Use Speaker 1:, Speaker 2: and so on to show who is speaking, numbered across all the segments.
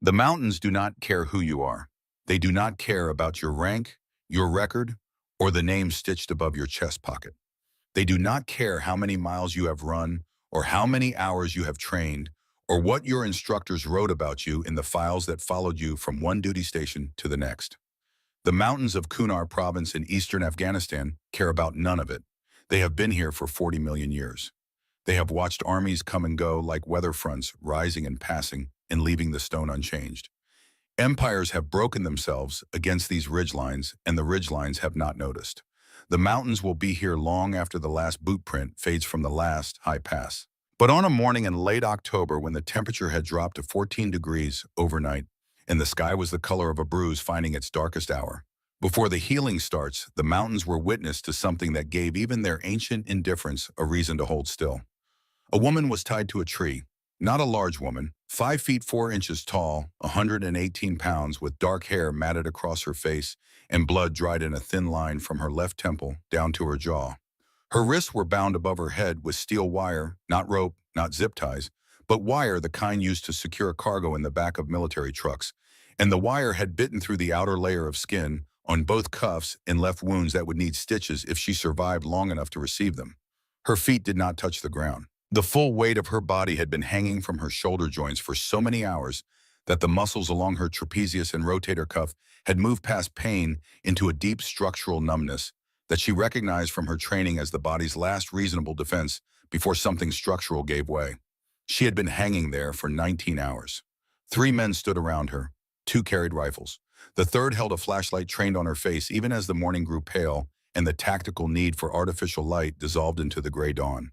Speaker 1: The mountains do not care who you are. They do not care about your rank, your record, or the name stitched above your chest pocket. They do not care how many miles you have run, or how many hours you have trained, or what your instructors wrote about you in the files that followed you from one duty station to the next. The mountains of Kunar province in eastern Afghanistan care about none of it. They have been here for 40 million years. They have watched armies come and go like weather fronts, rising and passing and leaving the stone unchanged. Empires have broken themselves against these ridgelines, and the ridgelines have not noticed. The mountains will be here long after the last boot print fades from the last high pass. But on a morning in late October, when the temperature had dropped to 14 degrees overnight, and the sky was the color of a bruise finding its darkest hour, before the healing starts, the mountains were witness to something that gave even their ancient indifference a reason to hold still. A woman was tied to a tree. Not a large woman, 5 feet 4 inches tall, 118 pounds, with dark hair matted across her face and blood dried in a thin line from her left temple down to her jaw. Her wrists were bound above her head with steel wire, not rope, not zip ties, but wire, the kind used to secure cargo in the back of military trucks, and the wire had bitten through the outer layer of skin on both cuffs and left wounds that would need stitches if she survived long enough to receive them. Her feet did not touch the ground. The full weight of her body had been hanging from her shoulder joints for so many hours that the muscles along her trapezius and rotator cuff had moved past pain into a deep structural numbness that she recognized from her training as the body's last reasonable defense before something structural gave way. She had been hanging there for 19 hours. 3 men stood around her. 2 carried rifles. The third held a flashlight trained on her face even as the morning grew pale and the tactical need for artificial light dissolved into the gray dawn.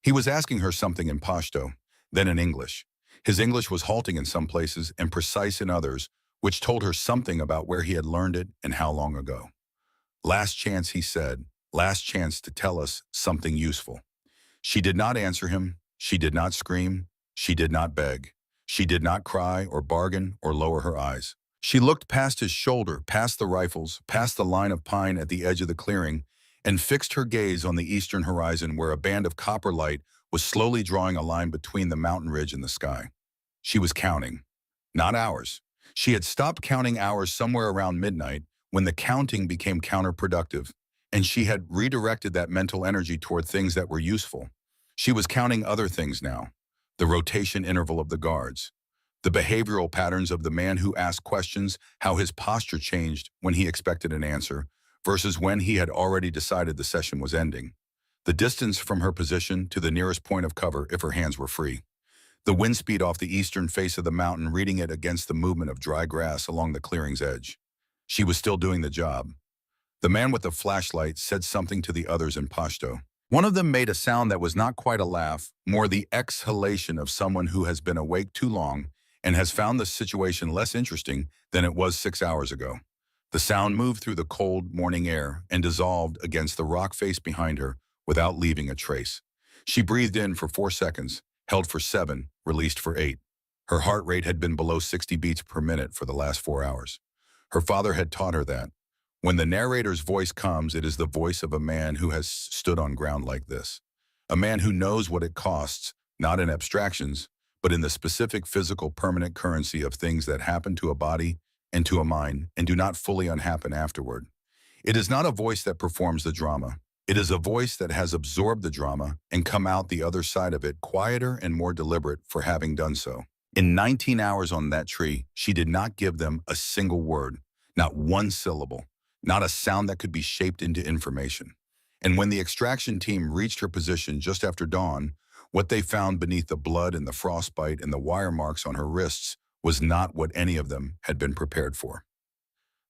Speaker 1: He was asking her something in Pashto, then in English. His English was halting in some places and precise in others, which told her something about where he had learned it and how long ago. "Last chance," he said, "last chance to tell us something useful." She did not answer him. She did not scream. She did not beg. She did not cry or bargain or lower her eyes. She looked past his shoulder, past the rifles, past the line of pine at the edge of the clearing, and fixed her gaze on the eastern horizon where a band of copper light was slowly drawing a line between the mountain ridge and the sky. She was counting, not hours. She had stopped counting hours somewhere around midnight when the counting became counterproductive, and she had redirected that mental energy toward things that were useful. She was counting other things now: the rotation interval of the guards, the behavioral patterns of the man who asked questions, how his posture changed when he expected an answer, versus when he had already decided the session was ending. The distance from her position to the nearest point of cover if her hands were free. The wind speed off the eastern face of the mountain, reading it against the movement of dry grass along the clearing's edge. She was still doing the job. The man with the flashlight said something to the others in Pashto. One of them made a sound that was not quite a laugh, more the exhalation of someone who has been awake too long and has found the situation less interesting than it was 6 hours ago. The sound moved through the cold morning air and dissolved against the rock face behind her without leaving a trace. She breathed in for 4 seconds, held for 7, released for 8. Her heart rate had been below 60 beats per minute for the last 4 hours. Her father had taught her that. When the narrator's voice comes, it is the voice of a man who has stood on ground like this. A man who knows what it costs, not in abstractions, but in the specific physical permanent currency of things that happen to a body and to a mind and do not fully unhappen afterward. It is not a voice that performs the drama. It is a voice that has absorbed the drama and come out the other side of it quieter and more deliberate for having done so. In 19 hours on that tree, she did not give them a single word, not one syllable, not a sound that could be shaped into information. And when the extraction team reached her position just after dawn, what they found beneath the blood and the frostbite and the wire marks on her wrists was not what any of them had been prepared for.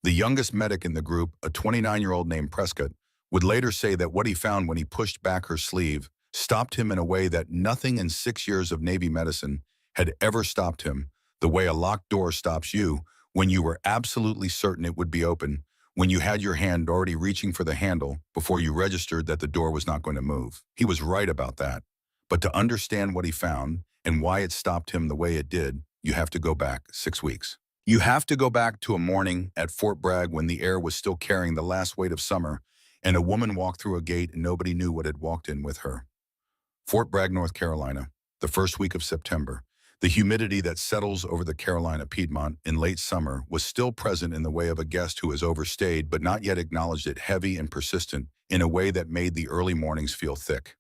Speaker 1: The youngest medic in the group, a 29-year-old named Prescott, would later say that what he found when he pushed back her sleeve stopped him in a way that nothing in 6 years of Navy medicine had ever stopped him, the way a locked door stops you when you were absolutely certain it would be open, when you had your hand already reaching for the handle before you registered that the door was not going to move. He was right about that. But to understand what he found and why it stopped him the way it did, you have to go back 6 weeks. You have to go back to a morning at Fort Bragg when the air was still carrying the last weight of summer, and a woman walked through a gate and nobody knew what had walked in with her. Fort Bragg, North Carolina, the first week of September. The humidity that settles over the Carolina Piedmont in late summer was still present in the way of a guest who has overstayed but not yet acknowledged it, heavy and persistent in a way that made the early mornings feel thick.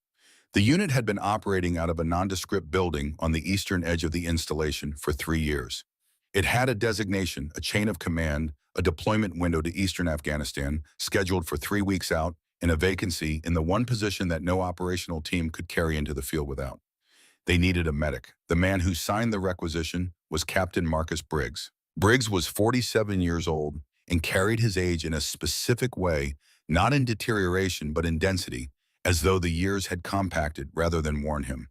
Speaker 1: The unit had been operating out of a nondescript building on the eastern edge of the installation for 3 years. It had a designation, a chain of command, a deployment window to eastern Afghanistan, scheduled for 3 weeks out, and a vacancy in the one position that no operational team could carry into the field without. They needed a medic. The man who signed the requisition was Captain Marcus Briggs. Briggs was 47 years old and carried his age in a specific way, not in deterioration but in density, as though the years had compacted rather than worn him.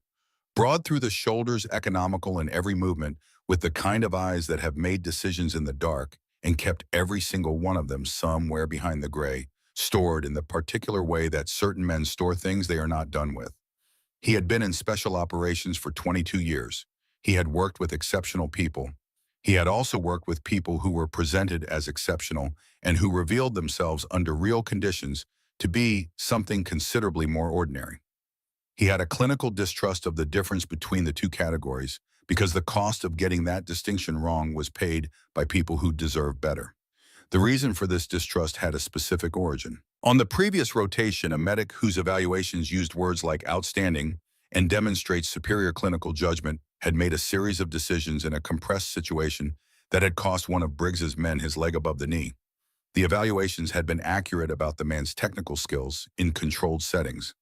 Speaker 1: Broad through the shoulders, economical in every movement, with the kind of eyes that have made decisions in the dark and kept every single one of them somewhere behind the gray, stored in the particular way that certain men store things they are not done with. He had been in special operations for 22 years. He had worked with exceptional people. He had also worked with people who were presented as exceptional and who revealed themselves under real conditions to be something considerably more ordinary. He had a clinical distrust of the difference between the two categories because the cost of getting that distinction wrong was paid by people who deserved better. The reason for this distrust had a specific origin. On the previous rotation, a medic whose evaluations used words like outstanding and demonstrates superior clinical judgment had made a series of decisions in a compressed situation that had cost one of Briggs's men his leg above the knee. The evaluations had been accurate about the man's technical skills in controlled settings.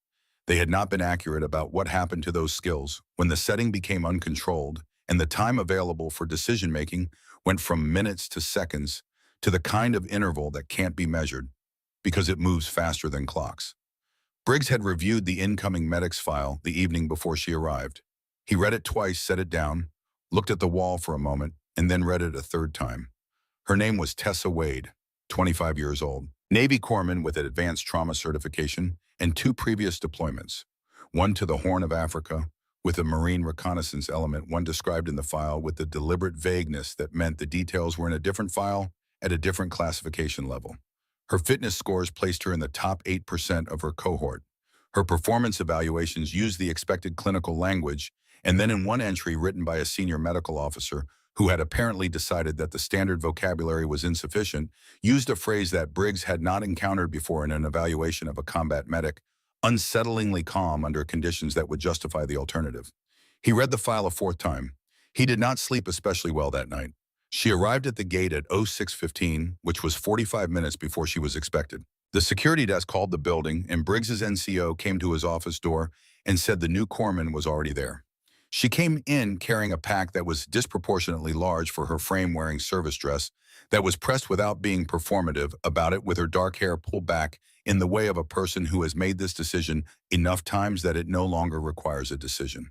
Speaker 1: They had not been accurate about what happened to those skills when the setting became uncontrolled and the time available for decision-making went from minutes to seconds to the kind of interval that can't be measured because it moves faster than clocks. Briggs had reviewed the incoming medic's file the evening before she arrived. He read it twice, set it down, looked at the wall for a moment, and then read it a third time. Her name was Tessa Wade, 25 years old, Navy corpsman with an advanced trauma certification and 2 previous deployments, one to the Horn of Africa with a Marine reconnaissance element, one described in the file with the deliberate vagueness that meant the details were in a different file at a different classification level. Her fitness scores placed her in the top 8% of her cohort. Her performance evaluations used the expected clinical language, and then in one entry written by a senior medical officer who had apparently decided that the standard vocabulary was insufficient, used a phrase that Briggs had not encountered before in an evaluation of a combat medic, unsettlingly calm under conditions that would justify the alternative. He read the file a 4th time. He did not sleep especially well that night. She arrived at the gate at 06:15, which was 45 minutes before she was expected. The security desk called the building, and Briggs's NCO came to his office door and said the new corpsman was already there. She came in carrying a pack that was disproportionately large for her frame-wearing service dress that was pressed without being performative about it, with her dark hair pulled back in the way of a person who has made this decision enough times that it no longer requires a decision.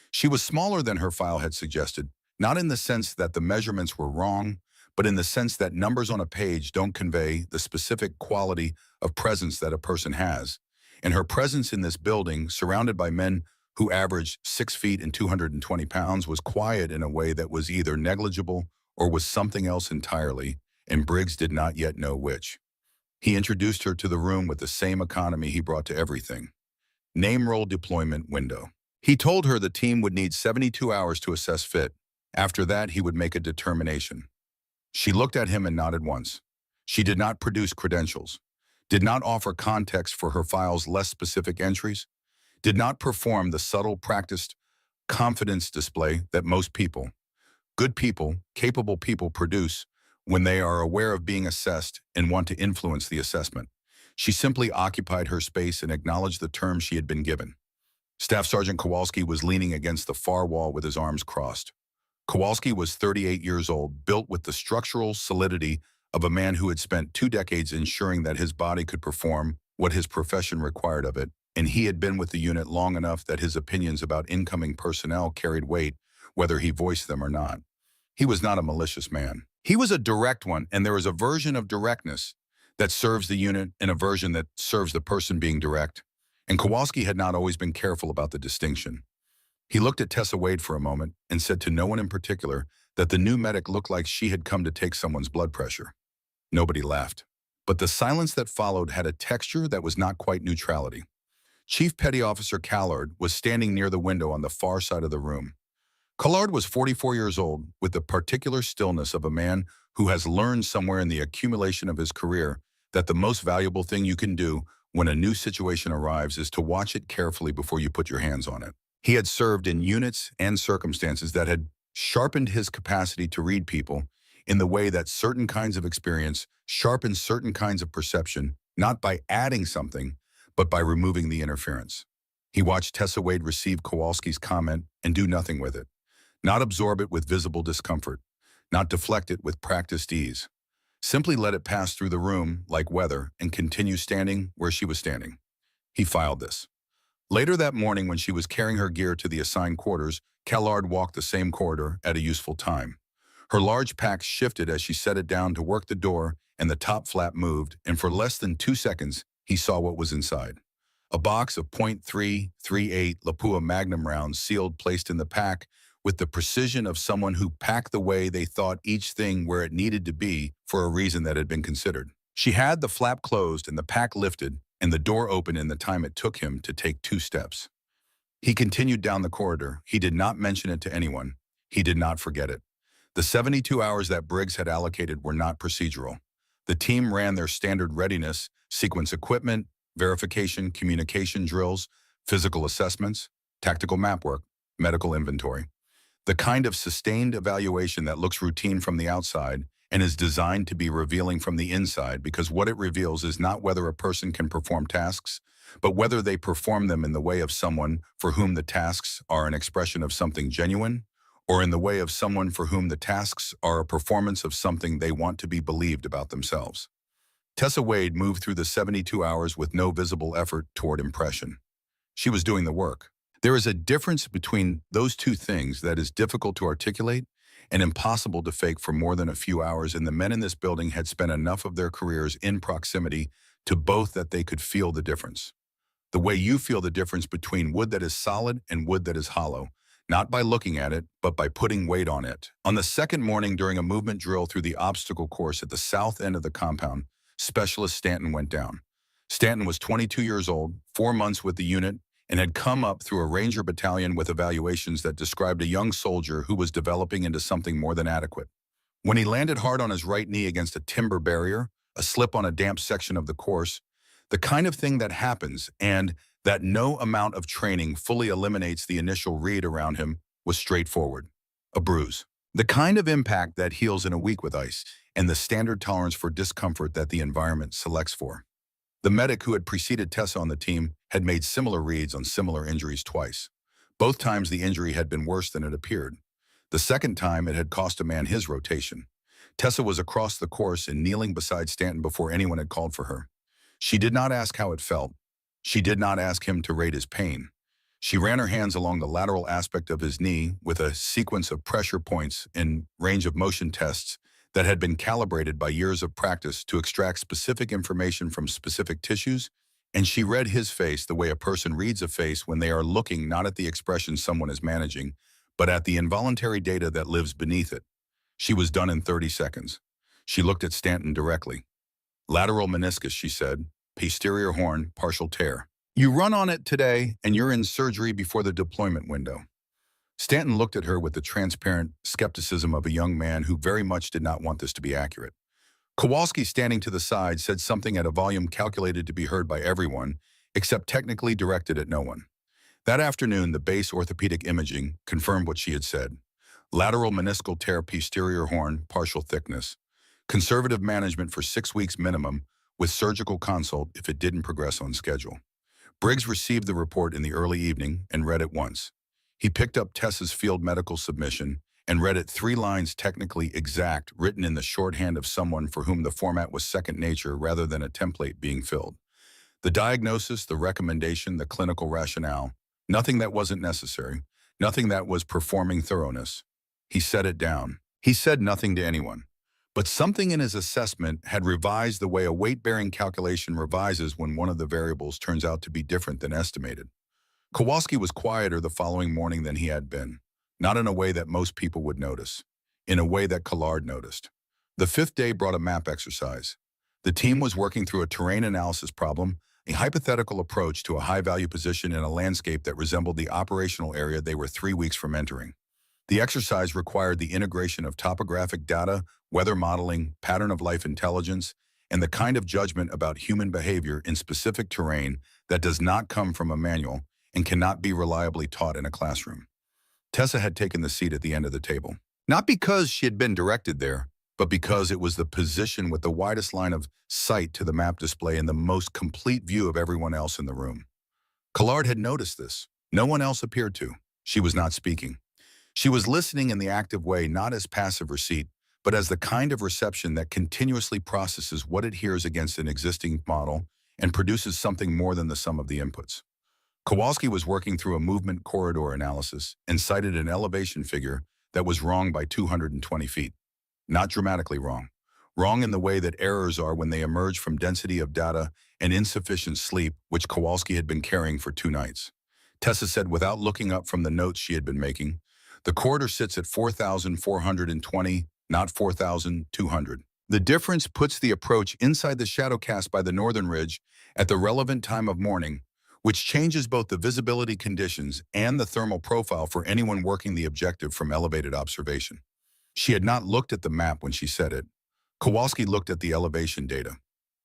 Speaker 1: She was smaller than her file had suggested, not in the sense that the measurements were wrong, but in the sense that numbers on a page don't convey the specific quality of presence that a person has. And her presence in this building, surrounded by men who averaged 6 feet and 220 pounds, was quiet in a way that was either negligible or was something else entirely, and Briggs did not yet know which. He introduced her to the room with the same economy he brought to everything. Name roll deployment window. He told her the team would need 72 hours to assess fit. After that, he would make a determination. She looked at him and nodded once. She did not produce credentials, did not offer context for her file's less specific entries, did not perform the subtle, practiced confidence display that most people, good people, capable people produce when they are aware of being assessed and want to influence the assessment. She simply occupied her space and acknowledged the terms she had been given. Staff Sergeant Kowalski was leaning against the far wall with his arms crossed. Kowalski was 38 years old, built with the structural solidity of a man who had spent 2 decades ensuring that his body could perform what his profession required of it, and he had been with the unit long enough that his opinions about incoming personnel carried weight, whether he voiced them or not. He was not a malicious man. He was a direct one, and there is a version of directness that serves the unit and a version that serves the person being direct. And Kowalski had not always been careful about the distinction. He looked at Tessa Wade for a moment and said to no one in particular that the new medic looked like she had come to take someone's blood pressure. Nobody laughed. But the silence that followed had a texture that was not quite neutrality. Chief Petty Officer Callard was standing near the window on the far side of the room. Collard was 44 years old, with the particular stillness of a man who has learned somewhere in the accumulation of his career that the most valuable thing you can do when a new situation arrives is to watch it carefully before you put your hands on it. He had served in units and circumstances that had sharpened his capacity to read people in the way that certain kinds of experience sharpen certain kinds of perception, not by adding something, but by removing the interference. He watched Tessa Wade receive Kowalski's comment and do nothing with it, not absorb it with visible discomfort, not deflect it with practiced ease. Simply let it pass through the room like weather and continue standing where she was standing. He filed this. Later that morning, when she was carrying her gear to the assigned quarters, Kellard walked the same corridor at a useful time. Her large pack shifted as she set it down to work the door, and the top flap moved, and for less than 2 seconds, he saw what was inside. A box of .338 Lapua Magnum rounds, sealed, placed in the pack with the precision of someone who packed the way they thought each thing where it needed to be for a reason that had been considered. She had the flap closed and the pack lifted, and the door opened in the time it took him to take 2 steps. He continued down the corridor. He did not mention it to anyone. He did not forget it. The 72 hours that Briggs had allocated were not procedural. The team ran their standard readiness, sequence equipment, verification, communication drills, physical assessments, tactical map work, medical inventory. The kind of sustained evaluation that looks routine from the outside and is designed to be revealing from the inside, because what it reveals is not whether a person can perform tasks, but whether they perform them in the way of someone for whom the tasks are an expression of something genuine, or in the way of someone for whom the tasks are a performance of something they want to be believed about themselves. Tessa Wade moved through the 72 hours with no visible effort toward impression. She was doing the work. There is a difference between those two things that is difficult to articulate and impossible to fake for more than a few hours, and the men in this building had spent enough of their careers in proximity to both that they could feel the difference. The way you feel the difference between wood that is solid and wood that is hollow, not by looking at it, but by putting weight on it. On the second morning, during a movement drill through the obstacle course at the south end of the compound, Specialist Stanton went down. Stanton was 22 years old, 4 months with the unit, and had come up through a Ranger battalion with evaluations that described a young soldier who was developing into something more than adequate. When he landed hard on his right knee against a timber barrier, a slip on a damp section of the course, the kind of thing that happens and that no amount of training fully eliminates the initial read around him, was straightforward. A bruise. The kind of impact that heals in a week with ice, and the standard tolerance for discomfort that the environment selects for. The medic who had preceded Tessa on the team had made similar reads on similar injuries twice. Both times the injury had been worse than it appeared. The second time it had cost a man his rotation. Tessa was across the course and kneeling beside Stanton before anyone had called for her. She did not ask how it felt. She did not ask him to rate his pain. She ran her hands along the lateral aspect of his knee with a sequence of pressure points and range of motion tests that had been calibrated by years of practice to extract specific information from specific tissues, and she read his face the way a person reads a face when they are looking not at the expression someone is managing, but at the involuntary data that lives beneath it. She was done in 30 seconds. She looked at Stanton directly. Lateral meniscus, she said. Posterior horn, partial tear. You run on it today, and you're in surgery before the deployment window. Stanton looked at her with the transparent skepticism of a young man who very much did not want this to be accurate. Kowalski, standing to the side, said something at a volume calculated to be heard by everyone, except technically directed at no one. That afternoon, the base orthopedic imaging confirmed what she had said. Lateral meniscal tear, posterior horn, partial thickness. Conservative management for 6 weeks minimum, with surgical consult if it didn't progress on schedule. Briggs received the report in the early evening and read it once. He picked up Tessa's field medical submission and read it 3 lines technically exact, written in the shorthand of someone for whom the format was second nature rather than a template being filled. The diagnosis, the recommendation, the clinical rationale, nothing that wasn't necessary, nothing that was performing thoroughness. He set it down. He said nothing to anyone. But something in his assessment had revised the way a weight-bearing calculation revises when one of the variables turns out to be different than estimated. Kowalski was quieter the following morning than he had been, not in a way that most people would notice, in a way that Collard noticed. The 5th day brought a map exercise. The team was working through a terrain analysis problem, a hypothetical approach to a high-value position in a landscape that resembled the operational area they were 3 weeks from entering. The exercise required the integration of topographic data, weather modeling, pattern of life intelligence, and the kind of judgment about human behavior in specific terrain that does not come from a manual and cannot be reliably taught in a classroom. Tessa had taken the seat at the end of the table. Not because she had been directed there, but because it was the position with the widest line of sight to the map display and the most complete view of everyone else in the room. Collard had noticed this. No one else appeared to. She was not speaking. She was listening in the active way, not as passive receipt, but as the kind of reception that continuously processes what it hears against an existing model and produces something more than the sum of the inputs. Kowalski was working through a movement corridor analysis and cited an elevation figure that was wrong by 220 feet. Not dramatically wrong. Wrong in the way that errors are when they emerge from density of data and insufficient sleep, which Kowalski had been carrying for 2 nights. Tessa said without looking up from the notes she had been making, the corridor sits at 4,420, not 4,200. The difference puts the approach inside the shadow cast by the northern ridge at the relevant time of morning, which changes both the visibility conditions and the thermal profile for anyone working the objective from elevated observation. She had not looked at the map when she said it. Kowalski looked at the elevation data.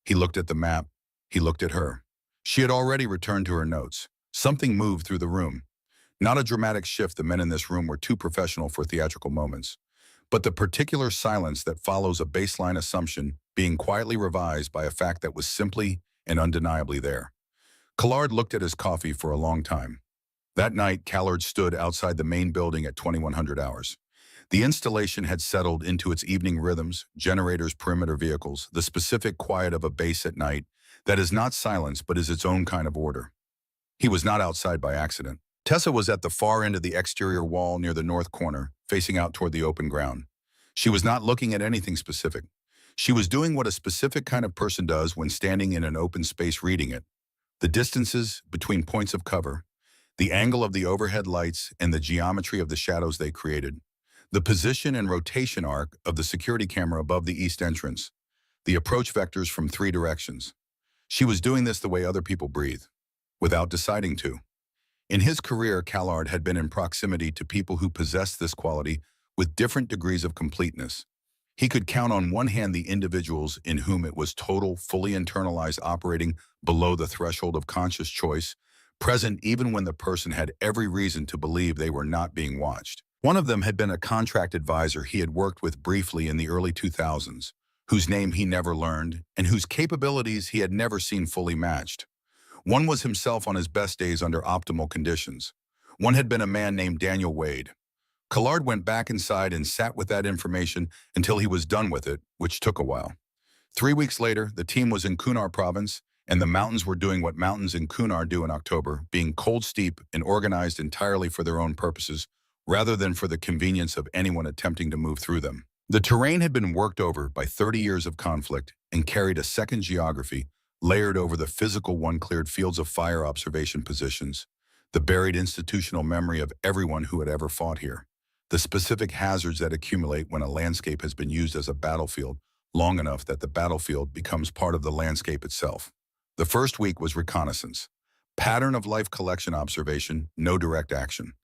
Speaker 1: He looked at the map. He looked at her. She had already returned to her notes. Something moved through the room. Not a dramatic shift. The men in this room were too professional for theatrical moments, but the particular silence that follows a baseline assumption being quietly revised by a fact that was simply and undeniably there. Collard looked at his coffee for a long time. That night, Callard stood outside the main building at 2100 hours. The installation had settled into its evening rhythms, generators, perimeter vehicles, the specific quiet of a base at night that is not silence but is its own kind of order. He was not outside by accident. Tessa was at the far end of the exterior wall near the north corner, facing out toward the open ground. She was not looking at anything specific. She was doing what a specific kind of person does when standing in an open space reading it. The distances between points of cover, the angle of the overhead lights and the geometry of the shadows they created, the position and rotation arc of the security camera above the east entrance, the approach vectors from 3 directions. She was doing this the way other people breathe, without deciding to. In his career, Callard had been in proximity to people who possessed this quality with different degrees of completeness. He could count on one hand the individuals in whom it was total, fully internalized, operating below the threshold of conscious choice, present even when the person had every reason to believe they were not being watched. One of them had been a contract advisor he had worked with briefly in the early 2000s, whose name he never learned and whose capabilities he had never seen fully matched. One was himself on his best days under optimal conditions. One had been a man named Daniel Wade. Collard went back inside and sat with that information until he was done with it, which took a while. 3 weeks later, the team was in Kunar province, and the mountains were doing what mountains in Kunar do in October, being cold, steep, and organized entirely for their own purposes, rather than for the convenience of anyone attempting to move through them. The terrain had been worked over by 30 years of conflict and carried a second geography, layered over the physical one cleared fields of fire observation positions, the buried institutional memory of everyone who had ever fought here, the specific hazards that accumulate when a landscape has been used as a battlefield long enough that the battlefield becomes part of the landscape itself. The first week was reconnaissance, pattern of life collection observation, no direct action.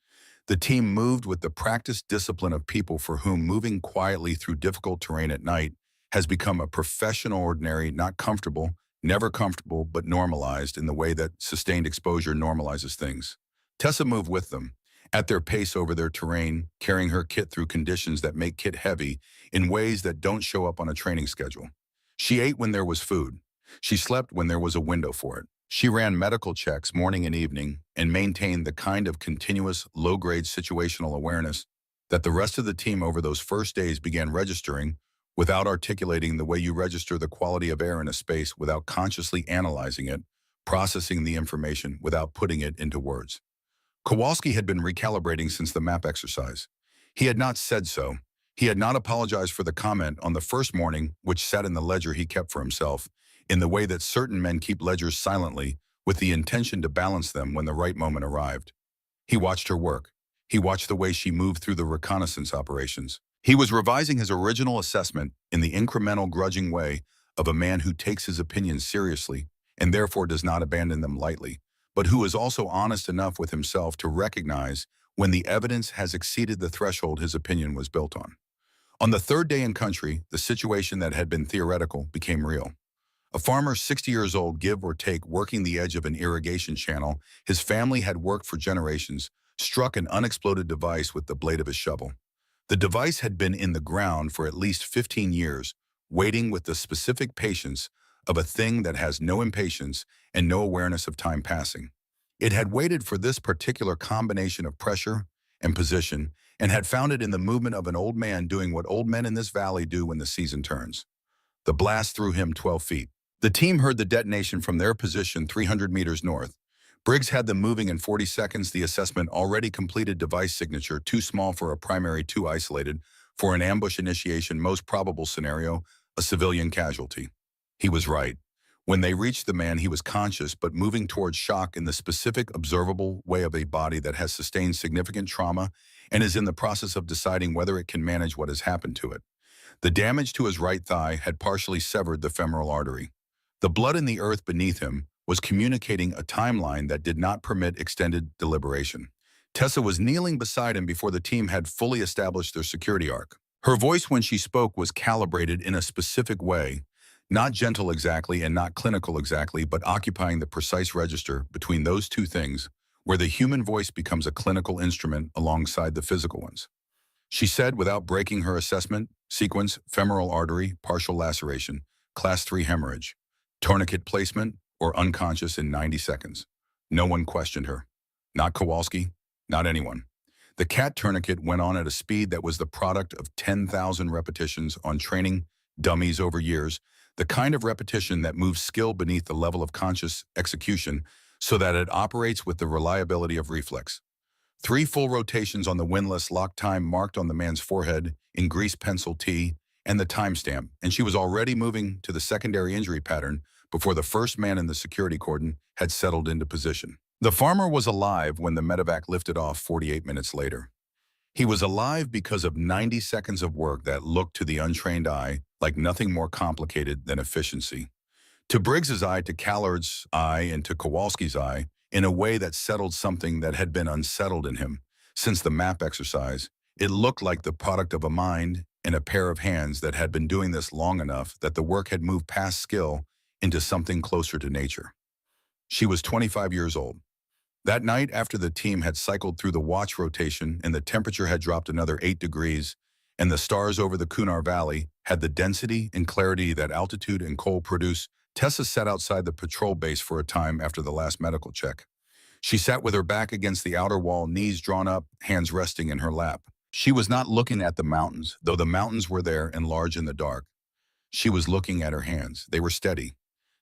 Speaker 1: The team moved with the practiced discipline of people for whom moving quietly through difficult terrain at night has become a professional ordinary, not comfortable, never comfortable, but normalized in the way that sustained exposure normalizes things. Tessa moved with them, at their pace over their terrain, carrying her kit through conditions that make kit heavy in ways that don't show up on a training schedule. She ate when there was food. She slept when there was a window for it. She ran medical checks morning and evening and maintained the kind of continuous, low-grade situational awareness that the rest of the team over those first days began registering without articulating the way you register the quality of air in a space without consciously analyzing it, processing the information without putting it into words. Kowalski had been recalibrating since the map exercise. He had not said so. He had not apologized for the comment on the first morning, which sat in the ledger he kept for himself, in the way that certain men keep ledgers silently, with the intention to balance them when the right moment arrived. He watched her work. He watched the way she moved through the reconnaissance operations. He was revising his original assessment in the incremental, grudging way of a man who takes his opinions seriously and therefore does not abandon them lightly, but who is also honest enough with himself to recognize when the evidence has exceeded the threshold his opinion was built on. On the third day in country, the situation that had been theoretical became real. A farmer 60 years old, give or take, working the edge of an irrigation channel his family had worked for generations, struck an unexploded device with the blade of his shovel. The device had been in the ground for at least 15 years, waiting with the specific patience of a thing that has no impatience and no awareness of time passing. It had waited for this particular combination of pressure and position, and had found it in the movement of an old man doing what old men in this valley do when the season turns. The blast threw him 12 feet. The team heard the detonation from their position 300 meters north. Briggs had them moving in 40 seconds. The assessment already completed, device signature too small for a primary, too isolated for an ambush initiation, most probable scenario, a civilian casualty. He was right. When they reached the man, he was conscious but moving towards shock in the specific observable way of a body that has sustained significant trauma and is in the process of deciding whether it can manage what has happened to it. The damage to his right thigh had partially severed the femoral artery. The blood in the earth beneath him was communicating a timeline that did not permit extended deliberation. Tessa was kneeling beside him before the team had fully established their security arc. Her voice when she spoke was calibrated in a specific way, not gentle exactly and not clinical exactly, but occupying the precise register between those two things, where the human voice becomes a clinical instrument alongside the physical ones. She said, without breaking her assessment, sequence, femoral artery, partial laceration, class 3 hemorrhage, tourniquet placement, or unconscious in 90 seconds. No one questioned her. Not Kowalski, not anyone. The cat tourniquet went on at a speed that was the product of 10,000 repetitions on training dummies over years, the kind of repetition that moves skill beneath the level of conscious execution so that it operates with the reliability of reflex. 3 full rotations on the windlass, lock time marked on the man's forehead in grease pencil T and the timestamp, and she was already moving to the secondary injury pattern before the first man in the security cordon had settled into position. The farmer was alive when the medevac lifted off 48 minutes later. He was alive because of 90 seconds of work that looked to the untrained eye like nothing more complicated than efficiency. To Briggs's eye, to Callard's eye, and to Kowalski's eye, in a way that settled something that had been unsettled in him since the map exercise, it looked like the product of a mind and a pair of hands that had been doing this long enough that the work had moved past skill into something closer to nature. She was 25 years old. That night, after the team had cycled through the watch rotation and the temperature had dropped another 8 degrees, and the stars over the Kunar Valley had the density and clarity that altitude and coal produce, Tessa sat outside the patrol base for a time after the last medical check. She sat with her back against the outer wall, knees drawn up, hands resting in her lap. She was not looking at the mountains, though the mountains were there and large in the dark. She was looking at her hands. They were steady.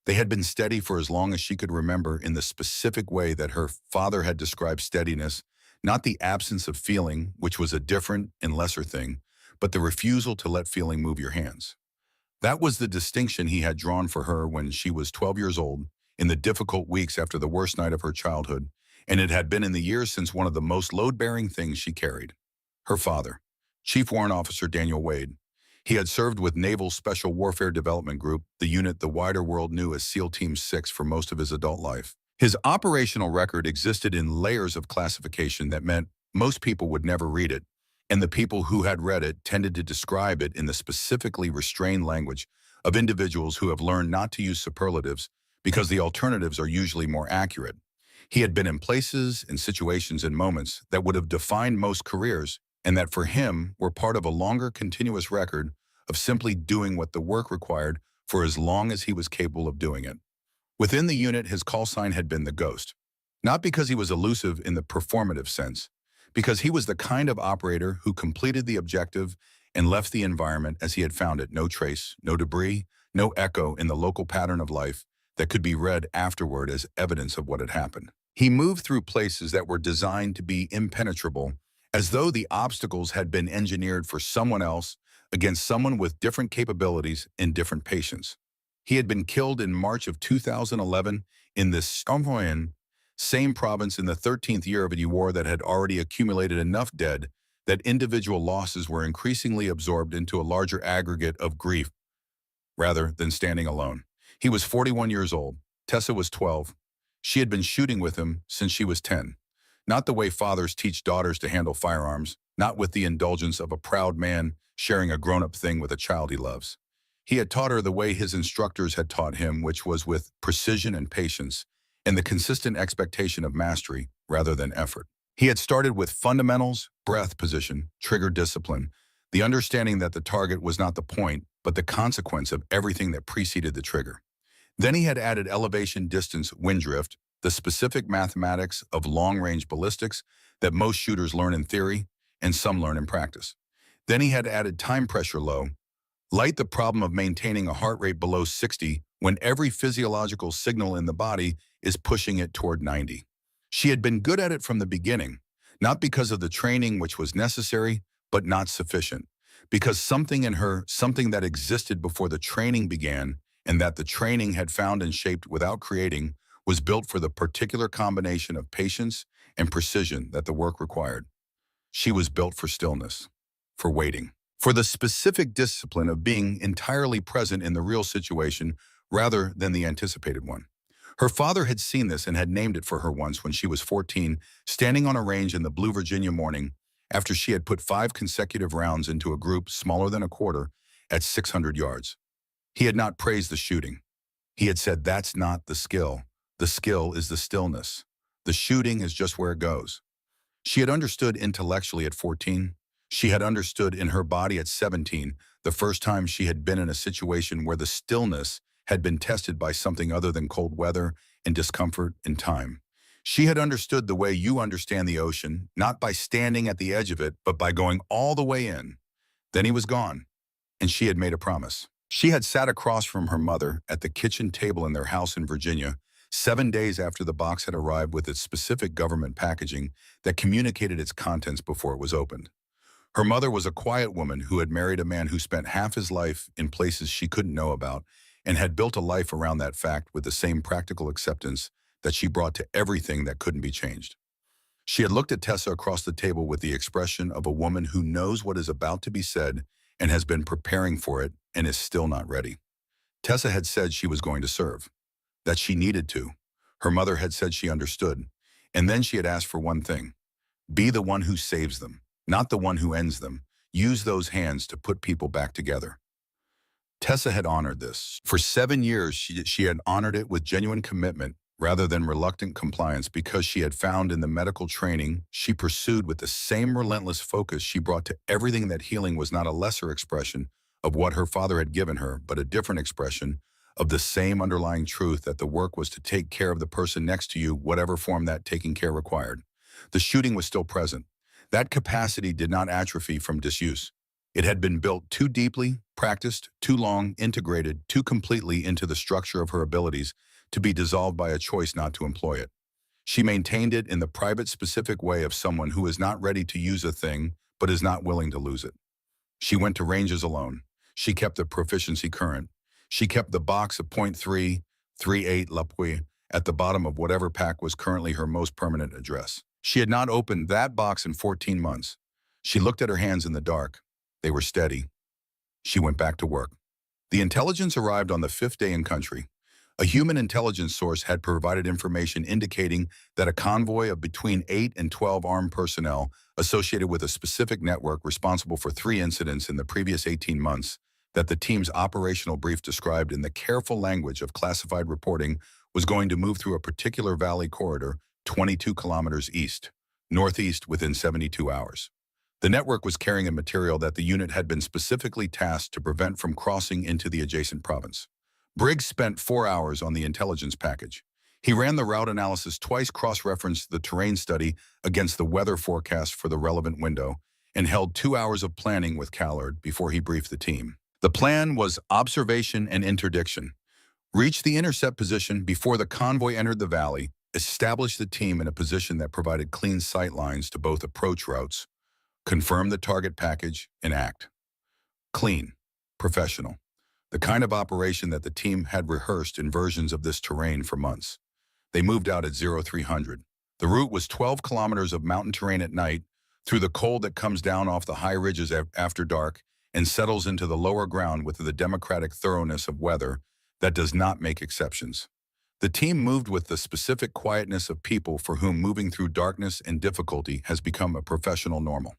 Speaker 1: They had been steady for as long as she could remember, in the specific way that her father had described steadiness, not the absence of feeling, which was a different and lesser thing, but the refusal to let feeling move your hands. That was the distinction he had drawn for her when she was 12 years old, in the difficult weeks after the worst night of her childhood, and it had been in the years since one of the most load-bearing things she carried. Her father, Chief Warrant Officer Daniel Wade. He had served with Naval Special Warfare Development Group, the unit the wider world knew as SEAL Team 6, for most of his adult life. His operational record existed in layers of classification that meant most people would never read it, and the people who had read it tended to describe it in the specifically restrained language of individuals who have learned not to use superlatives because the alternatives are usually more accurate. He had been in places and situations and moments that would have defined most careers, and that for him were part of a longer continuous record of simply doing what the work required for as long as he was capable of doing it. Within the unit, his call sign had been the Ghost, not because he was elusive in the performative sense, because he was the kind of operator who completed the objective and left the environment as he had found it, no trace, no debris, no echo in the local pattern of life that could be read afterward as evidence of what had happened. He moved through places that were designed to be impenetrable, as though the obstacles had been engineered for someone else against someone with different capabilities and different patience. He had been killed in March of 2011 in this same province in the 13th year of a war that had already accumulated enough dead that individual losses were increasingly absorbed into a larger aggregate of grief rather than standing alone. He was 41 years old. Tessa was 12. She had been shooting with him since she was 10. Not the way fathers teach daughters to handle firearms, not with the indulgence of a proud man sharing a grown-up thing with a child he loves. He had taught her the way his instructors had taught him, which was with precision and patience, and the consistent expectation of mastery rather than effort. He had started with fundamentals, breath position, trigger discipline, the understanding that the target was not the point, but the consequence of everything that preceded the trigger. Then he had added elevation, distance, wind drift, the specific mathematics of long-range ballistics that most shooters learn in theory and some learn in practice. Then he had added time pressure low, light, the problem of maintaining a heart rate below 60 when every physiological signal in the body is pushing it toward 90. She had been good at it from the beginning, not because of the training which was necessary, but not sufficient. Because something in her, something that existed before the training began, and that the training had found and shaped without creating, was built for the particular combination of patience and precision that the work required. She was built for stillness, for waiting, for the specific discipline of being entirely present in the real situation rather than the anticipated one. Her father had seen this and had named it for her once when she was 14, standing on a range in the blue Virginia morning after she had put 5 consecutive rounds into a group smaller than a quarter at 600 yards. He had not praised the shooting. He had said, "That's not the skill. The skill is the stillness. The shooting is just where it goes." She had understood intellectually at 14. She had understood in her body at 17, the first time she had been in a situation where the stillness had been tested by something other than cold weather and discomfort and time. She had understood the way you understand the ocean, not by standing at the edge of it, but by going all the way in. Then he was gone, and she had made a promise. She had sat across from her mother at the kitchen table in their house in Virginia, 7 days after the box had arrived with its specific government packaging that communicated its contents before it was opened. Her mother was a quiet woman who had married a man who spent half his life in places she couldn't know about and had built a life around that fact with the same practical acceptance that she brought to everything that couldn't be changed. She had looked at Tessa across the table with the expression of a woman who knows what is about to be said and has been preparing for it and is still not ready. Tessa had said she was going to serve, that she needed to. Her mother had said she understood. And then she had asked for one thing: be the one who saves them, not the one who ends them. Use those hands to put people back together. Tessa had honored this. For 7 years, she had honored it with genuine commitment rather than reluctant compliance, because she had found in the medical training she pursued with the same relentless focus she brought to everything that healing was not a lesser expression of what her father had given her, but a different expression of the same underlying truth that the work was to take care of the person next to you, whatever form that taking care required. The shooting was still present. That capacity did not atrophy from disuse. It had been built too deeply, practiced too long, integrated too completely into the structure of her abilities to be dissolved by a choice not to employ it. She maintained it in the private, specific way of someone who is not ready to use a thing but is not willing to lose it. She went to ranges alone. She kept the proficiency current. She kept the box of .338 Lapui at the bottom of whatever pack was currently her most permanent address. She had not opened that box in 14 months. She looked at her hands in the dark. They were steady. She went back to work. The intelligence arrived on the 5th day in country. A human intelligence source had provided information indicating that a convoy of between 8 and 12 armed personnel associated with a specific network responsible for 3 incidents in the previous 18 months, that the team's operational brief described in the careful language of classified reporting, was going to move through a particular valley corridor 22 kilometers northeast within 72 hours. The network was carrying a material that the unit had been specifically tasked to prevent from crossing into the adjacent province. Briggs spent 4 hours on the intelligence package. He ran the route analysis twice, cross-referenced the terrain study against the weather forecast for the relevant window, and held 2 hours of planning with Callard before he briefed the team. The plan was observation and interdiction. Reach the intercept position before the convoy entered the valley, establish the team in a position that provided clean sight lines to both approach routes, confirm the target package, and act. Clean, professional. The kind of operation that the team had rehearsed in versions of this terrain for months. They moved out at 0300. The route was 12 kilometers of mountain terrain at night, through the cold that comes down off the high ridges after dark and settles into the lower ground with the democratic thoroughness of weather that does not make exceptions. The team moved with the specific quietness of people for whom moving through darkness and difficulty has become a professional normal.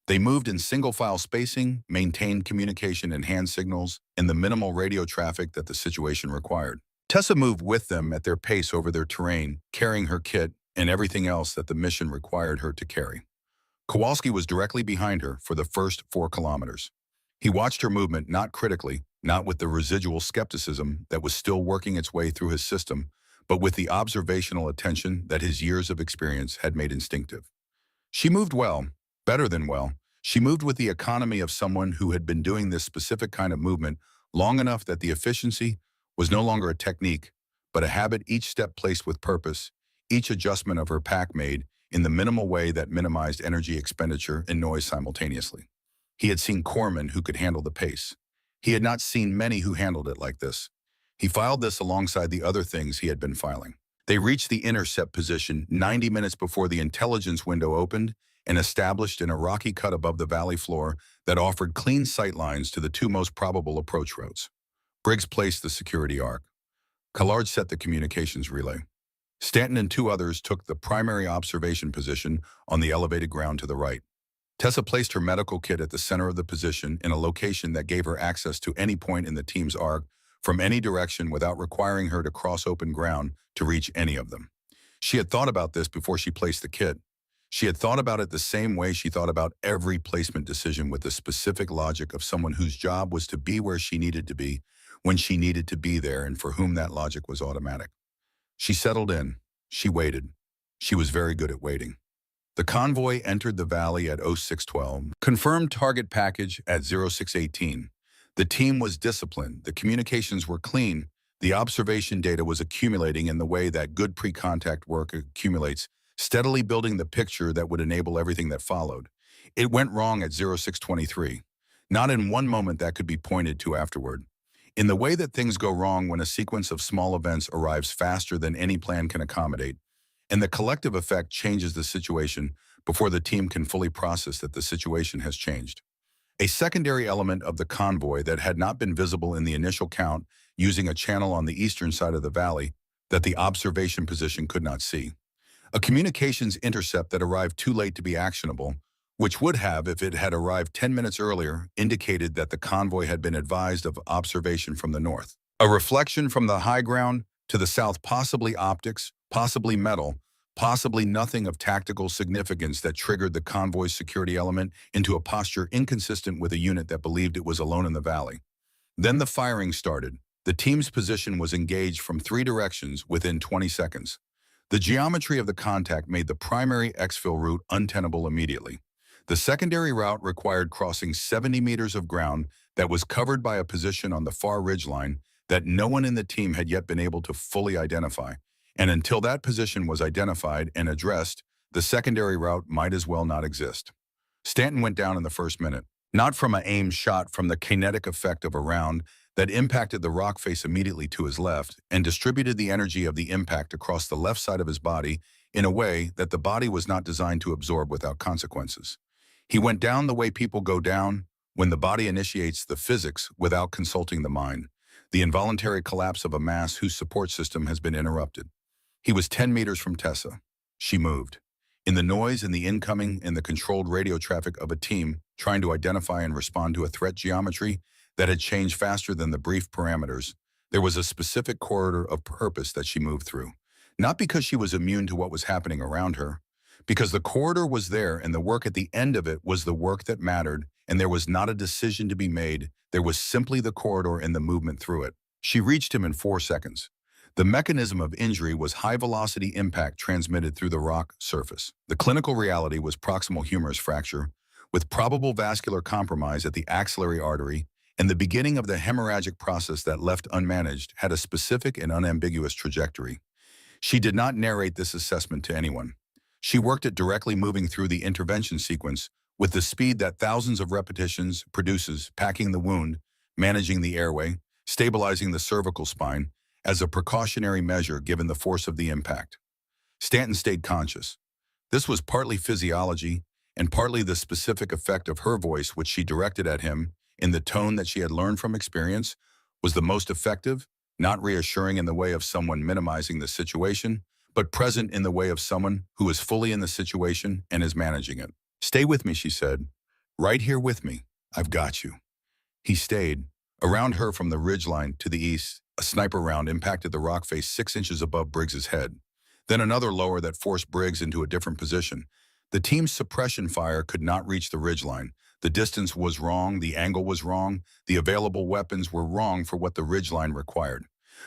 Speaker 1: They moved in single-file spacing, maintained communication and hand signals, and the minimal radio traffic that the situation required. Tessa moved with them at their pace over their terrain, carrying her kit and everything else that the mission required her to carry. Kowalski was directly behind her for the first 4 kilometers. He watched her movement not critically, not with the residual skepticism that was still working its way through his system, but with the observational attention that his years of experience had made instinctive. She moved well, better than well. She moved with the economy of someone who had been doing this specific kind of movement long enough that the efficiency was no longer a technique, but a habit, each step placed with purpose, each adjustment of her pack made in the minimal way that minimized energy expenditure and noise simultaneously. He had seen corpsmen who could handle the pace. He had not seen many who handled it like this. He filed this alongside the other things he had been filing. They reached the intercept position 90 minutes before the intelligence window opened and established in a rocky cut above the valley floor that offered clean sight lines to the 2 most probable approach roads. Briggs placed the security arc. Collard set the communications relay. Stanton and 2 others took the primary observation position on the elevated ground to the right. Tessa placed her medical kit at the center of the position in a location that gave her access to any point in the team's arc from any direction without requiring her to cross open ground to reach any of them. She had thought about this before she placed the kit. She had thought about it the same way she thought about every placement decision, with the specific logic of someone whose job was to be where she needed to be when she needed to be there, and for whom that logic was automatic. She settled in. She waited. She was very good at waiting. The convoy entered the valley at 0612, confirmed target package at 0618. The team was disciplined, the communications were clean, the observation data was accumulating in the way that good pre-contact work accumulates, steadily building the picture that would enable everything that followed. It went wrong at 0623. Not in one moment that could be pointed to afterward. In the way that things go wrong when a sequence of small events arrives faster than any plan can accommodate, and the collective effect changes the situation before the team can fully process that the situation has changed. A secondary element of the convoy that had not been visible in the initial count, using a channel on the eastern side of the valley that the observation position could not see. A communications intercept that arrived too late to be actionable, which would have, if it had arrived 10 minutes earlier, indicated that the convoy had been advised of observation from the north. A reflection from the high ground to the south, possibly optics, possibly metal, possibly nothing of tactical significance, that triggered the convoy's security element into a posture inconsistent with a unit that believed it was alone in the valley. Then the firing started. The team's position was engaged from 3 directions within 20 seconds. The geometry of the contact made the primary exfil route untenable immediately. The secondary route required crossing 70 meters of ground that was covered by a position on the far ridgeline that no one in the team had yet been able to fully identify. And until that position was identified and addressed, the secondary route might as well not exist. Stanton went down in the first minute, not from an aimed shot, from the kinetic effect of a round that impacted the rock face immediately to his left and distributed the energy of the impact across the left side of his body in a way that the body was not designed to absorb without consequences. He went down the way people go down when the body initiates the physics without consulting the mind, the involuntary collapse of a mass whose support system has been interrupted. He was 10 meters from Tessa. She moved. In the noise and the incoming and the controlled radio traffic of a team trying to identify and respond to a threat geometry that had changed faster than the brief parameters, there was a specific corridor of purpose that she moved through. Not because she was immune to what was happening around her, because the corridor was there and the work at the end of it was the work that mattered, and there was not a decision to be made. There was simply the corridor and the movement through it. She reached him in 4 seconds. The mechanism of injury was high-velocity impact transmitted through the rock surface. The clinical reality was proximal humerus fracture, with probable vascular compromise at the axillary artery, and the beginning of the hemorrhagic process that, left unmanaged, had a specific and unambiguous trajectory. She did not narrate this assessment to anyone. She worked it directly, moving through the intervention sequence with the speed that thousands of repetitions produces, packing the wound, managing the airway, stabilizing the cervical spine, as a precautionary measure given the force of the impact. Stanton stayed conscious. This was partly physiology and partly the specific effect of her voice, which she directed at him in the tone that she had learned from experience was the most effective, not reassuring in the way of someone minimizing the situation, but present in the way of someone who is fully in the situation and is managing it. "Stay with me," she said. "Right here with me. I've got you." He stayed. Around her from the ridgeline to the east, a sniper round impacted the rock face 6 inches above Briggs's head. Then another lower that forced Briggs into a different position. The team's suppression fire could not reach the ridgeline. The distance was wrong, the angle was wrong, the available weapons were wrong for what the ridgeline required.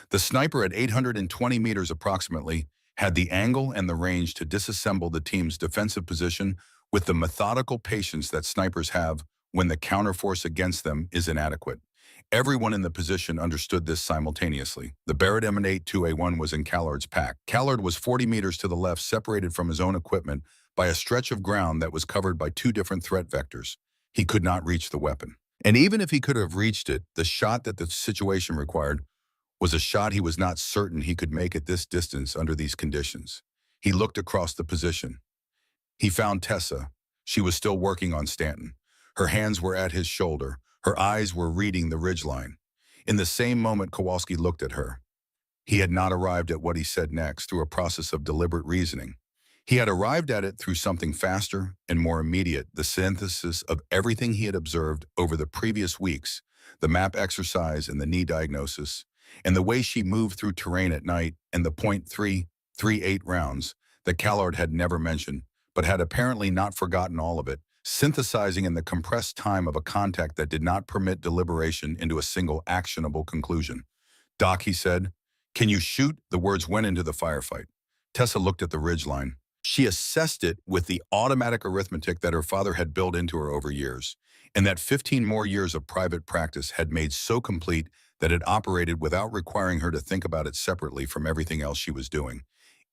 Speaker 1: The sniper at 820 meters approximately had the angle and the range to disassemble the team's defensive position with the methodical patience that snipers have when the counterforce against them is inadequate. Everyone in the position understood this simultaneously. The Barrett M82A1 was in Callard's pack. Callard was 40 meters to the left, separated from his own equipment by a stretch of ground that was covered by two different threat vectors. He could not reach the weapon. And even if he could have reached it, the shot that the situation required was a shot he was not certain he could make at this distance under these conditions. He looked across the position. He found Tessa. She was still working on Stanton. Her hands were at his shoulder. Her eyes were reading the ridgeline. In the same moment, Kowalski looked at her. He had not arrived at what he said next through a process of deliberate reasoning. He had arrived at it through something faster and more immediate, the synthesis of everything he had observed over the previous weeks, the map exercise and the knee diagnosis, and the way she moved through terrain at night, and the .338 rounds that Callard had never mentioned, but had apparently not forgotten all of it, synthesizing in the compressed time of a contact that did not permit deliberation into a single actionable conclusion. "Doc," he said, "can you shoot?" The words went into the firefight. Tessa looked at the ridgeline. She assessed it with the automatic arithmetic that her father had built into her over years, and that 15 more years of private practice had made so complete that it operated without requiring her to think about it separately from everything else she was doing.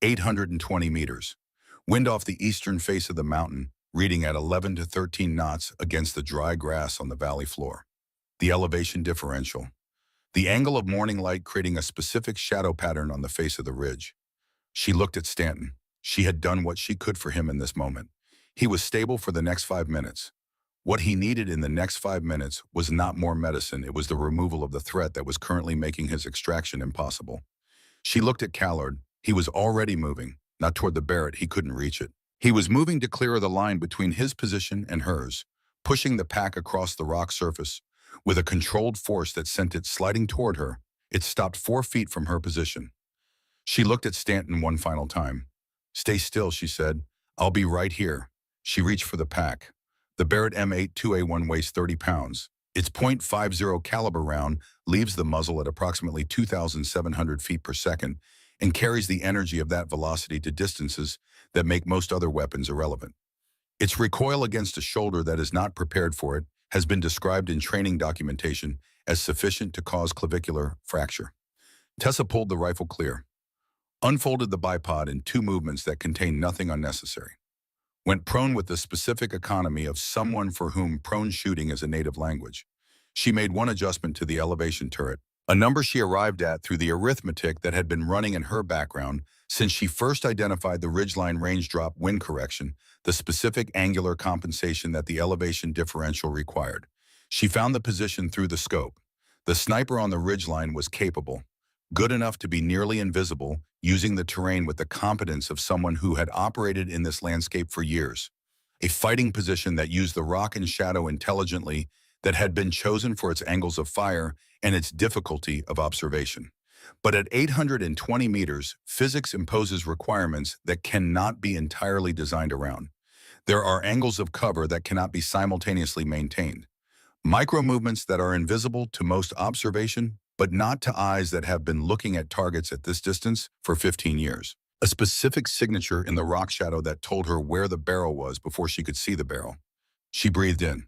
Speaker 1: 820 meters. Wind off the eastern face of the mountain, reading at 11 to 13 knots against the dry grass on the valley floor. The elevation differential. The angle of morning light creating a specific shadow pattern on the face of the ridge. She looked at Stanton. She had done what she could for him in this moment. He was stable for the next 5 minutes. What he needed in the next 5 minutes was not more medicine, it was the removal of the threat that was currently making his extraction impossible. She looked at Callard. He was already moving, not toward the Barrett, he couldn't reach it. He was moving to clear the line between his position and hers, pushing the pack across the rock surface. With a controlled force that sent it sliding toward her, it stopped 4 feet from her position. She looked at Stanton one final time. "Stay still," she said. "I'll be right here." She reached for the pack. The Barrett M82A1 weighs 30 pounds. Its .50 caliber round leaves the muzzle at approximately 2,700 feet per second and carries the energy of that velocity to distances that make most other weapons irrelevant. Its recoil against a shoulder that is not prepared for it has been described in training documentation as sufficient to cause clavicular fracture. Tessa pulled the rifle clear, unfolded the bipod in 2 movements that contained nothing unnecessary, went prone with the specific economy of someone for whom prone shooting is a native language. She made one adjustment to the elevation turret, a number she arrived at through the arithmetic that had been running in her background since she first identified the ridgeline range drop wind correction, the specific angular compensation that the elevation differential required. She found the position through the scope. The sniper on the ridgeline was capable, good enough to be nearly invisible, using the terrain with the competence of someone who had operated in this landscape for years. A fighting position that used the rock and shadow intelligently, that had been chosen for its angles of fire and its difficulty of observation. But at 820 meters, physics imposes requirements that cannot be entirely designed around. There are angles of cover that cannot be simultaneously maintained. Micro-movements that are invisible to most observation, but not to eyes that have been looking at targets at this distance for 15 years. A specific signature in the rock shadow that told her where the barrel was before she could see the barrel. She breathed in.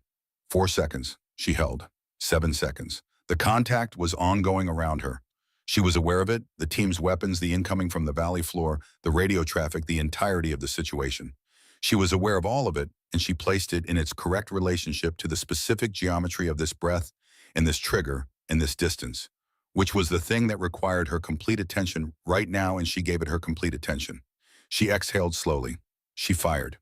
Speaker 1: 4 seconds. She held. 7 seconds. The contact was ongoing around her. She was aware of it, the team's weapons, the incoming from the valley floor, the radio traffic, the entirety of the situation. She was aware of all of it, and she placed it in its correct relationship to the specific geometry of this breath and this trigger and this distance, which was the thing that required her complete attention right now, and she gave it her complete attention. She exhaled slowly. She fired.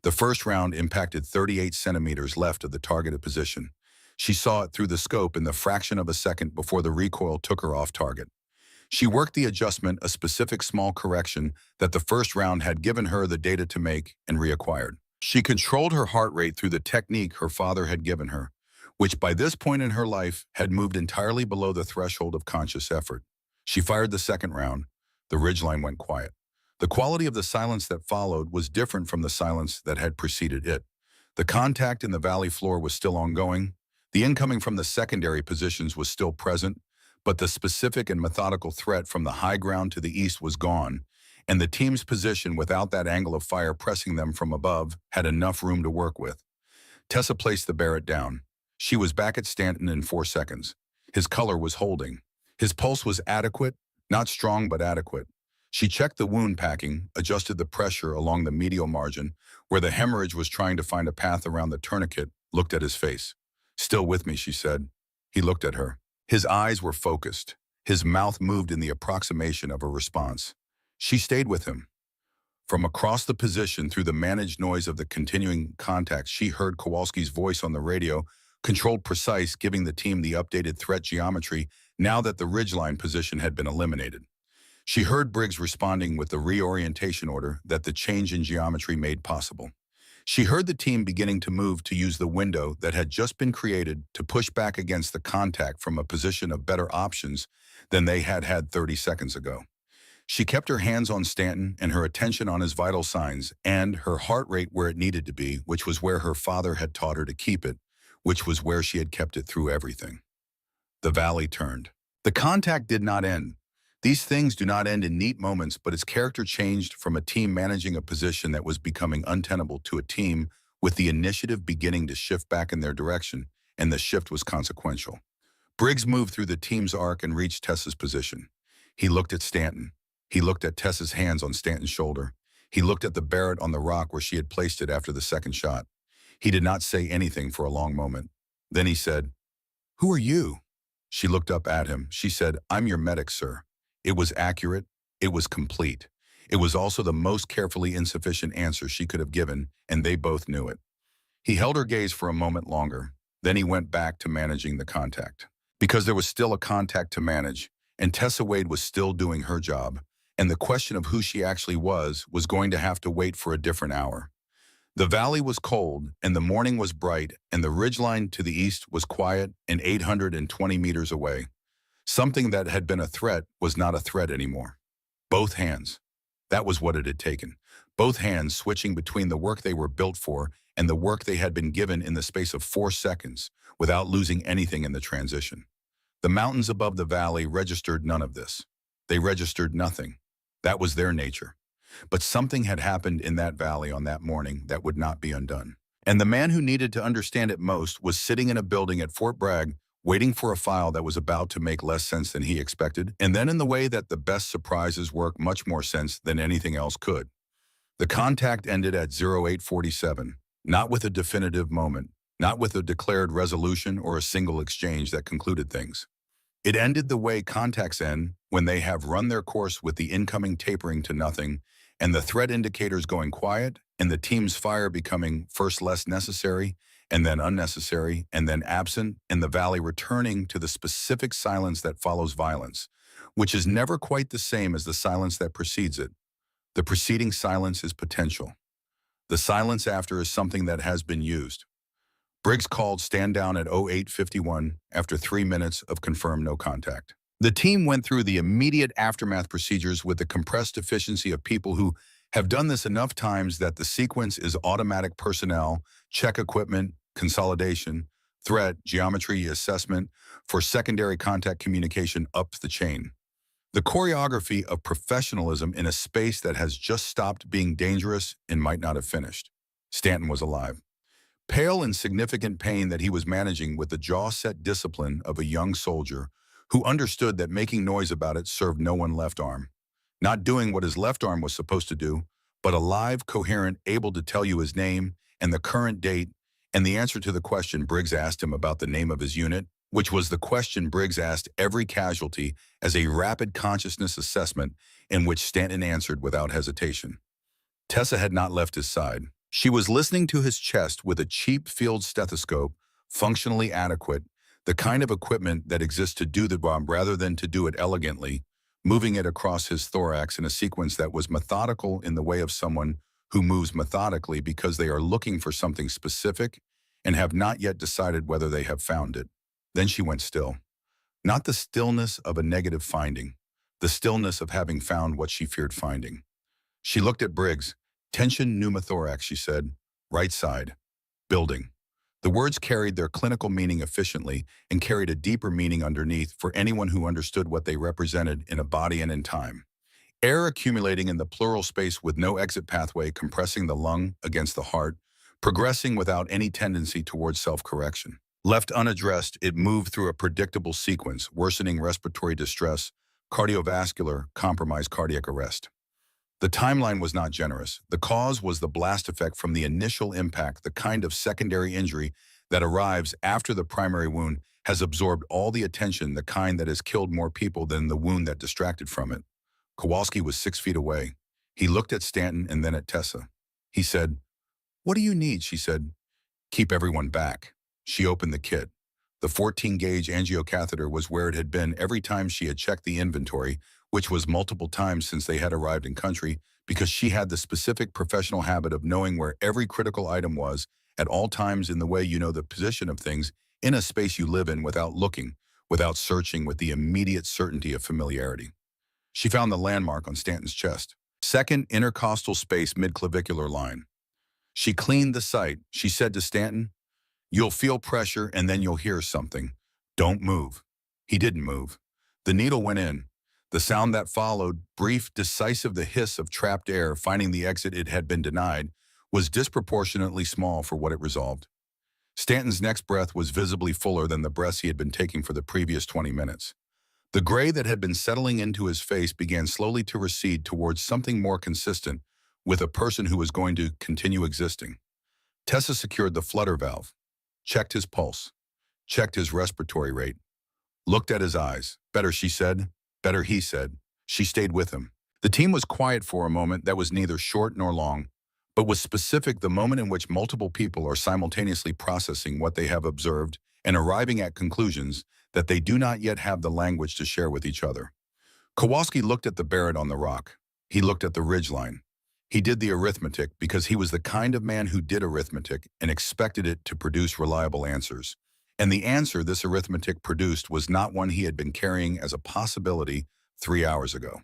Speaker 1: The first round impacted 38 centimeters left of the targeted position. She saw it through the scope in the fraction of a second before the recoil took her off target. She worked the adjustment, a specific small correction that the first round had given her the data to make and reacquired. She controlled her heart rate through the technique her father had given her, which by this point in her life had moved entirely below the threshold of conscious effort. She fired the second round. The ridgeline went quiet. The quality of the silence that followed was different from the silence that had preceded it. The contact in the valley floor was still ongoing. The incoming from the secondary positions was still present, but the specific and methodical threat from the high ground to the east was gone, and the team's position without that angle of fire pressing them from above had enough room to work with. Tessa placed the Barrett down. She was back at Stanton in 4 seconds. His color was holding. His pulse was adequate, not strong but adequate. She checked the wound packing, adjusted the pressure along the medial margin, where the hemorrhage was trying to find a path around the tourniquet, looked at his face. "Still with me," she said. He looked at her. His eyes were focused. His mouth moved in the approximation of a response. She stayed with him. From across the position, through the managed noise of the continuing contact, she heard Kowalski's voice on the radio, controlled precise, giving the team the updated threat geometry now that the ridgeline position had been eliminated. She heard Briggs responding with the reorientation order that the change in geometry made possible. She heard the team beginning to move to use the window that had just been created to push back against the contact from a position of better options than they had had 30 seconds ago. She kept her hands on Stanton and her attention on his vital signs and her heart rate where it needed to be, which was where her father had taught her to keep it, which was where she had kept it through everything. The valley turned. The contact did not end. These things do not end in neat moments, but its character changed from a team managing a position that was becoming untenable to a team with the initiative beginning to shift back in their direction, and the shift was consequential. Briggs moved through the team's arc and reached Tessa's position. He looked at Stanton. He looked at Tessa's hands on Stanton's shoulder. He looked at the Barrett on the rock where she had placed it after the second shot. He did not say anything for a long moment. Then he said, "Who are you?" She looked up at him. She said, "I'm your medic, sir." It was accurate. It was complete. It was also the most carefully insufficient answer she could have given, and they both knew it. He held her gaze for a moment longer. Then he went back to managing the contact. Because there was still a contact to manage, and Tessa Wade was still doing her job, and the question of who she actually was going to have to wait for a different hour. The valley was cold, and the morning was bright, and the ridgeline to the east was quiet and 820 meters away. Something that had been a threat was not a threat anymore. Both hands. That was what it had taken. Both hands switching between the work they were built for and the work they had been given in the space of 4 seconds, without losing anything in the transition. The mountains above the valley registered none of this. They registered nothing. That was their nature. But something had happened in that valley on that morning that would not be undone. And the man who needed to understand it most was sitting in a building at Fort Bragg, waiting for a file that was about to make less sense than he expected, and then in the way that the best surprises work much more sense than anything else could. The contact ended at 0847, not with a definitive moment, not with a declared resolution or a single exchange that concluded things. It ended the way contacts end, when they have run their course with the incoming tapering to nothing, and the threat indicators going quiet, and the team's fire becoming first less necessary, and then unnecessary, and then absent, and the valley returning to the specific silence that follows violence, which is never quite the same as the silence that precedes it. The preceding silence is potential. The silence after is something that has been used. Briggs called stand down at 0851 after 3 minutes of confirmed no contact. The team went through the immediate aftermath procedures with the compressed efficiency of people who have done this enough times that the sequence is automatic personnel, check equipment, consolidation, threat, geometry assessment for secondary contact communication up the chain. The choreography of professionalism in a space that has just stopped being dangerous and might not have finished. Stanton was alive. Pale in significant pain that he was managing with the jaw-set discipline of a young soldier who understood that making noise about it served no one left arm. Not doing what his left arm was supposed to do, but alive, coherent, able to tell you his name and the current date and the answer to the question Briggs asked him about the name of his unit, which was the question Briggs asked every casualty as a rapid consciousness assessment in which Stanton answered without hesitation. Tessa had not left his side. She was listening to his chest with a cheap field stethoscope, functionally adequate, the kind of equipment that exists to do the job rather than to do it elegantly, moving it across his thorax in a sequence that was methodical in the way of someone who moves methodically because they are looking for something specific and have not yet decided whether they have found it. Then she went still. Not the stillness of a negative finding, the stillness of having found what she feared finding. She looked at Briggs. Tension pneumothorax, she said. Right side. Building. The words carried their clinical meaning efficiently and carried a deeper meaning underneath for anyone who understood what they represented in a body and in time. Air accumulating in the pleural space with no exit pathway, compressing the lung against the heart, progressing without any tendency towards self-correction. Left unaddressed, it moved through a predictable sequence, worsening respiratory distress, cardiovascular, compromised cardiac arrest. The timeline was not generous. The cause was the blast effect from the initial impact, the kind of secondary injury that arrives after the primary wound has absorbed all the attention, the kind that has killed more people than the wound that distracted from it. Kowalski was 6 feet away. He looked at Stanton and then at Tessa. He said, "What do you need?" She said. "Keep everyone back." She opened the kit. The 14-gauge angiocatheter was where it had been every time she had checked the inventory, which was multiple times since they had arrived in country, because she had the specific professional habit of knowing where every critical item was at all times in the way you know the position of things in a space you live in without looking, without searching, with the immediate certainty of familiarity. She found the landmark on Stanton's chest. Second intercostal space midclavicular line. She cleaned the site. She said to Stanton, "You'll feel pressure and then you'll hear something. Don't move." He didn't move. The needle went in. The sound that followed, brief, decisive, the hiss of trapped air finding the exit it had been denied, was disproportionately small for what it resolved. Stanton's next breath was visibly fuller than the breaths he had been taking for the previous 20 minutes. The gray that had been settling into his face began slowly to recede towards something more consistent with a person who was going to continue existing. Tessa secured the flutter valve, checked his pulse, checked his respiratory rate, looked at his eyes. "Better," she said. "Better," he said. She stayed with him. The team was quiet for a moment that was neither short nor long, but was specific, the moment in which multiple people are simultaneously processing what they have observed and arriving at conclusions that they do not yet have the language to share with each other. Kowalski looked at the Barrett on the rock. He looked at the ridgeline. He did the arithmetic because he was the kind of man who did arithmetic and expected it to produce reliable answers. And the answer this arithmetic produced was not one he had been carrying as a possibility 3 hours ago.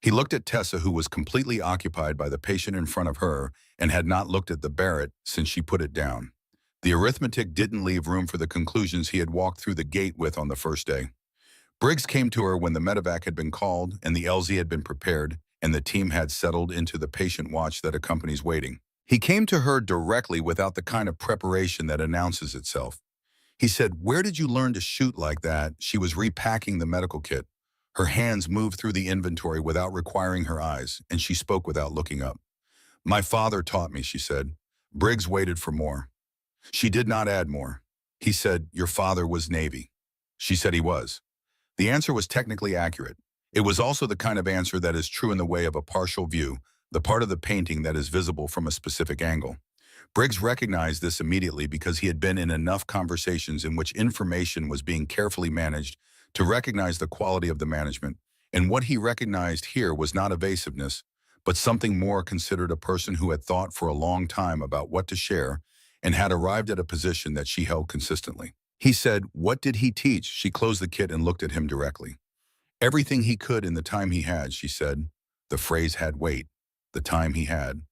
Speaker 1: He looked at Tessa, who was completely occupied by the patient in front of her and had not looked at the Barrett since she put it down. The arithmetic didn't leave room for the conclusions he had walked through the gate with on the first day. Briggs came to her when the medevac had been called and the LZ had been prepared and the team had settled into the patient watch that accompanies waiting. He came to her directly without the kind of preparation that announces itself. He said, "Where did you learn to shoot like that?" She was repacking the medical kit. Her hands moved through the inventory without requiring her eyes, and she spoke without looking up. "My father taught me," she said. Briggs waited for more. She did not add more. He said, "Your father was Navy." She said he was. The answer was technically accurate. It was also the kind of answer that is true in the way of a partial view, the part of the painting that is visible from a specific angle. Briggs recognized this immediately because he had been in enough conversations in which information was being carefully managed to recognize the quality of the management, and what he recognized here was not evasiveness, but something more, considered a person who had thought for a long time about what to share and had arrived at a position that she held consistently. He said, "What did he teach?" She closed the kit and looked at him directly. "Everything he could in the time he had," she said. The phrase had weight. The time he had.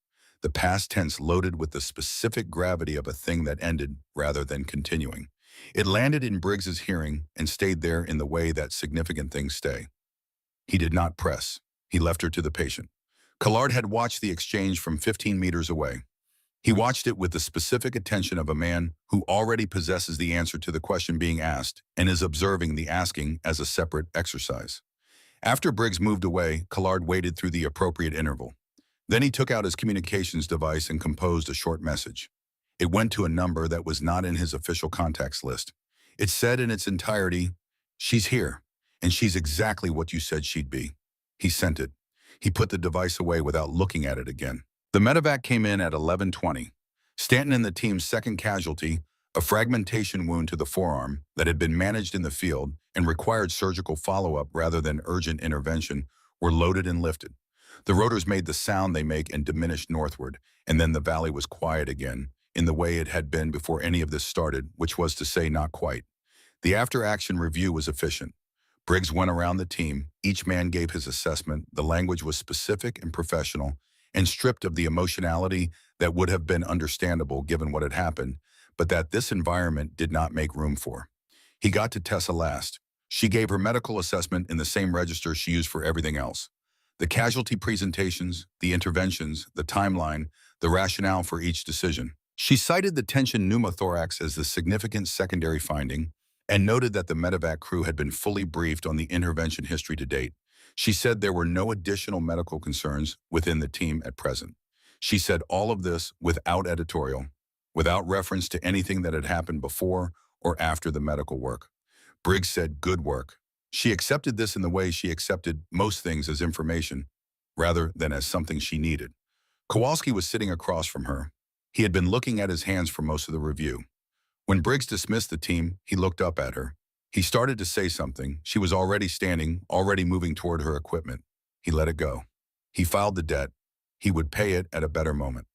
Speaker 1: The past tense loaded with the specific gravity of a thing that ended rather than continuing. It landed in Briggs's hearing and stayed there in the way that significant things stay. He did not press. He left her to the patient. Collard had watched the exchange from 15 meters away. He watched it with the specific attention of a man who already possesses the answer to the question being asked and is observing the asking as a separate exercise. After Briggs moved away, Collard waited through the appropriate interval. Then he took out his communications device and composed a short message. It went to a number that was not in his official contacts list. It said in its entirety, "She's here, and she's exactly what you said she'd be." He sent it. He put the device away without looking at it again. The medevac came in at 11:20. Stanton and the team's second casualty, A fragmentation wound to the forearm that had been managed in the field and required surgical follow-up rather than urgent intervention were loaded and lifted. The rotors made the sound they make and diminished northward, and then the valley was quiet again, in the way it had been before any of this started, which was to say not quite. The after-action review was efficient. Briggs went around the team, each man gave his assessment, the language was specific and professional, and stripped of the emotionality that would have been understandable given what had happened, but that this environment did not make room for. He got to Tessa last. She gave her medical assessment in the same register she used for everything else. The casualty presentations, the interventions, the timeline, the rationale for each decision. She cited the tension pneumothorax as the significant secondary finding and noted that the medevac crew had been fully briefed on the intervention history to date. She said there were no additional medical concerns within the team at present. She said all of this without editorial, without reference to anything that had happened before or after the medical work. Briggs said, "Good work." She accepted this in the way she accepted most things as information, rather than as something she needed. Kowalski was sitting across from her. He had been looking at his hands for most of the review. When Briggs dismissed the team, he looked up at her. He started to say something. She was already standing, already moving toward her equipment. He let it go. He filed the debt. He would pay it at a better moment.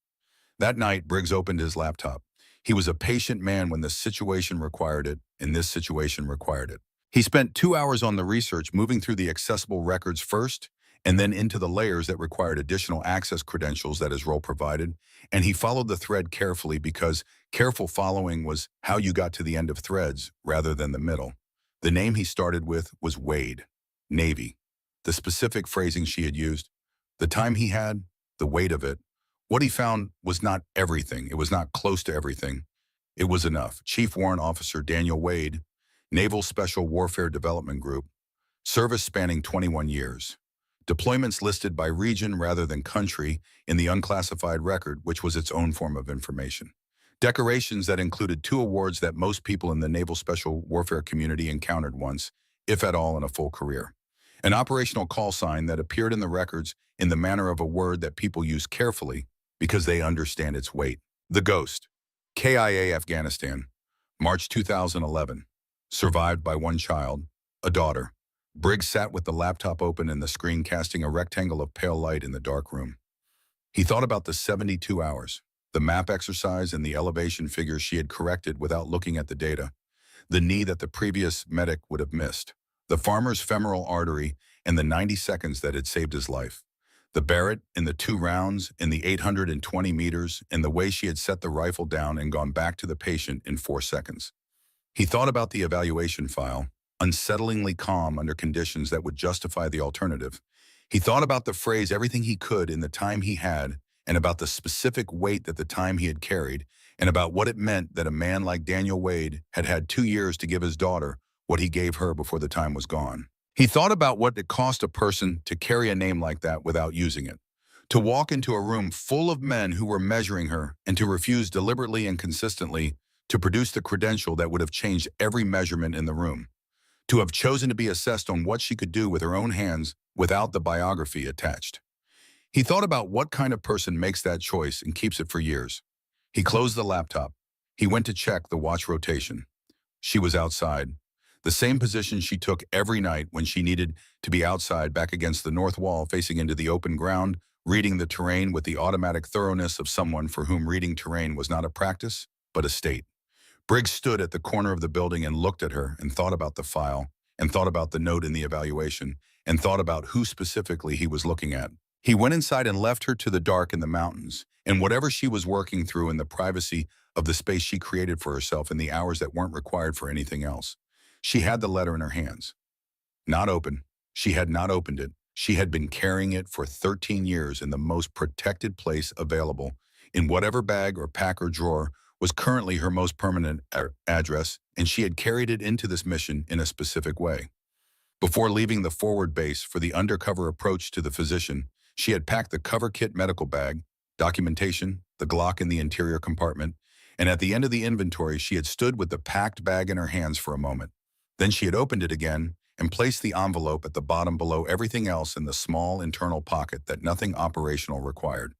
Speaker 1: That night, Briggs opened his laptop. He was a patient man when the situation required it, and this situation required it. He spent 2 hours on the research, moving through the accessible records first, and then into the layers that required additional access credentials that his role provided, and he followed the thread carefully because careful following was how you got to the end of threads rather than the middle. The name he started with was Wade, Navy. The specific phrasing she had used, the time he had, the weight of it. What he found was not everything. It was not close to everything. It was enough. Chief Warrant Officer Daniel Wade, Naval Special Warfare Development Group, service spanning 21 years. Deployments listed by region rather than country in the unclassified record, which was its own form of information. Decorations that included 2 awards that most people in the Naval Special Warfare community encountered once, if at all in a full career. An operational call sign that appeared in the records in the manner of a word that people use carefully because they understand its weight. The Ghost. KIA Afghanistan. March 2011. Survived by 1 child, a daughter. Briggs sat with the laptop open and the screen casting a rectangle of pale light in the dark room. He thought about the 72 hours, the map exercise and the elevation figures she had corrected without looking at the data, the knee that the previous medic would have missed, the farmer's femoral artery and the 90 seconds that had saved his life, the Barrett in the 2 rounds in the 820 meters and the way she had set the rifle down and gone back to the patient in 4 seconds. He thought about the evaluation file, unsettlingly calm under conditions that would justify the alternative. He thought about the phrase everything he could in the time he had, and about the specific weight that the time he had carried, and about what it meant that a man like Daniel Wade had had 2 years to give his daughter what he gave her before the time was gone. He thought about what it cost a person to carry a name like that without using it, to walk into a room full of men who were measuring her and to refuse deliberately and consistently to produce the credential that would have changed every measurement in the room, to have chosen to be assessed on what she could do with her own hands without the biography attached. He thought about what kind of person makes that choice and keeps it for years. He closed the laptop. He went to check the watch rotation. She was outside, the same position she took every night when she needed to be outside, back against the north wall facing into the open ground, reading the terrain with the automatic thoroughness of someone for whom reading terrain was not a practice, but a state. Briggs stood at the corner of the building and looked at her and thought about the file, and thought about the note in the evaluation, and thought about who specifically he was looking at. He went inside and left her to the dark in the mountains, and whatever she was working through in the privacy of the space she created for herself in the hours that weren't required for anything else. She had the letter in her hands. Not open. She had not opened it. She had been carrying it for 13 years in the most protected place available, in whatever bag or pack or drawer was currently her most permanent address, and she had carried it into this mission in a specific way. Before leaving the forward base for the undercover approach to the physician, she had packed the cover kit medical bag, documentation, the Glock in the interior compartment, and at the end of the inventory, she had stood with the packed bag in her hands for a moment. Then she had opened it again and placed the envelope at the bottom below everything else in the small internal pocket that nothing operational required.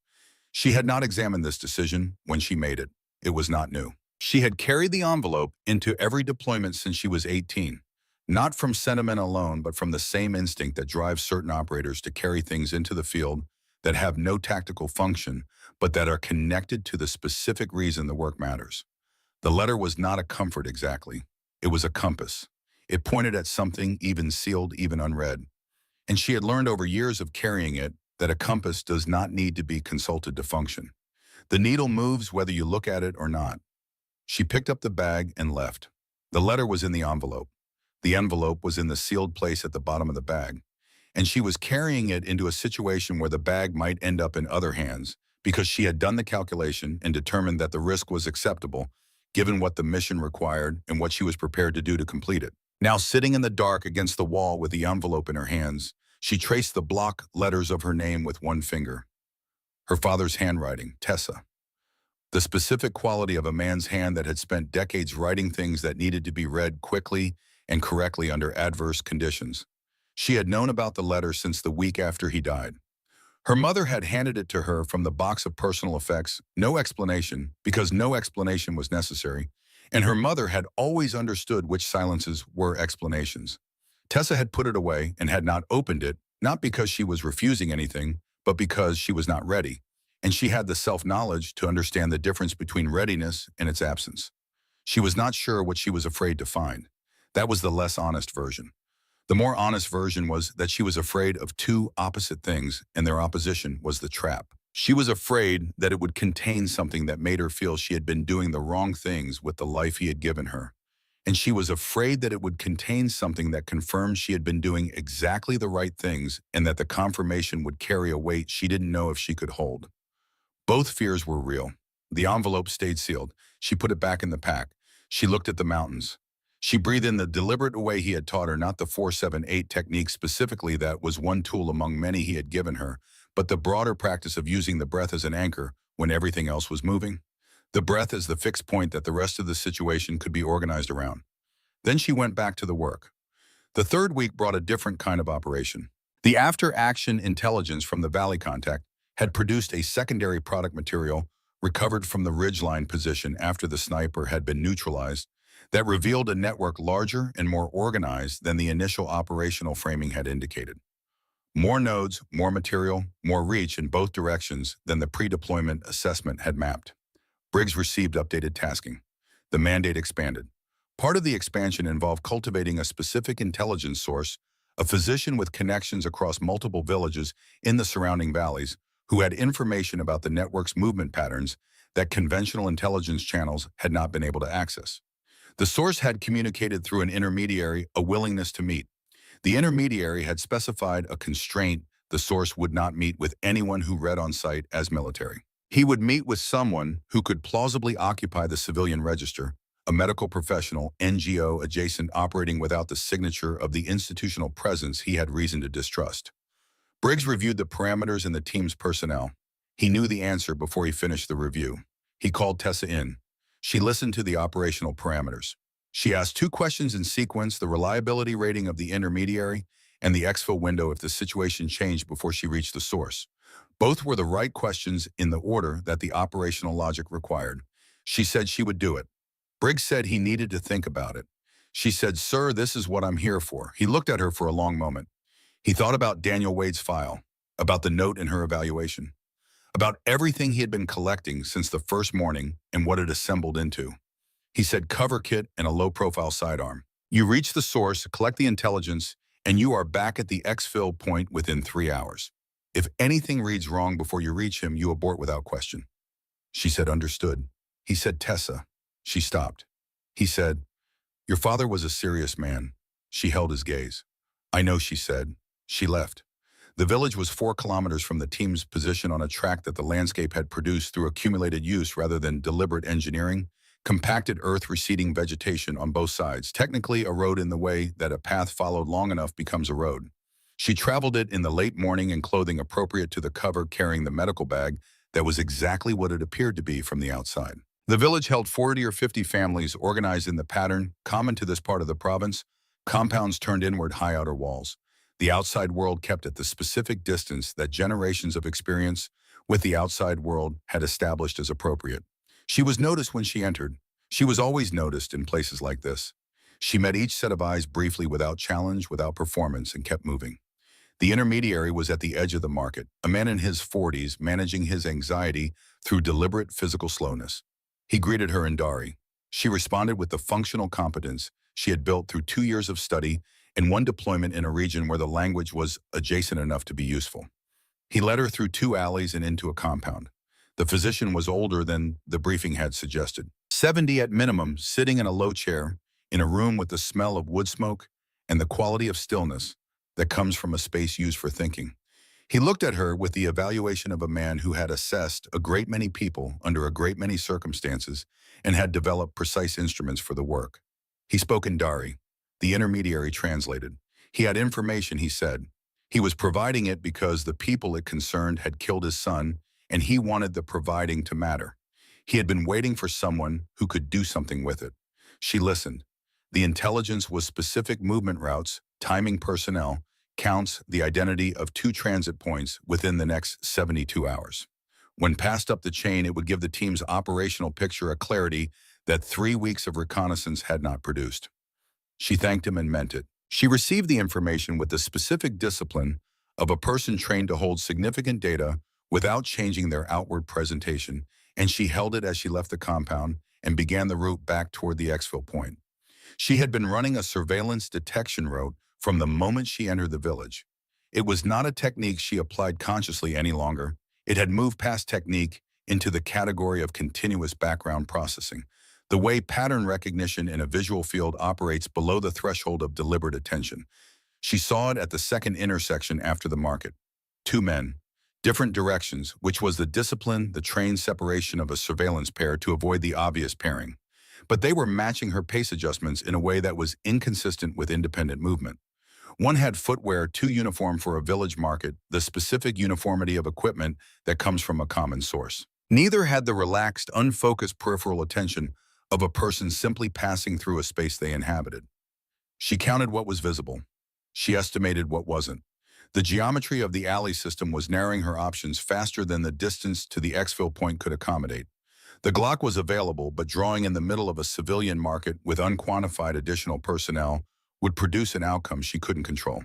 Speaker 1: She had not examined this decision when she made it. It was not new. She had carried the envelope into every deployment since she was 18, not from sentiment alone, but from the same instinct that drives certain operators to carry things into the field that have no tactical function, but that are connected to the specific reason the work matters. The letter was not a comfort exactly. It was a compass. It pointed at something even sealed, even unread. And she had learned over years of carrying it that a compass does not need to be consulted to function. The needle moves whether you look at it or not. She picked up the bag and left. The letter was in the envelope. The envelope was in the sealed place at the bottom of the bag. And she was carrying it into a situation where the bag might end up in other hands because she had done the calculation and determined that the risk was acceptable given what the mission required and what she was prepared to do to complete it. Now sitting in the dark against the wall with the envelope in her hands, she traced the block letters of her name with one finger. Her father's handwriting, Tessa. The specific quality of a man's hand that had spent decades writing things that needed to be read quickly and correctly under adverse conditions. She had known about the letter since the week after he died. Her mother had handed it to her from the box of personal effects, no explanation, because no explanation was necessary, and her mother had always understood which silences were explanations. Tessa had put it away and had not opened it, not because she was refusing anything, but because she was not ready, and she had the self-knowledge to understand the difference between readiness and its absence. She was not sure what she was afraid to find. That was the less honest version. The more honest version was that she was afraid of two opposite things, and their opposition was the trap. She was afraid that it would contain something that made her feel she had been doing the wrong things with the life he had given her. And she was afraid that it would contain something that confirmed she had been doing exactly the right things and that the confirmation would carry a weight she didn't know if she could hold. Both fears were real. The envelope stayed sealed. She put it back in the pack. She looked at the mountains. She breathed in the deliberate way he had taught her, not the 4-7-8 technique specifically that was one tool among many he had given her, but the broader practice of using the breath as an anchor when everything else was moving. The breath as the fixed point that the rest of the situation could be organized around. Then she went back to the work. The third week brought a different kind of operation. The after-action intelligence from the Valley contact had produced a secondary product material recovered from the ridgeline position after the sniper had been neutralized that revealed a network larger and more organized than the initial operational framing had indicated. More nodes, more material, more reach in both directions than the pre-deployment assessment had mapped. Briggs received updated tasking. The mandate expanded. Part of the expansion involved cultivating a specific intelligence source, a physician with connections across multiple villages in the surrounding valleys, who had information about the network's movement patterns that conventional intelligence channels had not been able to access. The source had communicated through an intermediary a willingness to meet. The intermediary had specified a constraint: the source would not meet with anyone who read on site as military. He would meet with someone who could plausibly occupy the civilian register, a medical professional, NGO adjacent operating without the signature of the institutional presence he had reason to distrust. Briggs reviewed the parameters and the team's personnel. He knew the answer before he finished the review. He called Tessa in. She listened to the operational parameters. She asked 2 questions in sequence: the reliability rating of the intermediary and the exfil window if the situation changed before she reached the source. Both were the right questions in the order that the operational logic required. She said she would do it. Briggs said he needed to think about it. She said, "Sir, this is what I'm here for." He looked at her for a long moment. He thought about Daniel Wade's file, about the note in her evaluation, about everything he had been collecting since the first morning and what it assembled into. He said, "Cover kit and a low-profile sidearm. You reach the source, collect the intelligence, and you are back at the exfil point within 3 hours. If anything reads wrong before you reach him, you abort without question." She said, "Understood." He said, "Tessa." She stopped. He said, "Your father was a serious man." She held his gaze. "I know," she said. She left. The village was 4 kilometers from the team's position on a track that the landscape had produced through accumulated use rather than deliberate engineering. Compacted earth, receding vegetation on both sides, technically a road in the way that a path followed long enough becomes a road. She traveled it in the late morning in clothing appropriate to the cover, carrying the medical bag that was exactly what it appeared to be from the outside. The village held 40 or 50 families organized in the pattern common to this part of the province, compounds turned inward, high outer walls. The outside world kept at the specific distance that generations of experience with the outside world had established as appropriate. She was noticed when she entered. She was always noticed in places like this. She met each set of eyes briefly without challenge, without performance, and kept moving. The intermediary was at the edge of the market, a man in his 40s managing his anxiety through deliberate physical slowness. He greeted her in Dari. She responded with the functional competence she had built through 2 years of study and one deployment in a region where the language was adjacent enough to be useful. He led her through 2 alleys and into a compound. The physician was older than the briefing had suggested. 70 at minimum, sitting in a low chair, in a room with the smell of wood smoke and the quality of stillness that comes from a space used for thinking. He looked at her with the evaluation of a man who had assessed a great many people under a great many circumstances and had developed precise instruments for the work. He spoke in Dari. The intermediary translated. He had information, he said. He was providing it because the people it concerned had killed his son, and he wanted the providing to matter. He had been waiting for someone who could do something with it. She listened. The intelligence was specific movement routes, timing personnel, counts, the identity of 2 transit points within the next 72 hours. When passed up the chain, it would give the team's operational picture a clarity that 3 weeks of reconnaissance had not produced. She thanked him and meant it. She received the information with the specific discipline of a person trained to hold significant data without changing their outward presentation, and she held it as she left the compound and began the route back toward the exfil point. She had been running a surveillance detection route from the moment she entered the village. It was not a technique she applied consciously any longer. It had moved past technique into the category of continuous background processing, the way pattern recognition in a visual field operates below the threshold of deliberate attention. She saw it at the second intersection after the market. 2 men, different directions, which was the discipline, the trained separation of a surveillance pair to avoid the obvious pairing. But they were matching her pace adjustments in a way that was inconsistent with independent movement. One had footwear too uniform for a village market, the specific uniformity of equipment that comes from a common source. Neither had the relaxed, unfocused peripheral attention of a person simply passing through a space they inhabited. She counted what was visible. She estimated what wasn't. The geometry of the alley system was narrowing her options faster than the distance to the exfil point could accommodate. The Glock was available, but drawing in the middle of a civilian market with unquantified additional personnel would produce an outcome she couldn't control.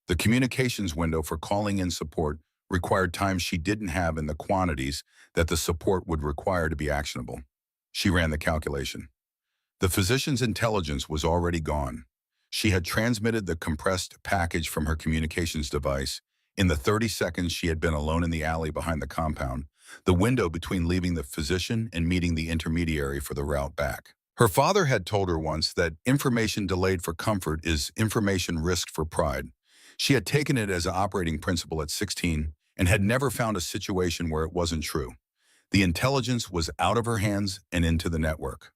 Speaker 1: The communications window for calling in support required time she didn't have in the quantities that the support would require to be actionable. She ran the calculation. The physician's intelligence was already gone. She had transmitted the compressed package from her communications device. In the 30 seconds she had been alone in the alley behind the compound, the window between leaving the physician and meeting the intermediary for the route back. Her father had told her once that information delayed for comfort is information risked for pride. She had taken it as an operating principle at 16 and had never found a situation where it wasn't true. The intelligence was out of her hands and into the network.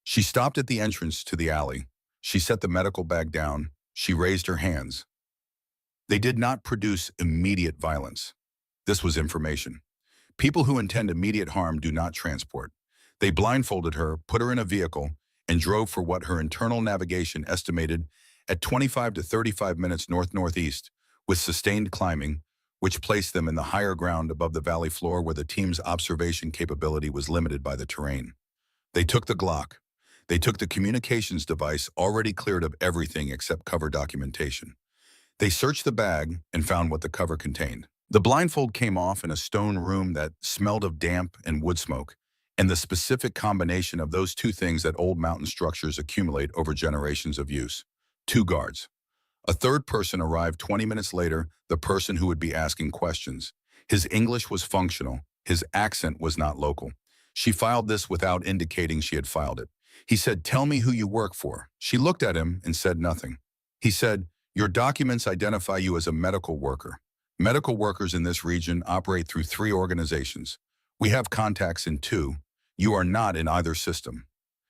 Speaker 1: She stopped at the entrance to the alley. She set the medical bag down. She raised her hands. They did not produce immediate violence. This was information. People who intend immediate harm do not transport. They blindfolded her, put her in a vehicle, and drove for what her internal navigation estimated at 25 to 35 minutes north-northeast, with sustained climbing, which placed them in the higher ground above the valley floor where the team's observation capability was limited by the terrain. They took the Glock. They took the communications device already cleared of everything except cover documentation. They searched the bag and found what the cover contained. The blindfold came off in a stone room that smelled of damp and wood smoke, and the specific combination of those 2 things that old mountain structures accumulate over generations of use. 2 guards. A third person arrived 20 minutes later, the person who would be asking questions. His English was functional. His accent was not local. She filed this without indicating she had filed it. He said, "Tell me who you work for." She looked at him and said nothing. He said, "Your documents identify you as a medical worker. Medical workers in this region operate through 3 organizations. We have contacts in 2. You are not in either system."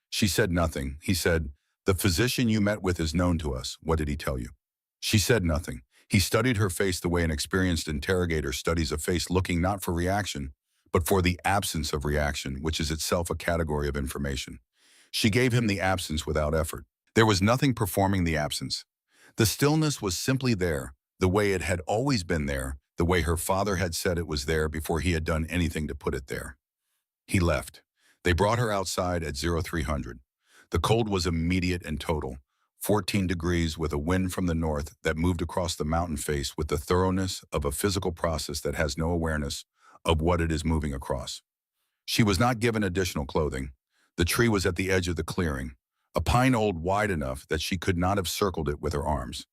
Speaker 1: She said nothing. He said, "The physician you met with is known to us. What did he tell you?" She said nothing. He studied her face the way an experienced interrogator studies a face, looking not for reaction, but for the absence of reaction, which is itself a category of information. She gave him the absence without effort. There was nothing performing the absence. The stillness was simply there, the way it had always been there, the way her father had said it was there before he had done anything to put it there. He left. They brought her outside at 0300. The cold was immediate and total, 14 degrees with a wind from the north that moved across the mountain face with the thoroughness of a physical process that has no awareness of what it is moving across. She was not given additional clothing. The tree was at the edge of the clearing, a pine old wide enough that she could not have circled it with her arms.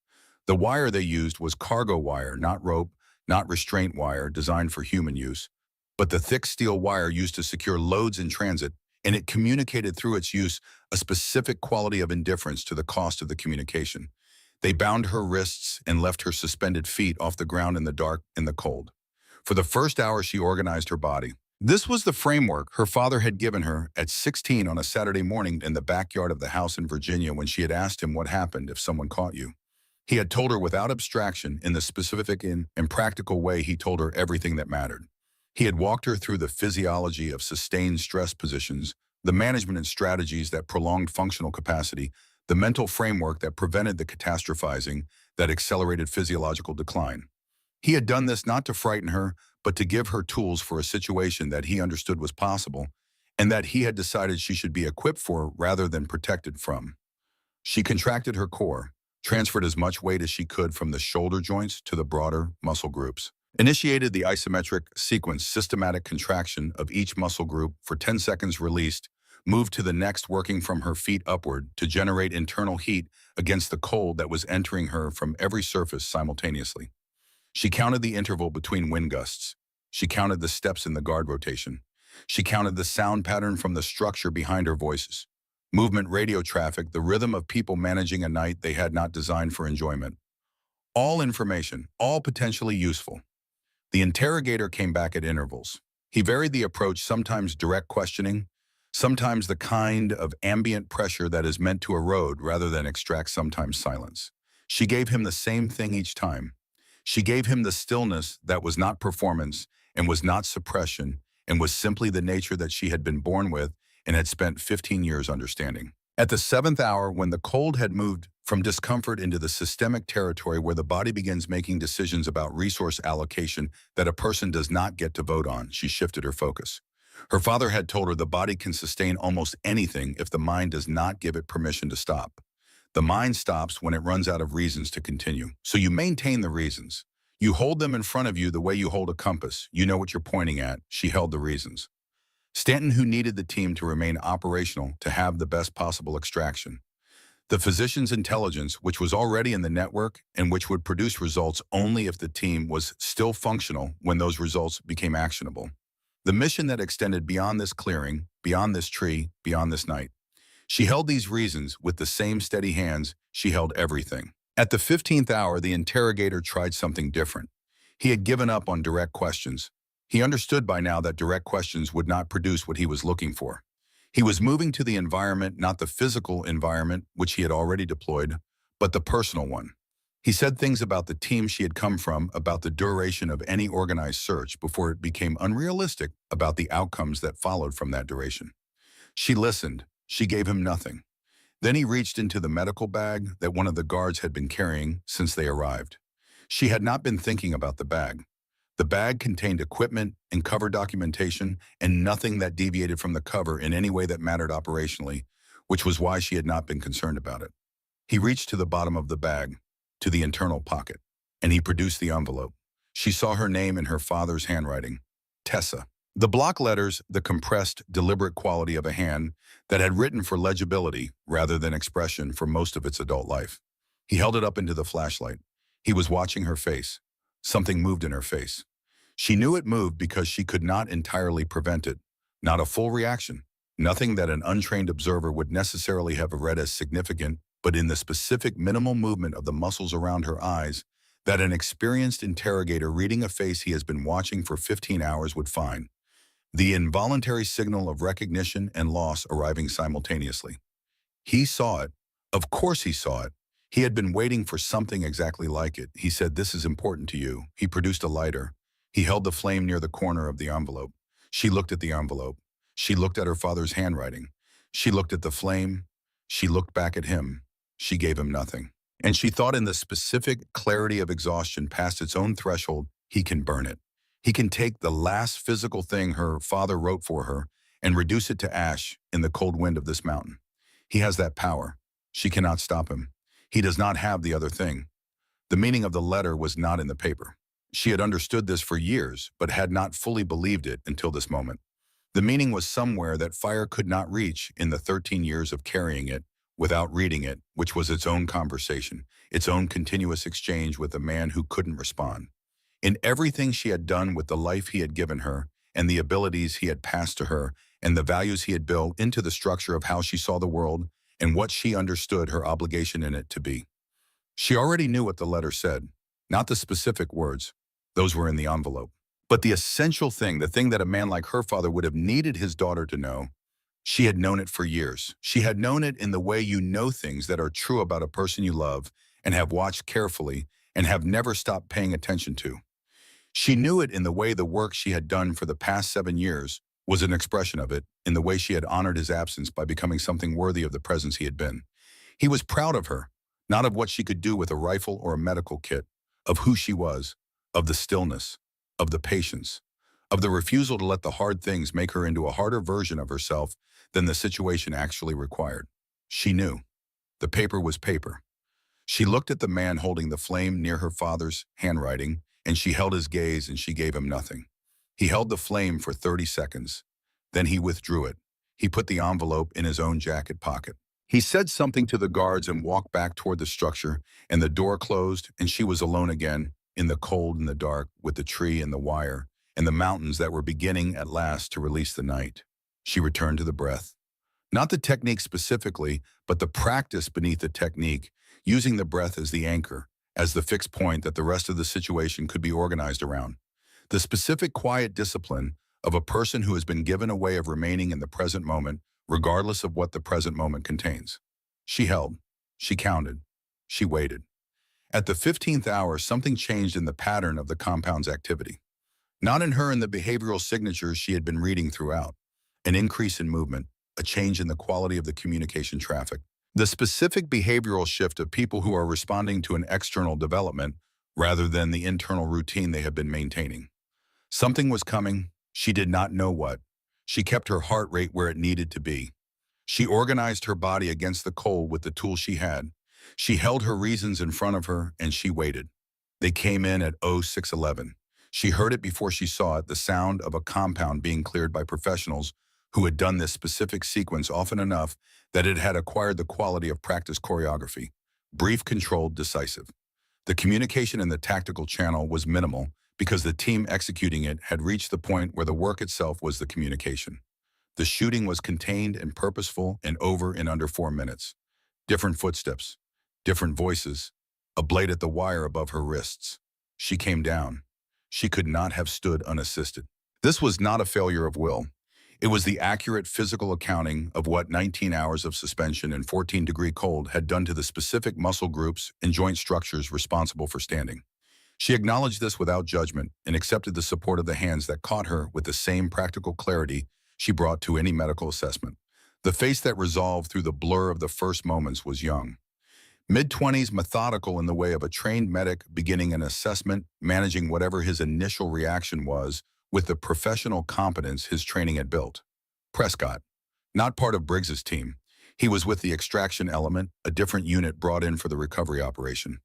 Speaker 1: The wire they used was cargo wire, not rope, not restraint wire designed for human use, but the thick steel wire used to secure loads in transit, and it communicated through its use a specific quality of indifference to the cost of the communication. They bound her wrists and left her suspended feet off the ground in the dark and the cold. For the first hour, she organized her body. This was the framework her father had given her at 16 on a Saturday morning in the backyard of the house in Virginia when she had asked him what happened if someone caught you. He had told her without abstraction, in the specific and practical way he told her everything that mattered. He had walked her through the physiology of sustained stress positions, the management and strategies that prolonged functional capacity, the mental framework that prevented the catastrophizing that accelerated physiological decline. He had done this not to frighten her, but to give her tools for a situation that he understood was possible and that he had decided she should be equipped for rather than protected from. She contracted her core, transferred as much weight as she could from the shoulder joints to the broader muscle groups, initiated the isometric sequence systematic contraction of each muscle group for 10 seconds released, moved to the next working from her feet upward to generate internal heat against the cold that was entering her from every surface simultaneously. She counted the interval between wind gusts. She counted the steps in the guard rotation. She counted the sound pattern from the structure behind her voices. Movement radio traffic, the rhythm of people managing a night they had not designed for enjoyment. All information, all potentially useful. The interrogator came back at intervals. He varied the approach, sometimes direct questioning, sometimes the kind of ambient pressure that is meant to erode rather than extract, sometimes silence. She gave him the same thing each time. She gave him the stillness that was not performance and was not suppression and was simply the nature that she had been born with and had spent 15 years understanding. At the 7th hour, when the cold had moved from discomfort into the systemic territory where the body begins making decisions about resource allocation that a person does not get to vote on, she shifted her focus. Her father had told her the body can sustain almost anything if the mind does not give it permission to stop. The mind stops when it runs out of reasons to continue. So you maintain the reasons. You hold them in front of you the way you hold a compass. You know what you're pointing at. She held the reasons. Stanton, who needed the team to remain operational to have the best possible extraction. The physician's intelligence, which was already in the network and which would produce results only if the team was still functional when those results became actionable. The mission that extended beyond this clearing, beyond this tree, beyond this night. She held these reasons with the same steady hands she held everything. At the 15th hour, the interrogator tried something different. He had given up on direct questions. He understood by now that direct questions would not produce what he was looking for. He was moving to the environment, not the physical environment, which he had already deployed, but the personal one. He said things about the team she had come from, about the duration of any organized search before it became unrealistic about the outcomes that followed from that duration. She listened. She gave him nothing. Then he reached into the medical bag that one of the guards had been carrying since they arrived. She had not been thinking about the bag. The bag contained equipment and cover documentation and nothing that deviated from the cover in any way that mattered operationally, which was why she had not been concerned about it. He reached to the bottom of the bag, to the internal pocket, and he produced the envelope. She saw her name in her father's handwriting, Tessa. The block letters, the compressed, deliberate quality of a hand that had written for legibility rather than expression for most of its adult life. He held it up into the flashlight. He was watching her face. Something moved in her face. She knew it moved because she could not entirely prevent it. Not a full reaction. Nothing that an untrained observer would necessarily have read as significant, but in the specific minimal movement of the muscles around her eyes that an experienced interrogator reading a face he has been watching for 15 hours would find. The involuntary signal of recognition and loss arriving simultaneously. He saw it. Of course he saw it. He had been waiting for something exactly like it. He said, "This is important to you." He produced a lighter. He held the flame near the corner of the envelope. She looked at the envelope. She looked at her father's handwriting. She looked at the flame. She looked back at him. She gave him nothing. And she thought in the specific clarity of exhaustion past its own threshold, he can burn it. He can take the last physical thing her father wrote for her and reduce it to ash in the cold wind of this mountain. He has that power. She cannot stop him. He does not have the other thing. The meaning of the letter was not in the paper. She had understood this for years, but had not fully believed it until this moment. The meaning was somewhere that fire could not reach in the 13 years of carrying it without reading it, which was its own conversation, its own continuous exchange with a man who couldn't respond. In everything she had done with the life he had given her, and the abilities he had passed to her, and the values he had built into the structure of how she saw the world and what she understood her obligation in it to be. She already knew what the letter said, not the specific words. Those were in the envelope. But the essential thing, the thing that a man like her father would have needed his daughter to know, she had known it for years. She had known it in the way you know things that are true about a person you love and have watched carefully and have never stopped paying attention to. She knew it in the way the work she had done for the past 7 years was an expression of it, in the way she had honored his absence by becoming something worthy of the presence he had been. He was proud of her, not of what she could do with a rifle or a medical kit, of who she was, of the stillness, of the patience, of the refusal to let the hard things make her into a harder version of herself than the situation actually required. She knew. The paper was paper. She looked at the man holding the flame near her father's handwriting, and she held his gaze and she gave him nothing. He held the flame for 30 seconds. Then he withdrew it. He put the envelope in his own jacket pocket. He said something to the guards and walked back toward the structure, and the door closed, and she was alone again, in the cold and the dark, with the tree and the wire, and the mountains that were beginning at last to release the night. She returned to the breath. Not the technique specifically, but the practice beneath the technique, using the breath as the anchor, as the fixed point that the rest of the situation could be organized around. The specific quiet discipline of a person who has been given a way of remaining in the present moment, regardless of what the present moment contains. She held. She counted. She waited. At the 15th hour, something changed in the pattern of the compound's activity. Not in her and the behavioral signatures she had been reading throughout. An increase in movement, a change in the quality of the communication traffic. The specific behavioral shift of people who are responding to an external development rather than the internal routine they have been maintaining. Something was coming. She did not know what. She kept her heart rate where it needed to be. She organized her body against the cold with the tools she had. She held her reasons in front of her, and she waited. They came in at 0611. She heard it before she saw it, the sound of a compound being cleared by professionals who had done this specific sequence often enough that it had acquired the quality of practice choreography. Brief, controlled, decisive. The communication in the tactical channel was minimal because the team executing it had reached the point where the work itself was the communication. The shooting was contained and purposeful and over in under 4 minutes. Different footsteps, different voices, a blade at the wire above her wrists. She came down. She could not have stood unassisted. This was not a failure of will. It was the accurate physical accounting of what 19 hours of suspension and 14-degree cold had done to the specific muscle groups and joint structures responsible for standing. She acknowledged this without judgment and accepted the support of the hands that caught her with the same practical clarity she brought to any medical assessment. The face that resolved through the blur of the first moments was young. Mid-20s, methodical in the way of a trained medic beginning an assessment, managing whatever his initial reaction was with the professional competence his training had built. Prescott, not part of Briggs's team. He was with the extraction element, a different unit brought in for the recovery operation.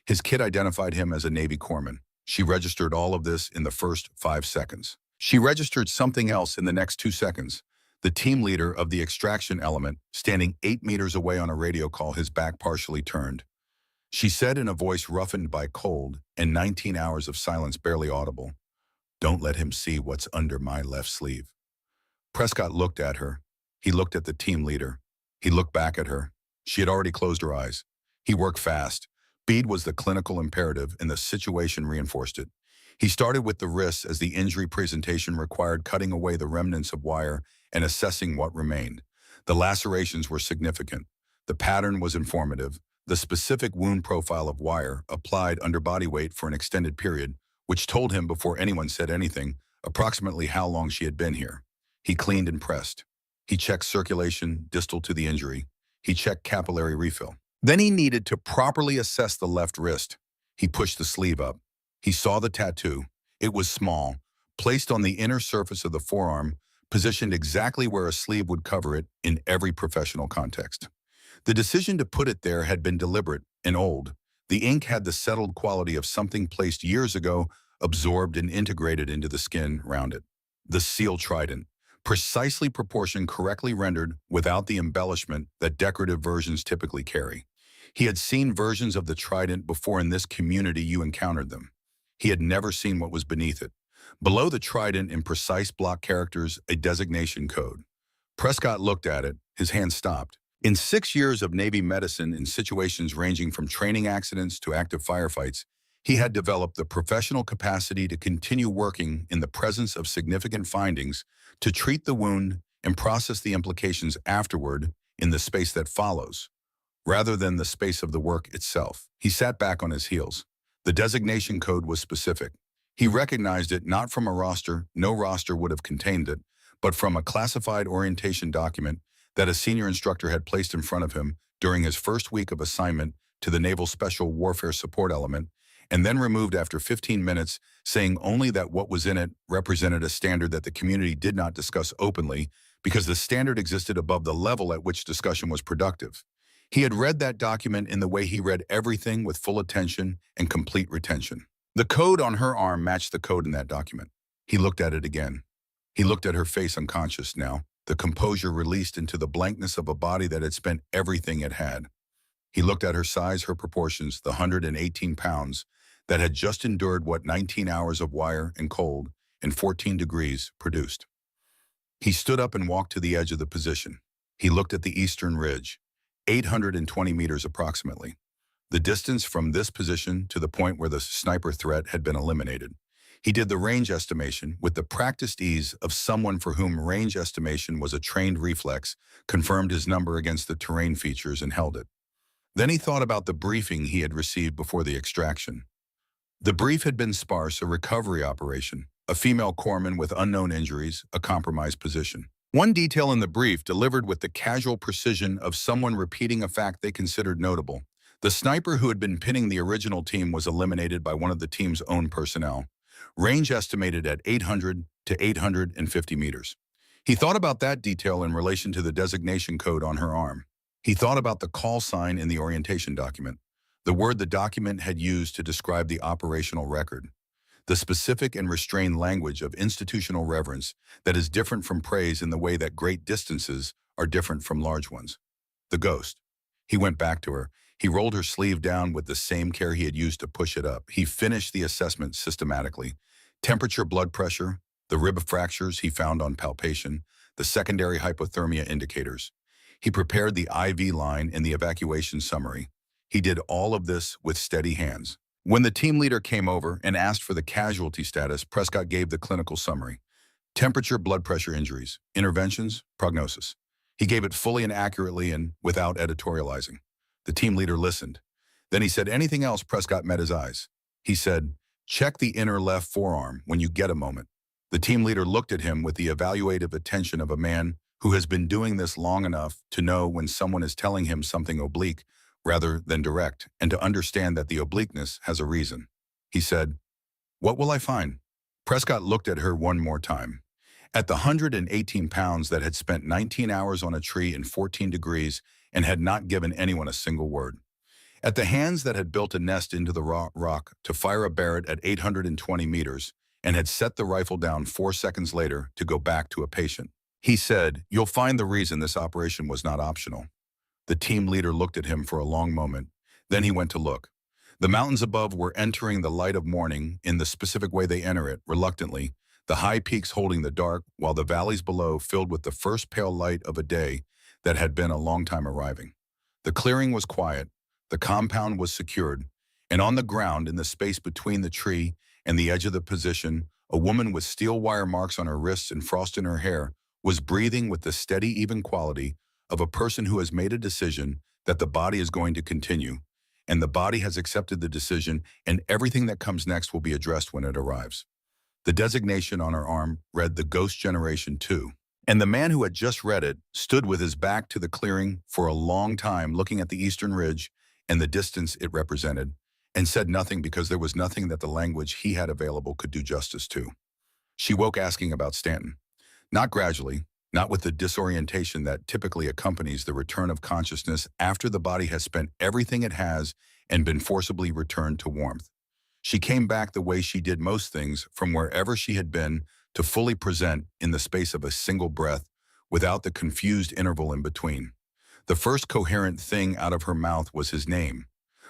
Speaker 1: His kit identified him as a Navy corpsman. She registered all of this in the first 5 seconds. She registered something else in the next 2 seconds. The team leader of the extraction element, standing 8 meters away on a radio call, his back partially turned. She said in a voice roughened by cold and 19 hours of silence barely audible, "Don't let him see what's under my left sleeve." Prescott looked at her. He looked at the team leader. He looked back at her. She had already closed her eyes. He worked fast. Speed was the clinical imperative, and the situation reinforced it. He started with the wrists as the injury presentation required cutting away the remnants of wire and assessing what remained. The lacerations were significant. The pattern was informative. The specific wound profile of wire applied under body weight for an extended period, which told him before anyone said anything, approximately how long she had been here. He cleaned and pressed. He checked circulation distal to the injury. He checked capillary refill. Then he needed to properly assess the left wrist. He pushed the sleeve up. He saw the tattoo. It was small, placed on the inner surface of the forearm, positioned exactly where a sleeve would cover it in every professional context. The decision to put it there had been deliberate and old. The ink had the settled quality of something placed years ago, absorbed and integrated into the skin round it. The seal trident, precisely proportioned, correctly rendered, without the embellishment that decorative versions typically carry. He had seen versions of the trident before in this community you encountered them. He had never seen what was beneath it. Below the trident, in precise block characters, a designation code. Prescott looked at it, his hand stopped. In 6 years of Navy medicine in situations ranging from training accidents to active firefights, he had developed the professional capacity to continue working in the presence of significant findings, to treat the wound and process the implications afterward in the space that follows, rather than the space of the work itself. He sat back on his heels. The designation code was specific. He recognized it not from a roster, no roster would have contained it, but from a classified orientation document that a senior instructor had placed in front of him during his first week of assignment to the Naval Special Warfare Support Element, and then removed after 15 minutes, saying only that what was in it represented a standard that the community did not discuss openly because the standard existed above the level at which discussion was productive. He had read that document in the way he read everything, with full attention and complete retention. The code on her arm matched the code in that document. He looked at it again. He looked at her face, unconscious now, the composure released into the blankness of a body that had spent everything it had. He looked at her size, her proportions, the 118 pounds that had just endured what 19 hours of wire and cold and 14 degrees produced. He stood up and walked to the edge of the position. He looked at the eastern ridge, 820 meters approximately, the distance from this position to the point where the sniper threat had been eliminated. He did the range estimation with the practiced ease of someone for whom range estimation was a trained reflex, confirmed his number against the terrain features, and held it. Then he thought about the briefing he had received before the extraction. The brief had been sparse: a recovery operation, a female corpsman with unknown injuries, a compromised position. One detail in the brief, delivered with the casual precision of someone repeating a fact they considered notable: the sniper who had been pinning the original team was eliminated by one of the team's own personnel. Range estimated at 800 to 850 meters. He thought about that detail in relation to the designation code on her arm. He thought about the call sign in the orientation document, the word the document had used to describe the operational record, the specific and restrained language of institutional reverence that is different from praise in the way that great distances are different from large ones. The ghost. He went back to her. He rolled her sleeve down with the same care he had used to push it up. He finished the assessment systematically. Temperature, blood pressure, the rib fractures he found on palpation, the secondary hypothermia indicators. He prepared the IV line and the evacuation summary. He did all of this with steady hands. When the team leader came over and asked for the casualty status, Prescott gave the clinical summary: temperature, blood pressure, injuries, interventions, prognosis. He gave it fully and accurately and without editorializing. The team leader listened. Then he said, "Anything else?" Prescott met his eyes. He said, "Check the inner left forearm when you get a moment." The team leader looked at him with the evaluative attention of a man who has been doing this long enough to know when someone is telling him something oblique rather than direct, and to understand that the obliqueness has a reason. He said, "What will I find?" Prescott looked at her one more time. At the 118 pounds that had spent 19 hours on a tree in 14 degrees and had not given anyone a single word. At the hands that had built a nest into the rock to fire a Barrett at 820 meters and had set the rifle down 4 seconds later to go back to a patient. He said, "You'll find the reason this operation was not optional." The team leader looked at him for a long moment. Then he went to look. The mountains above were entering the light of morning in the specific way they enter it, reluctantly, the high peaks holding the dark, while the valleys below filled with the first pale light of a day that had been a long time arriving. The clearing was quiet, the compound was secured, and on the ground, in the space between the tree and the edge of the position, a woman with steel wire marks on her wrists and frost in her hair was breathing with the steady, even quality of a person who has made a decision that the body is going to continue, and the body has accepted the decision, and everything that comes next will be addressed when it arrives. The designation on her arm read "The Ghost Generation 2." And the man who had just read it stood with his back to the clearing for a long time, looking at the eastern ridge and the distance it represented, and said nothing because there was nothing that the language he had available could do justice to. She woke asking about Stanton. Not gradually, not with the disorientation that typically accompanies the return of consciousness after the body has spent everything it has and been forcibly returned to warmth. She came back the way she did most things, from wherever she had been, to fully present in the space of a single breath, without the confused interval in between. The first coherent thing out of her mouth was his name.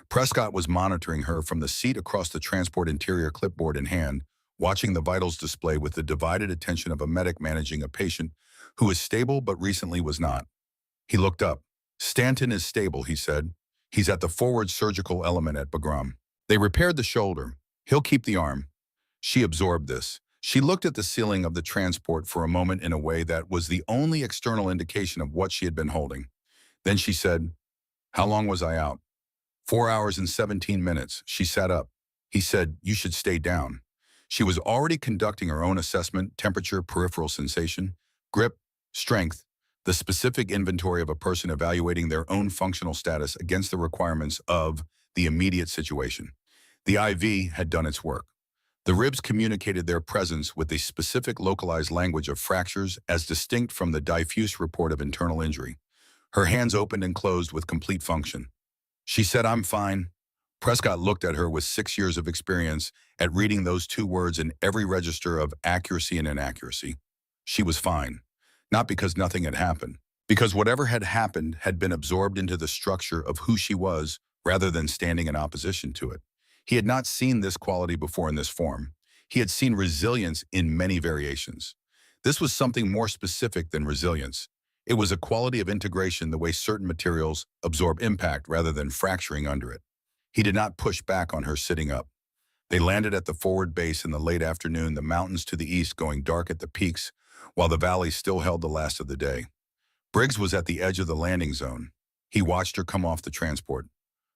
Speaker 1: Prescott was monitoring her from the seat across the transport interior, clipboard in hand, watching the vitals display with the divided attention of a medic managing a patient who is stable but recently was not. He looked up. "Stanton is stable," he said. "He's at the forward surgical element at Bagram. They repaired the shoulder. He'll keep the arm." She absorbed this. She looked at the ceiling of the transport for a moment in a way that was the only external indication of what she had been holding. Then she said, "How long was I out?" 4 hours and 17 minutes. She sat up. He said, "You should stay down." She was already conducting her own assessment: temperature, peripheral sensation, grip, strength, the specific inventory of a person evaluating their own functional status against the requirements of the immediate situation. The IV had done its work. The ribs communicated their presence with a specific localized language of fractures as distinct from the diffuse report of internal injury. Her hands opened and closed with complete function. She said, "I'm fine." Prescott looked at her with 6 years of experience at reading those two words in every register of accuracy and inaccuracy. She was fine. Not because nothing had happened, because whatever had happened had been absorbed into the structure of who she was rather than standing in opposition to it. He had not seen this quality before in this form. He had seen resilience in many variations. This was something more specific than resilience. It was a quality of integration, the way certain materials absorb impact rather than fracturing under it. He did not push back on her sitting up. They landed at the forward base in the late afternoon, the mountains to the east going dark at the peaks, while the valley still held the last of the day. Briggs was at the edge of the landing zone. He watched her come off the transport.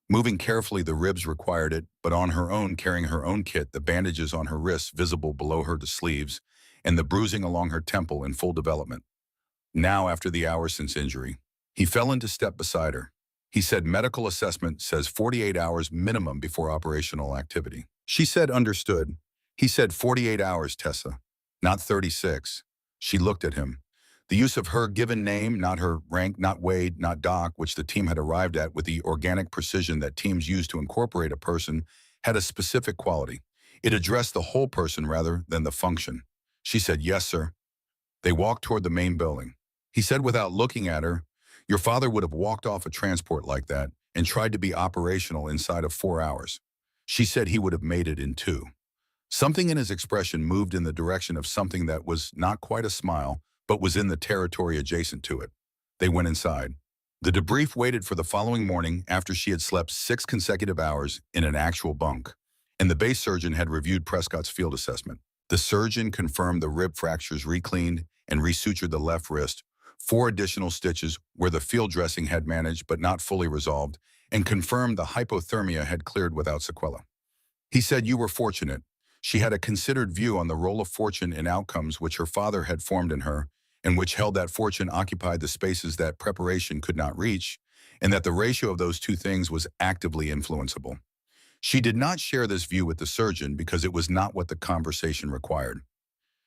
Speaker 1: Moving carefully, the ribs required it, but on her own, carrying her own kit, the bandages on her wrists visible below her sleeves, and the bruising along her temple in full development. Now, after the hours since injury, he fell into step beside her. He said, "Medical assessment says 48 hours minimum before operational activity." She said, "Understood." He said, 48 hours, Tessa, not 36. She looked at him. The use of her given name, not her rank, not Wade, not Doc, which the team had arrived at with the organic precision that teams use to incorporate a person, had a specific quality. It addressed the whole person rather than the function. She said, "Yes, sir." They walked toward the main building. He said without looking at her, "Your father would have walked off a transport like that and tried to be operational inside of 4 hours. She said he would have made it in 2. Something in his expression moved in the direction of something that was not quite a smile, but was in the territory adjacent to it. They went inside. The debrief waited for the following morning after she had slept 6 consecutive hours in an actual bunk, and the base surgeon had reviewed Prescott's field assessment. The surgeon confirmed the rib fractures recleaned and resutured the left wrist, 4 additional stitches where the field dressing had managed but not fully resolved, and confirmed the hypothermia had cleared without sequela. He said, "You were fortunate." She had a considered view on the role of fortune in outcomes which her father had formed in her, and which held that fortune occupied the spaces that preparation could not reach, and that the ratio of those two things was actively influenceable. She did not share this view with the surgeon because it was not what the conversation required.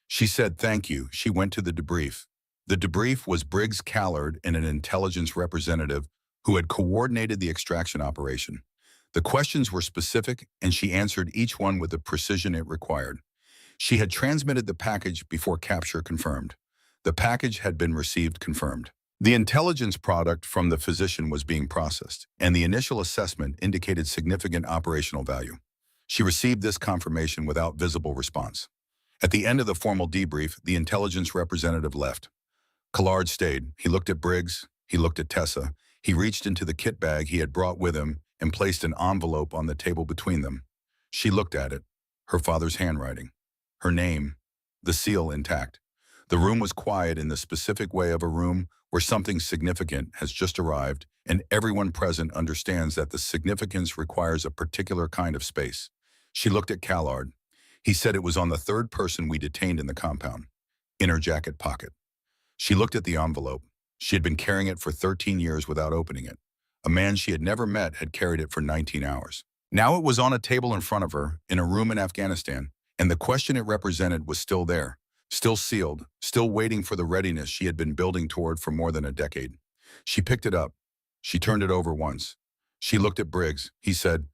Speaker 1: She said, "Thank you." She went to the debrief. The debrief was Briggs Callard and an intelligence representative who had coordinated the extraction operation. The questions were specific, and she answered each one with the precision it required. She had transmitted the package before capture confirmed. The package had been received confirmed. The intelligence product from the physician was being processed, and the initial assessment indicated significant operational value. She received this confirmation without visible response. At the end of the formal debrief, the intelligence representative left. Callard stayed. He looked at Briggs. He looked at Tessa. He reached into the kit bag he had brought with him and placed an envelope on the table between them. She looked at it. Her father's handwriting. Her name. The seal intact. The room was quiet in the specific way of a room where something significant has just arrived, and everyone present understands that the significance requires a particular kind of space. She looked at Callard. He said it was on the 3rd person we detained in the compound. In her jacket pocket. She looked at the envelope. She had been carrying it for 13 years without opening it. A man she had never met had carried it for 19 hours. Now it was on a table in front of her, in a room in Afghanistan, and the question it represented was still there. still sealed, still waiting for the readiness she had been building toward for more than a decade. She picked it up. She turned it over once. She looked at Briggs. He said,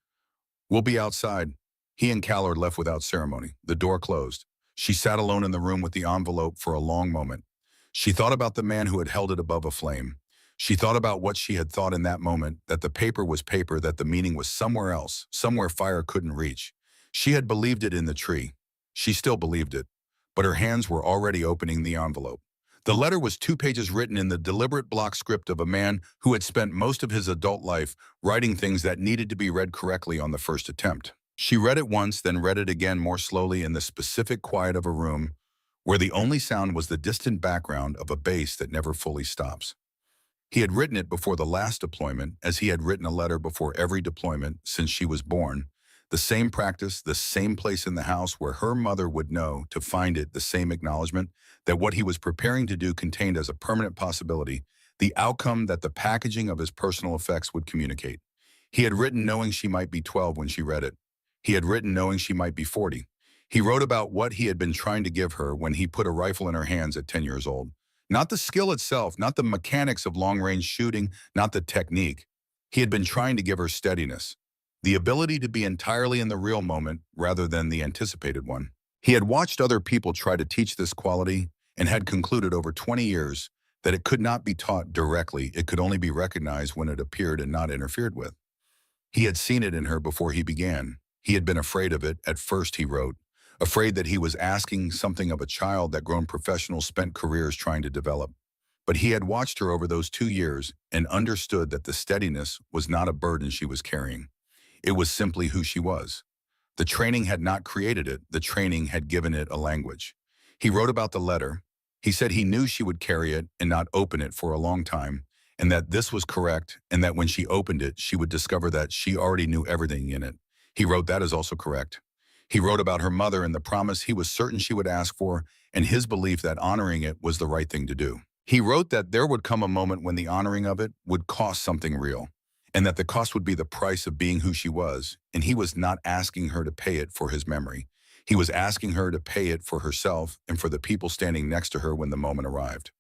Speaker 1: "We'll be outside." He and Callard left without ceremony. The door closed. She sat alone in the room with the envelope for a long moment. She thought about the man who had held it above a flame. She thought about what she had thought in that moment, that the paper was paper, that the meaning was somewhere else, somewhere fire couldn't reach. She had believed it in the tree. She still believed it. But her hands were already opening the envelope. The letter was 2 pages written in the deliberate block script of a man who had spent most of his adult life writing things that needed to be read correctly on the first attempt. She read it once, then read it again more slowly in the specific quiet of a room where the only sound was the distant background of a bass that never fully stops. He had written it before the last deployment, as he had written a letter before every deployment since she was born. The same practice, the same place in the house where her mother would know to find it, the same acknowledgement that what he was preparing to do contained as a permanent possibility, the outcome that the packaging of his personal effects would communicate. He had written knowing she might be 12 when she read it. He had written knowing she might be 40. He wrote about what he had been trying to give her when he put a rifle in her hands at 10 years old. Not the skill itself, not the mechanics of long-range shooting, not the technique. He had been trying to give her steadiness, the ability to be entirely in the real moment rather than the anticipated one. He had watched other people try to teach this quality and had concluded over 20 years that it could not be taught directly, it could only be recognized when it appeared and not interfered with. He had seen it in her before he began. He had been afraid of it. At first, he wrote, afraid that he was asking something of a child that grown professionals spent careers trying to develop. But he had watched her over those 2 years and understood that the steadiness was not a burden she was carrying. It was simply who she was. The training had not created it. The training had given it a language. He wrote about the letter. He said he knew she would carry it and not open it for a long time, and that this was correct, and that when she opened it, she would discover that she already knew everything in it. He wrote that is also correct. He wrote about her mother and the promise he was certain she would ask for, and his belief that honoring it was the right thing to do. He wrote that there would come a moment when the honoring of it would cost something real, and that the cost would be the price of being who she was, and he was not asking her to pay it for his memory. He was asking her to pay it for herself and for the people standing next to her when the moment arrived.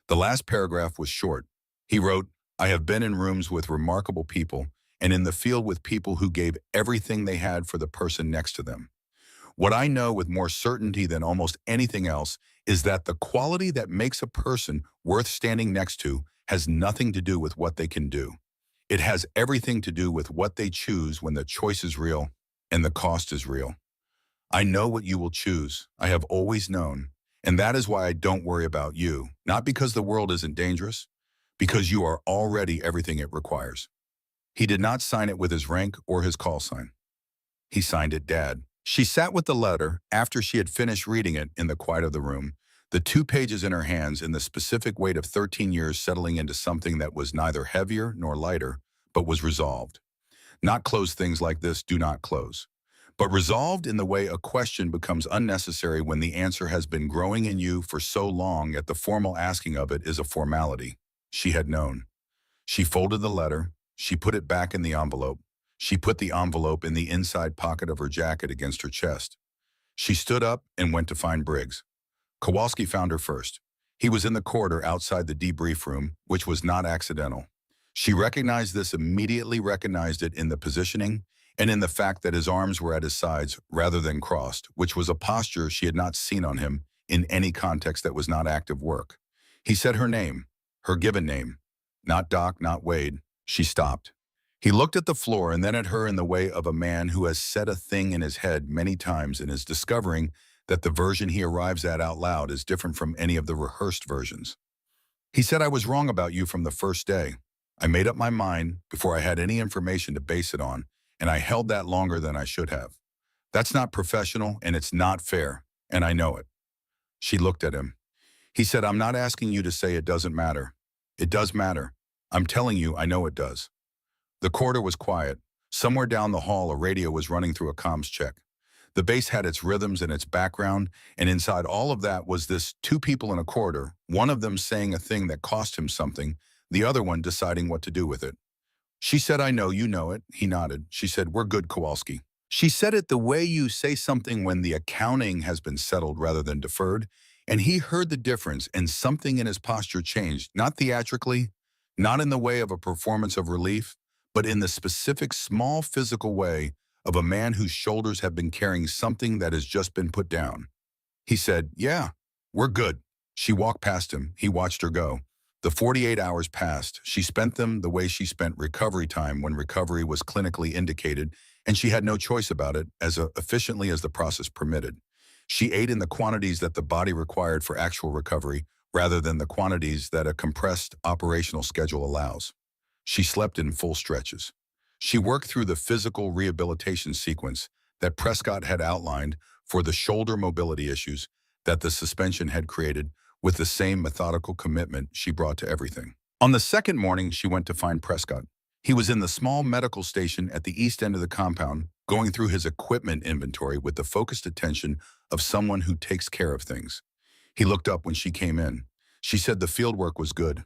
Speaker 1: The last paragraph was short. He wrote, "I have been in rooms with remarkable people and in the field with people who gave everything they had for the person next to them. What I know with more certainty than almost anything else is that the quality that makes a person worth standing next to has nothing to do with what they can do. It has everything to do with what they choose when the choice is real and the cost is real. I know what you will choose. I have always known. And that is why I don't worry about you. Not because the world isn't dangerous, because you are already everything it requires." He did not sign it with his rank or his call sign. He signed it Dad. She sat with the letter after she had finished reading it in the quiet of the room, the 2 pages in her hands in the specific weight of 13 years settling into something that was neither heavier nor lighter, but was resolved. Not closed things like this do not close, but resolved in the way a question becomes unnecessary when the answer has been growing in you for so long that the formal asking of it is a formality. She had known. She folded the letter. She put it back in the envelope. She put the envelope in the inside pocket of her jacket against her chest. She stood up and went to find Briggs. Kowalski found her first. He was in the corridor outside the debrief room, which was not accidental. She recognized this, immediately recognized it in the positioning and in the fact that his arms were at his sides rather than crossed, which was a posture she had not seen on him in any context that was not active work. He said her name, her given name. Not Doc, not Wade. She stopped. He looked at the floor and then at her in the way of a man who has said a thing in his head many times and is discovering that the version he arrives at out loud is different from any of the rehearsed versions. He said, "I was wrong about you from the first day. I made up my mind before I had any information to base it on, and I held that longer than I should have. That's not professional and it's not fair, and I know it." She looked at him. He said, "I'm not asking you to say it doesn't matter. It does matter. I'm telling you I know it does." The corridor was quiet. Somewhere down the hall, a radio was running through a comms check. The bass had its rhythms and its background, and inside all of that was this 2 people in a corridor, one of them saying a thing that cost him something, the other one deciding what to do with it. She said, "I know, you know it." He nodded. She said, "We're good, Kowalski." She said it the way you say something when the accounting has been settled rather than deferred. And he heard the difference, and something in his posture changed, not theatrically, not in the way of a performance of relief, but in the specific small physical way of a man whose shoulders have been carrying something that has just been put down. He said, "Yeah, we're good." She walked past him. He watched her go. The 48 hours passed. She spent them the way she spent recovery time when recovery was clinically indicated, and she had no choice about it as efficiently as the process permitted. She ate in the quantities that the body required for actual recovery rather than the quantities that a compressed operational schedule allows. She slept in full stretches. She worked through the physical rehabilitation sequence that Prescott had outlined for the shoulder mobility issues that the suspension had created with the same methodical commitment she brought to everything. On the second morning, she went to find Prescott. He was in the small medical station at the east end of the compound, going through his equipment inventory with the focused attention of someone who takes care of things. He looked up when she came in. She said the field work was good.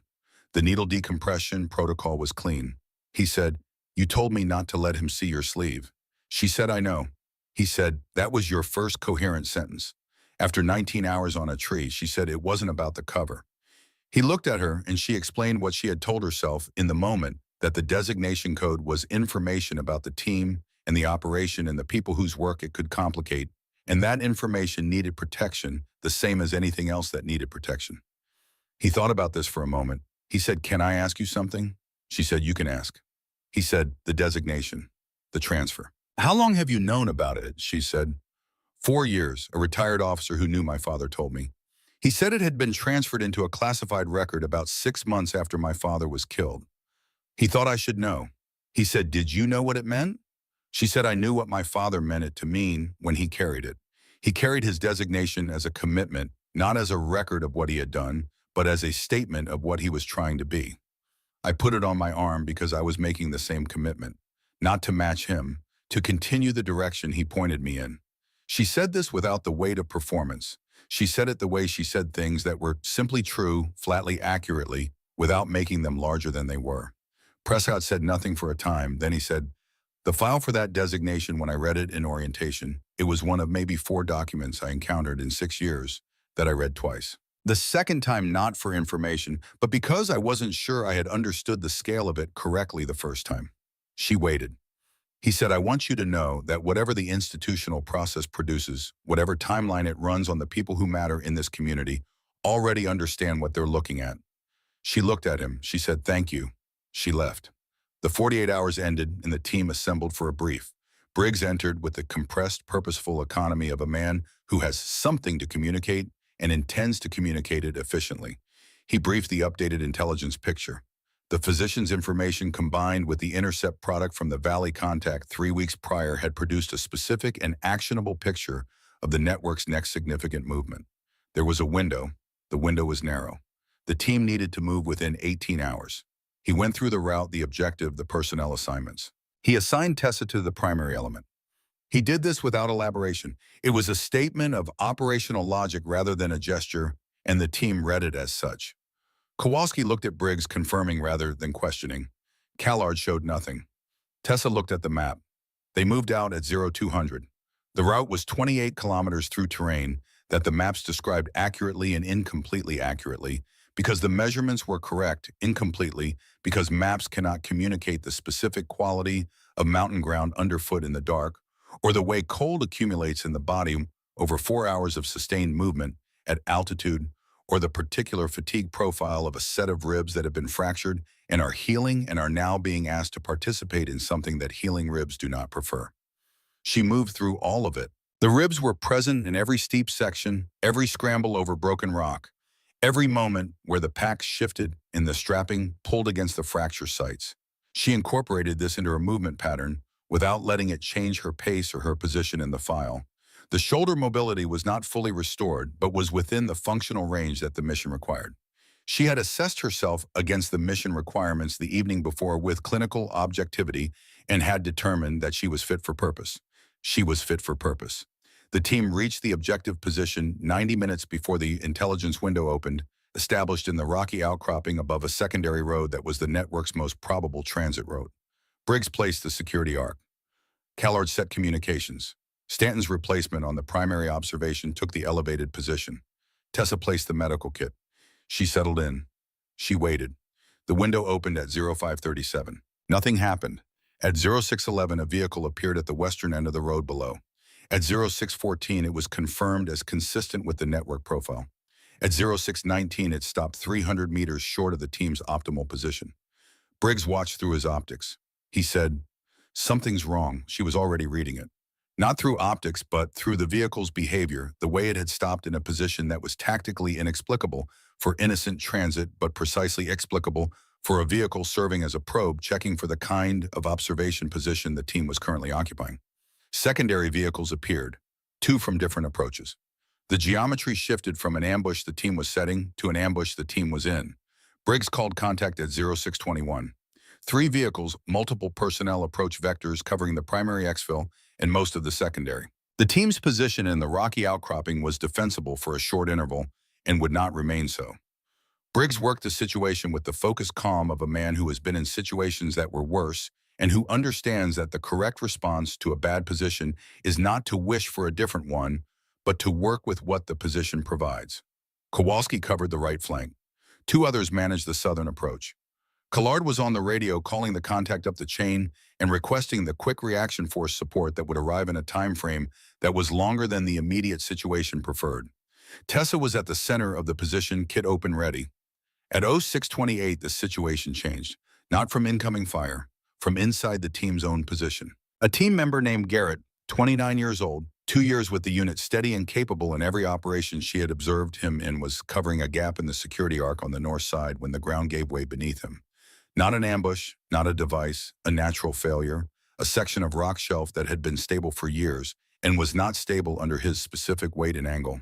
Speaker 1: The needle decompression protocol was clean. He said, "You told me not to let him see your sleeve." She said, "I know." He said, "That was your first coherent sentence." After 19 hours on a tree, she said it wasn't about the cover. He looked at her and she explained what she had told herself in the moment, that the designation code was information about the team and the operation and the people whose work it could complicate, and that information needed protection the same as anything else that needed protection. He thought about this for a moment. He said, "Can I ask you something?" She said, "You can ask." He said, "The designation, the transfer. How long have you known about it?" She said, 4 years, a retired officer who knew my father told me. He said it had been transferred into a classified record about 6 months after my father was killed. He thought I should know. He said, "Did you know what it meant?" She said, "I knew what my father meant it to mean when he carried it. He carried his designation as a commitment, not as a record of what he had done, but as a statement of what he was trying to be. I put it on my arm because I was making the same commitment, not to match him, to continue the direction he pointed me in." She said this without the weight of performance. She said it the way she said things that were simply true, flatly accurately, without making them larger than they were. Prescott said nothing for a time. Then he said, "The file for that designation, when I read it in orientation, it was one of maybe 4 documents I encountered in 6 years that I read twice. The second time not for information, but because I wasn't sure I had understood the scale of it correctly the first time." She waited. He said, "I want you to know that whatever the institutional process produces, whatever timeline it runs on the people who matter in this community, already understand what they're looking at." She looked at him. She said, "Thank you." She left. The 48 hours ended and the team assembled for a brief. Briggs entered with the compressed, purposeful economy of a man who has something to communicate and intends to communicate it efficiently. He briefed the updated intelligence picture. The physician's information combined with the intercept product from the Valley contact 3 weeks prior had produced a specific and actionable picture of the network's next significant movement. There was a window. The window was narrow. The team needed to move within 18 hours. He went through the route, the objective, the personnel assignments. He assigned Tessa to the primary element. He did this without elaboration. It was a statement of operational logic rather than a gesture, and the team read it as such. Kowalski looked at Briggs, confirming rather than questioning. Callard showed nothing. Tessa looked at the map. They moved out at 0200. The route was 28 kilometers through terrain that the maps described accurately and incompletely accurately, because the measurements were correct, incompletely, because maps cannot communicate the specific quality of mountain ground underfoot in the dark, or the way cold accumulates in the body over 4 hours of sustained movement at altitude, or the particular fatigue profile of a set of ribs that have been fractured and are healing and are now being asked to participate in something that healing ribs do not prefer. She moved through all of it. The ribs were present in every steep section, every scramble over broken rock, every moment where the pack shifted and the strapping pulled against the fracture sites. She incorporated this into her movement pattern without letting it change her pace or her position in the file. The shoulder mobility was not fully restored, but was within the functional range that the mission required. She had assessed herself against the mission requirements the evening before with clinical objectivity and had determined that she was fit for purpose. She was fit for purpose. The team reached the objective position 90 minutes before the intelligence window opened, established in the rocky outcropping above a secondary road that was the network's most probable transit road. Briggs placed the security arc. Callard set communications. Stanton's replacement on the primary observation took the elevated position. Tessa placed the medical kit. She settled in. She waited. The window opened at 0537. Nothing happened. At 0611, a vehicle appeared at the western end of the road below. At 0614, it was confirmed as consistent with the network profile. At 0619, it stopped 300 meters short of the team's optimal position. Briggs watched through his optics. He said, "Something's wrong." She was already reading it. Not through optics, but through the vehicle's behavior, the way it had stopped in a position that was tactically inexplicable for innocent transit, but precisely explicable for a vehicle serving as a probe checking for the kind of observation position the team was currently occupying. Secondary vehicles appeared, two from different approaches. The geometry shifted from an ambush the team was setting to an ambush the team was in. Briggs called contact at 0621. Three vehicles, multiple personnel approach vectors covering the primary exfil and most of the secondary. The team's position in the rocky outcropping was defensible for a short interval and would not remain so. Briggs worked the situation with the focused calm of a man who has been in situations that were worse and who understands that the correct response to a bad position is not to wish for a different one, but to work with what the position provides. Kowalski covered the right flank. Two others managed the southern approach. Collard was on the radio calling the contact up the chain and requesting the quick reaction force support that would arrive in a time frame that was longer than the immediate situation preferred. Tessa was at the center of the position, kit open ready. At 0628, the situation changed, not from incoming fire, from inside the team's own position. A team member named Garrett, 29 years old, 2 years with the unit, steady and capable in every operation she had observed him in, was covering a gap in the security arc on the north side when the ground gave way beneath him. Not an ambush, not a device, a natural failure, a section of rock shelf that had been stable for years and was not stable under his specific weight and angle.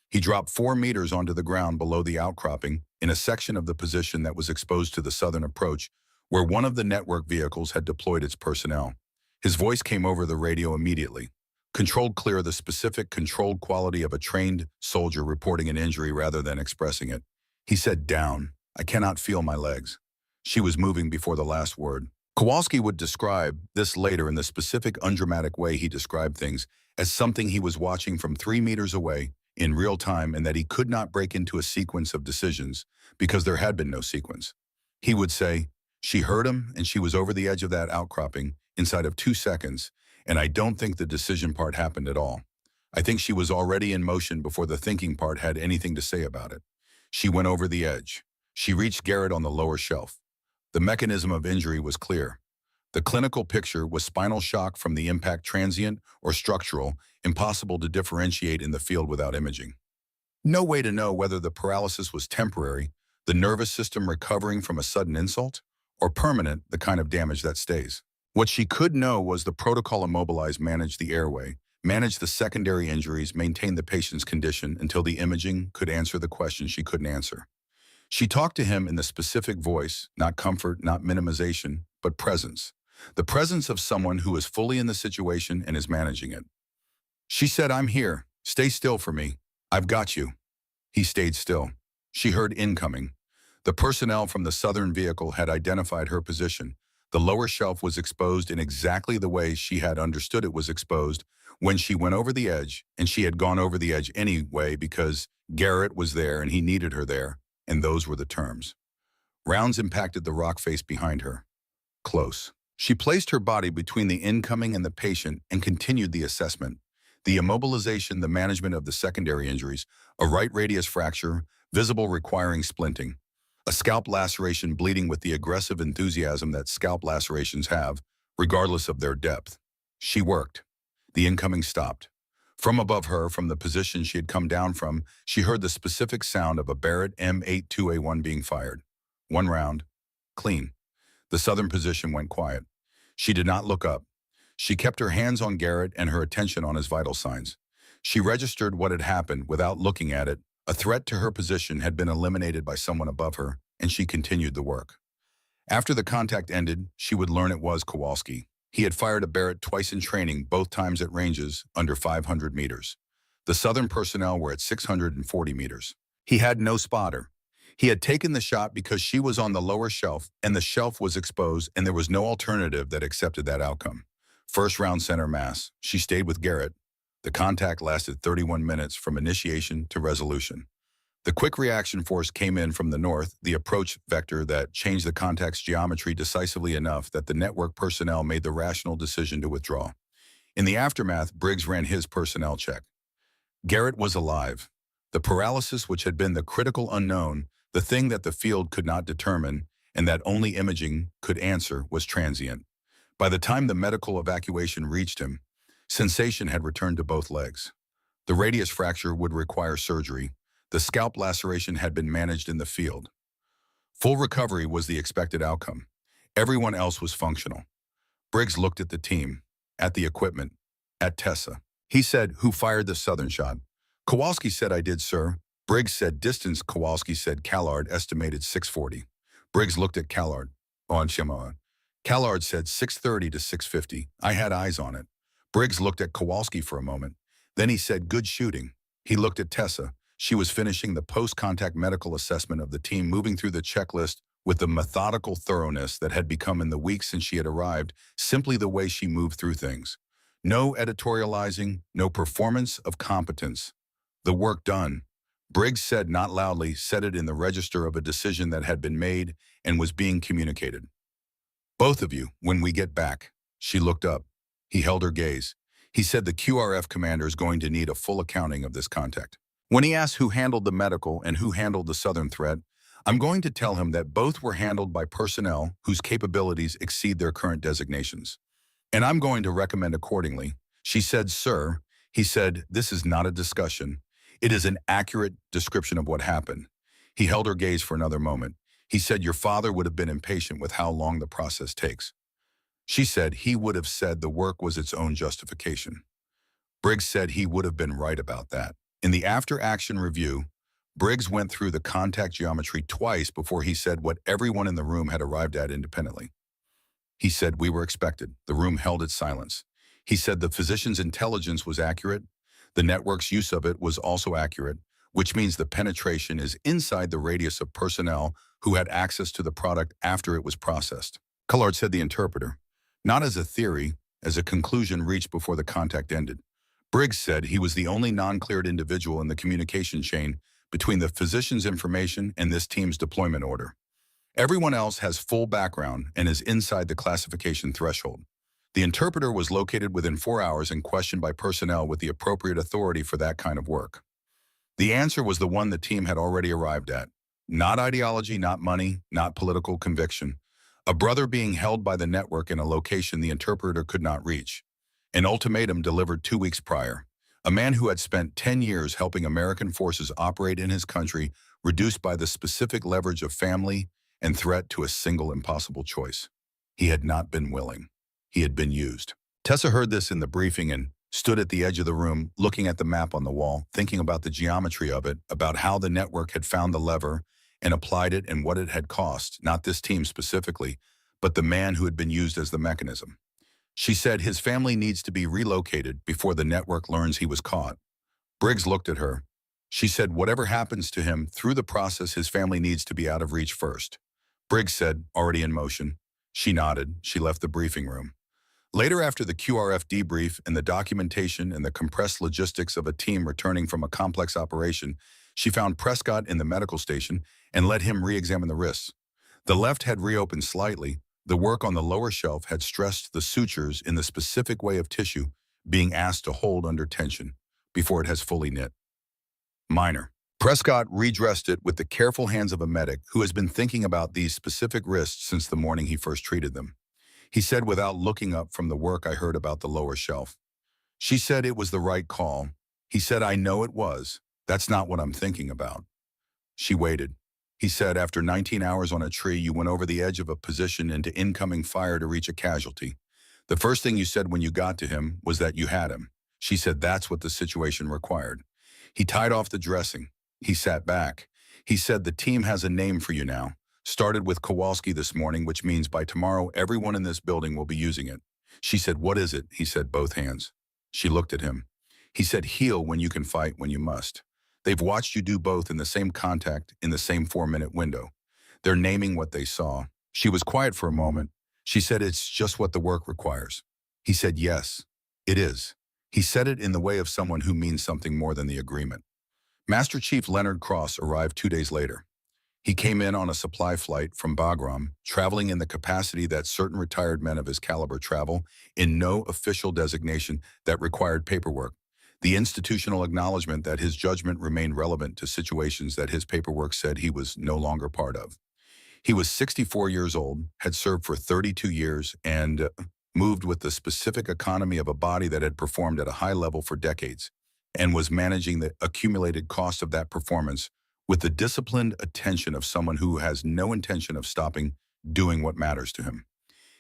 Speaker 1: He dropped 4 meters onto the ground below the outcropping in a section of the position that was exposed to the southern approach, where one of the network vehicles had deployed its personnel. His voice came over the radio immediately. Controlled clear, the specific controlled quality of a trained soldier reporting an injury rather than expressing it. He said, "Down. I cannot feel my legs." She was moving before the last word. Kowalski would describe this later in the specific undramatic way he described things as something he was watching from 3 meters away in real time, and that he could not break into a sequence of decisions because there had been no sequence. He would say, "She heard him and she was over the edge of that outcropping inside of 2 seconds, and I don't think the decision part happened at all. I think she was already in motion before the thinking part had anything to say about it. She went over the edge. She reached Garrett on the lower shelf. The mechanism of injury was clear. The clinical picture was spinal shock from the impact, transient or structural, impossible to differentiate in the field without imaging. No way to know whether the paralysis was temporary, the nervous system recovering from a sudden insult, or permanent, the kind of damage that stays. What she could know was the protocol immobilize, manage the airway, manage the secondary injuries, maintain the patient's condition until the imaging could answer the question she couldn't answer. She talked to him in the specific voice, not comfort, not minimization, but presence. The presence of someone who is fully in the situation and is managing it. She said, "I'm here. Stay still for me. I've got you." He stayed still. She heard incoming. The personnel from the southern vehicle had identified her position. The lower shelf was exposed in exactly the way she had understood it was exposed when she went over the edge, and she had gone over the edge anyway because Garrett was there and he needed her there, and those were the terms. Rounds impacted the rock face behind her. Close. She placed her body between the incoming and the patient and continued the assessment. The immobilization, the management of the secondary injuries, a right radius fracture, visible requiring splinting, a scalp laceration bleeding with the aggressive enthusiasm that scalp lacerations have, regardless of their depth. She worked. The incoming stopped. From above her, from the position she had come down from, she heard the specific sound of a Barrett M82A1 being fired. 1 round. Clean. The southern position went quiet. She did not look up. She kept her hands on Garrett and her attention on his vital signs. She registered what had happened without looking at it. A threat to her position had been eliminated by someone above her, and she continued the work. After the contact ended, she would learn it was Kowalski. He had fired a Barrett twice in training, both times at ranges under 500 meters. The southern personnel were at 640 meters. He had no spotter. He had taken the shot because she was on the lower shelf and the shelf was exposed, and there was no alternative that accepted that outcome. First round center mass. She stayed with Garrett. The contact lasted 31 minutes from initiation to resolution. The quick reaction force came in from the north, the approach vector that changed the contact's geometry decisively enough that the network personnel made the rational decision to withdraw. In the aftermath, Briggs ran his personnel check. Garrett was alive. The paralysis, which had been the critical unknown, the thing that the field could not determine and that only imaging could answer, was transient. By the time the medical evacuation reached him, sensation had returned to both legs. The radius fracture would require surgery. The scalp laceration had been managed in the field. Full recovery was the expected outcome. Everyone else was functional. Briggs looked at the team, at the equipment, at Tessa. He said, "Who fired the southern shot?" "Kowalski said I did, sir." Briggs said distance. Kowalski said Callard estimated 640. Briggs looked at Callard. On Shimoa. Callard said 630 to 650. I had eyes on it. Briggs looked at Kowalski for a moment. Then he said, "Good shooting." He looked at Tessa. She was finishing the post-contact medical assessment of the team, moving through the checklist with the methodical thoroughness that had become in the weeks since she had arrived, simply the way she moved through things. No editorializing, no performance of competence. The work done. Briggs said, not loudly, set it in the register of a decision that had been made and was being communicated. "Both of you, when we get back." She looked up. He held her gaze. He said the QRF commander is going to need a full accounting of this contact. When he asked who handled the medical and who handled the southern threat, I'm going to tell him that both were handled by personnel whose capabilities exceed their current designations. And I'm going to recommend accordingly. She said, "Sir," he said, "this is not a discussion. It is an accurate description of what happened." He held her gaze for another moment. He said, "Your father would have been impatient with how long the process takes." She said, "He would have said the work was its own justification." Briggs said he would have been right about that. In the after-action review, Briggs went through the contact geometry twice before he said what everyone in the room had arrived at independently. He said, "We were expected." The room held its silence. He said the physician's intelligence was accurate. The network's use of it was also accurate, which means the penetration is inside the radius of personnel who had access to the product after it was processed. Cullard said the interpreter, not as a theory, as a conclusion reached before the contact ended. Briggs said he was the only non-cleared individual in the communication chain between the physician's information and this team's deployment order. Everyone else has full background and is inside the classification threshold. The interpreter was located within 4 hours and questioned by personnel with the appropriate authority for that kind of work. The answer was the one the team had already arrived at. Not ideology, not money, not political conviction. A brother being held by the network in a location the interpreter could not reach. An ultimatum delivered 2 weeks prior. A man who had spent 10 years helping American forces operate in his country, reduced by the specific leverage of family and threat to a single impossible choice. He had not been willing. He had been used. Tessa heard this in the briefing and stood at the edge of the room, looking at the map on the wall, thinking about the geometry of it, about how the network had found the lever and applied it and what it had cost, not this team specifically, but the man who had been used as the mechanism. She said his family needs to be relocated before the network learns he was caught. Briggs looked at her. She said whatever happens to him through the process, his family needs to be out of reach first. Briggs said, already in motion. She nodded. She left the briefing room. Later, after the QRF debrief and the documentation and the compressed logistics of a team returning from a complex operation, she found Prescott in the medical station and let him re-examine the wrists. The left had reopened slightly. The work on the lower shelf had stressed the sutures in the specific way of tissue being asked to hold under tension before it has fully knit. Minor. Prescott redressed it with the careful hands of a medic who has been thinking about these specific wrists since the morning he first treated them. He said without looking up from the work I heard about the lower shelf. She said it was the right call. He said, I know it was. That's not what I'm thinking about. She waited. He said, after 19 hours on a tree, you went over the edge of a position into incoming fire to reach a casualty. The first thing you said when you got to him was that you had him. She said that's what the situation required. He tied off the dressing. He sat back. He said the team has a name for you now. Started with Kowalski this morning, which means by tomorrow everyone in this building will be using it. She said, what is it? He said, both hands. She looked at him. He said, heal when you can, fight when you must. They've watched you do both in the same contact in the same 4-minute window. They're naming what they saw. She was quiet for a moment. She said, it's just what the work requires. He said, yes, it is. He said it in the way of someone who means something more than the agreement. Master Chief Leonard Cross arrived 2 days later. He came in on a supply flight from Bagram, traveling in the capacity that certain retired men of his caliber travel, in no official designation that required paperwork. The institutional acknowledgement that his judgment remained relevant to situations that his paperwork said he was no longer part of. He was 64 years old, had served for 32 years, and moved with the specific economy of a body that had performed at a high level for decades, and was managing the accumulated cost of that performance with the disciplined attention of someone who has no intention of stopping doing what matters to him.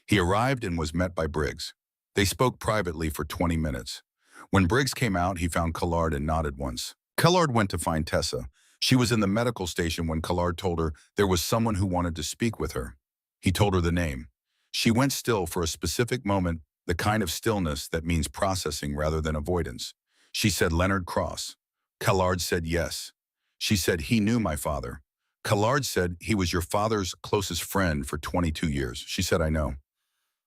Speaker 1: He arrived and was met by Briggs. They spoke privately for 20 minutes. When Briggs came out, he found Collard and nodded once. Collard went to find Tessa. She was in the medical station when Collard told her there was someone who wanted to speak with her. He told her the name. She went still for a specific moment, the kind of stillness that means processing rather than avoidance. She said, "Leonard Cross." Collard said, "Yes." She said, "He knew my father." Collard said, "He was your father's closest friend for 22 years. She said, "I know."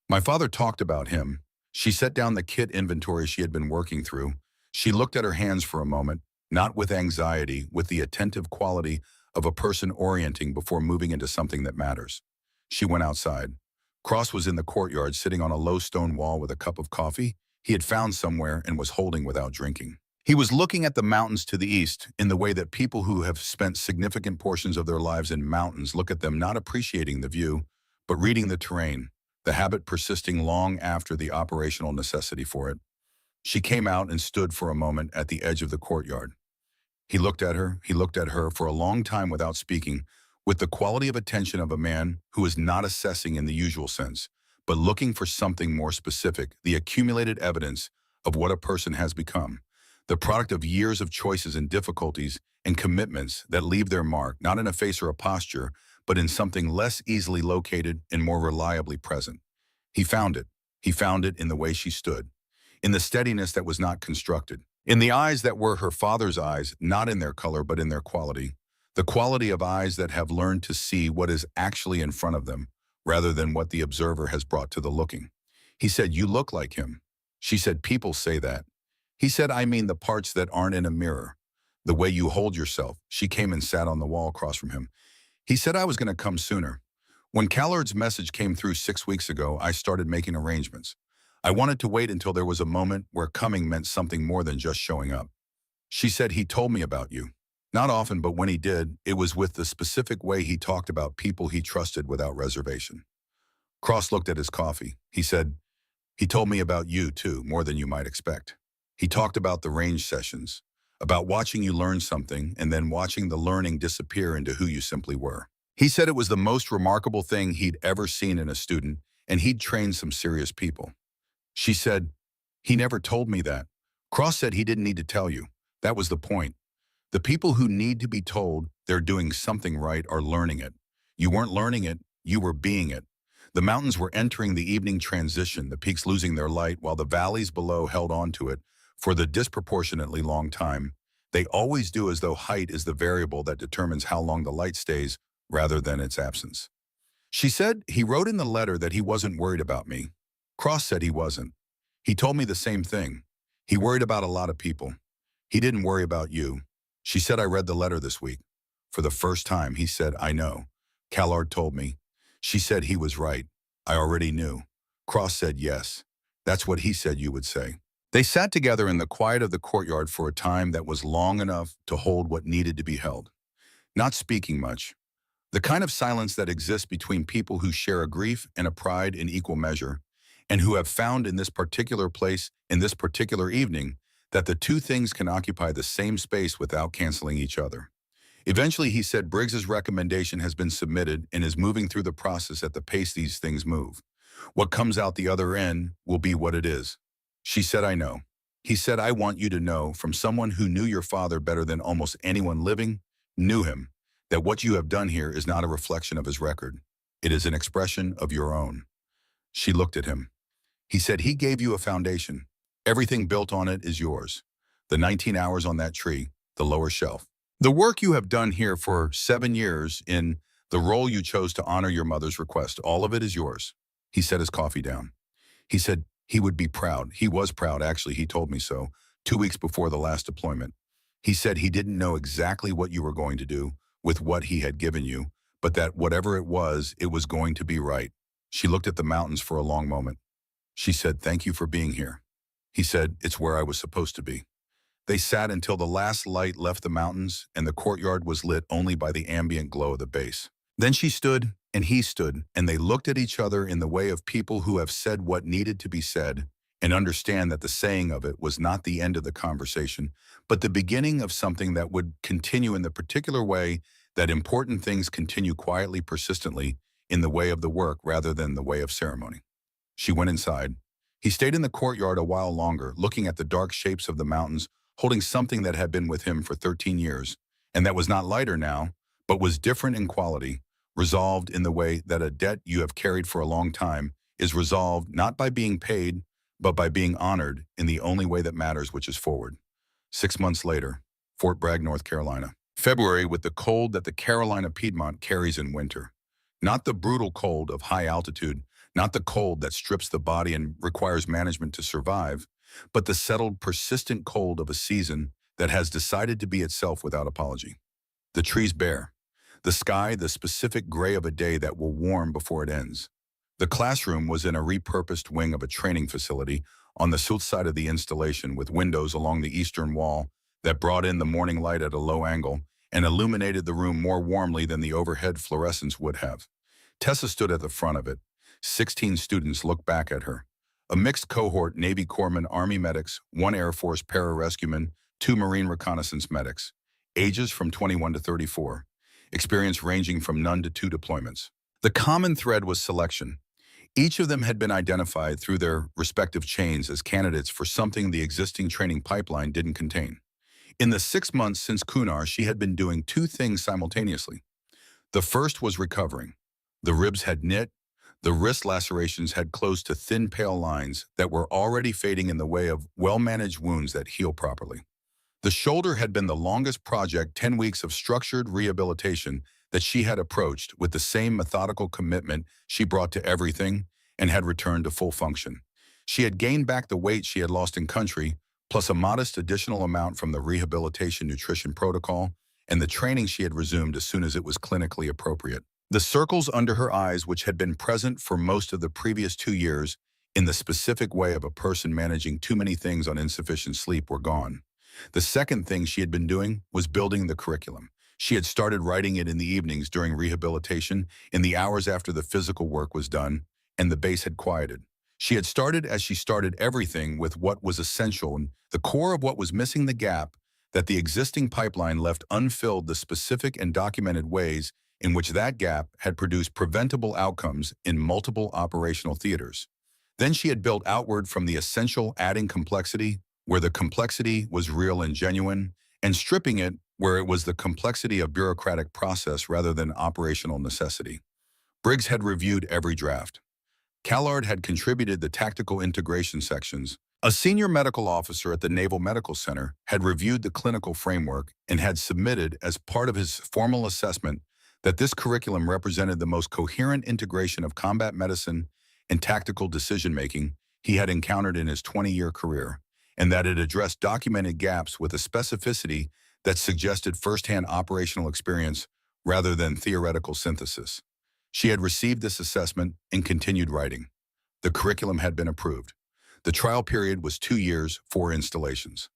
Speaker 1: My father talked about him. She set down the kit inventory she had been working through. She looked at her hands for a moment, not with anxiety, with the attentive quality of a person orienting before moving into something that matters. She went outside. Cross was in the courtyard sitting on a low stone wall with a cup of coffee he had found somewhere and was holding without drinking. He was looking at the mountains to the east in the way that people who have spent significant portions of their lives in mountains look at them, not appreciating the view, but reading the terrain, the habit persisting long after the operational necessity for it. She came out and stood for a moment at the edge of the courtyard. He looked at her for a long time without speaking, with the quality of attention of a man who is not assessing in the usual sense, but looking for something more specific, the accumulated evidence of what a person has become, the product of years of choices and difficulties and commitments that leave their mark, not in a face or a posture, but in something less easily located and more reliably present. He found it. He found it in the way she stood, in the steadiness that was not constructed, in the eyes that were her father's eyes, not in their color but in their quality, the quality of eyes that have learned to see what is actually in front of them, rather than what the observer has brought to the looking. He said, "You look like him." She said, "People say that." He said, "I mean the parts that aren't in a mirror. The way you hold yourself." She came and sat on the wall across from him. He said, "I was going to come sooner. When Callard's message came through 6 weeks ago, I started making arrangements. I wanted to wait until there was a moment where coming meant something more than just showing up." She said, "He told me about you. Not often, but when he did, it was with the specific way he talked about people he trusted without reservation." Cross looked at his coffee. He said, "He told me about you, too, more than you might expect. He talked about the range sessions, about watching you learn something and then watching the learning disappear into who you simply were. He said it was the most remarkable thing he'd ever seen in a student, and he'd trained some serious people." She said, "He never told me that." Cross said he didn't need to tell you. That was the point. The people who need to be told they're doing something right are learning it. You weren't learning it, you were being it. The mountains were entering the evening transition, the peaks losing their light while the valleys below held on to it for the disproportionately long time. They always do, as though height is the variable that determines how long the light stays rather than its absence. She said, "He wrote in the letter that he wasn't worried about me." Cross said he wasn't. "He told me the same thing. He worried about a lot of people. He didn't worry about you." She said, "I read the letter this week." For the first time, he said, "I know. Callard told me." She said he was right. "I already knew." Cross said, "Yes. That's what he said you would say." They sat together in the quiet of the courtyard for a time that was long enough to hold what needed to be held. Not speaking much. The kind of silence that exists between people who share a grief and a pride in equal measure, and who have found in this particular place, in this particular evening, that the two things can occupy the same space without canceling each other. Eventually, he said, "Briggs's recommendation has been submitted and is moving through the process at the pace these things move. What comes out the other end will be what it is." She said, "I know." He said, "I want you to know, from someone who knew your father better than almost anyone living, knew him, that what you have done here is not a reflection of his record. It is an expression of your own." She looked at him. He said, "He gave you a foundation. Everything built on it is yours. The 19 hours on that tree, the lower shelf. The work you have done here for 7 years in the role you chose to honor your mother's request, all of it is yours." He set his coffee down. He said he would be proud. He was proud, actually. He told me so 2 weeks before the last deployment. He said he didn't know exactly what you were going to do with what he had given you, but that whatever it was going to be right. She looked at the mountains for a long moment. She said, "Thank you for being here." He said, "It's where I was supposed to be." They sat until the last light left the mountains and the courtyard was lit only by the ambient glow of the base. Then she stood and he stood, and they looked at each other in the way of people who have said what needed to be said and understand that the saying of it was not the end of the conversation, but the beginning of something that would continue in the particular way that important things continue quietly, persistently, in the way of the work rather than the way of ceremony. She went inside. He stayed in the courtyard a while longer, looking at the dark shapes of the mountains, holding something that had been with him for 13 years, and that was not lighter now, but was different in quality, resolved in the way that a debt you have carried for a long time is resolved not by being paid, but by being honored in the only way that matters, which is forward. 6 months later, Fort Bragg, North Carolina. February, with the cold that the Carolina Piedmont carries in winter. Not the brutal cold of high altitude, not the cold that strips the body and requires management to survive, but the settled, persistent cold of a season that has decided to be itself without apology. The trees bare. The sky, the specific gray of a day that will warm before it ends. The classroom was in a repurposed wing of a training facility on the south side of the installation with windows along the eastern wall that brought in the morning light at a low angle and illuminated the room more warmly than the overhead fluorescence would have. Tessa stood at the front of it. 16 students looked back at her. A mixed cohort: Navy corpsmen, Army medics, 1 Air Force pararescueman, 2 Marine reconnaissance medics. Ages from 21 to 34. Experience ranging from none to 2 deployments. The common thread was selection. Each of them had been identified through their respective chains as candidates for something the existing training pipeline didn't contain. In the 6 months since Kunar, she had been doing 2 things simultaneously. The first was recovering. The ribs had knit. The wrist lacerations had closed to thin, pale lines that were already fading in the way of well-managed wounds that heal properly. The shoulder had been the longest project, 10 weeks of structured rehabilitation that she had approached with the same methodical commitment she brought to everything and had returned to full function. She had gained back the weight she had lost in country, plus a modest additional amount from the rehabilitation nutrition protocol and the training she had resumed as soon as it was clinically appropriate. The circles under her eyes, which had been present for most of the previous 2 years in the specific way of a person managing too many things on insufficient sleep, were gone. The second thing she had been doing was building the curriculum. She had started writing it in the evenings during rehabilitation, in the hours after the physical work was done, and the base had quieted. She had started as she started everything with what was essential and the core of what was missing, the gap that the existing pipeline left unfilled, the specific and documented ways in which that gap had produced preventable outcomes in multiple operational theaters. Then she had built outward from the essential, adding complexity where the complexity was real and genuine, and stripping it where it was the complexity of bureaucratic process rather than operational necessity. Briggs had reviewed every draft. Callard had contributed the tactical integration sections. A senior medical officer at the Naval Medical Center had reviewed the clinical framework and had submitted as part of his formal assessment that this curriculum represented the most coherent integration of combat medicine and tactical decision-making he had encountered in his 20-year career, and that it addressed documented gaps with a specificity that suggested firsthand operational experience rather than theoretical synthesis. She had received this assessment and continued writing. The curriculum had been approved. The trial period was 2 years, 4 installations.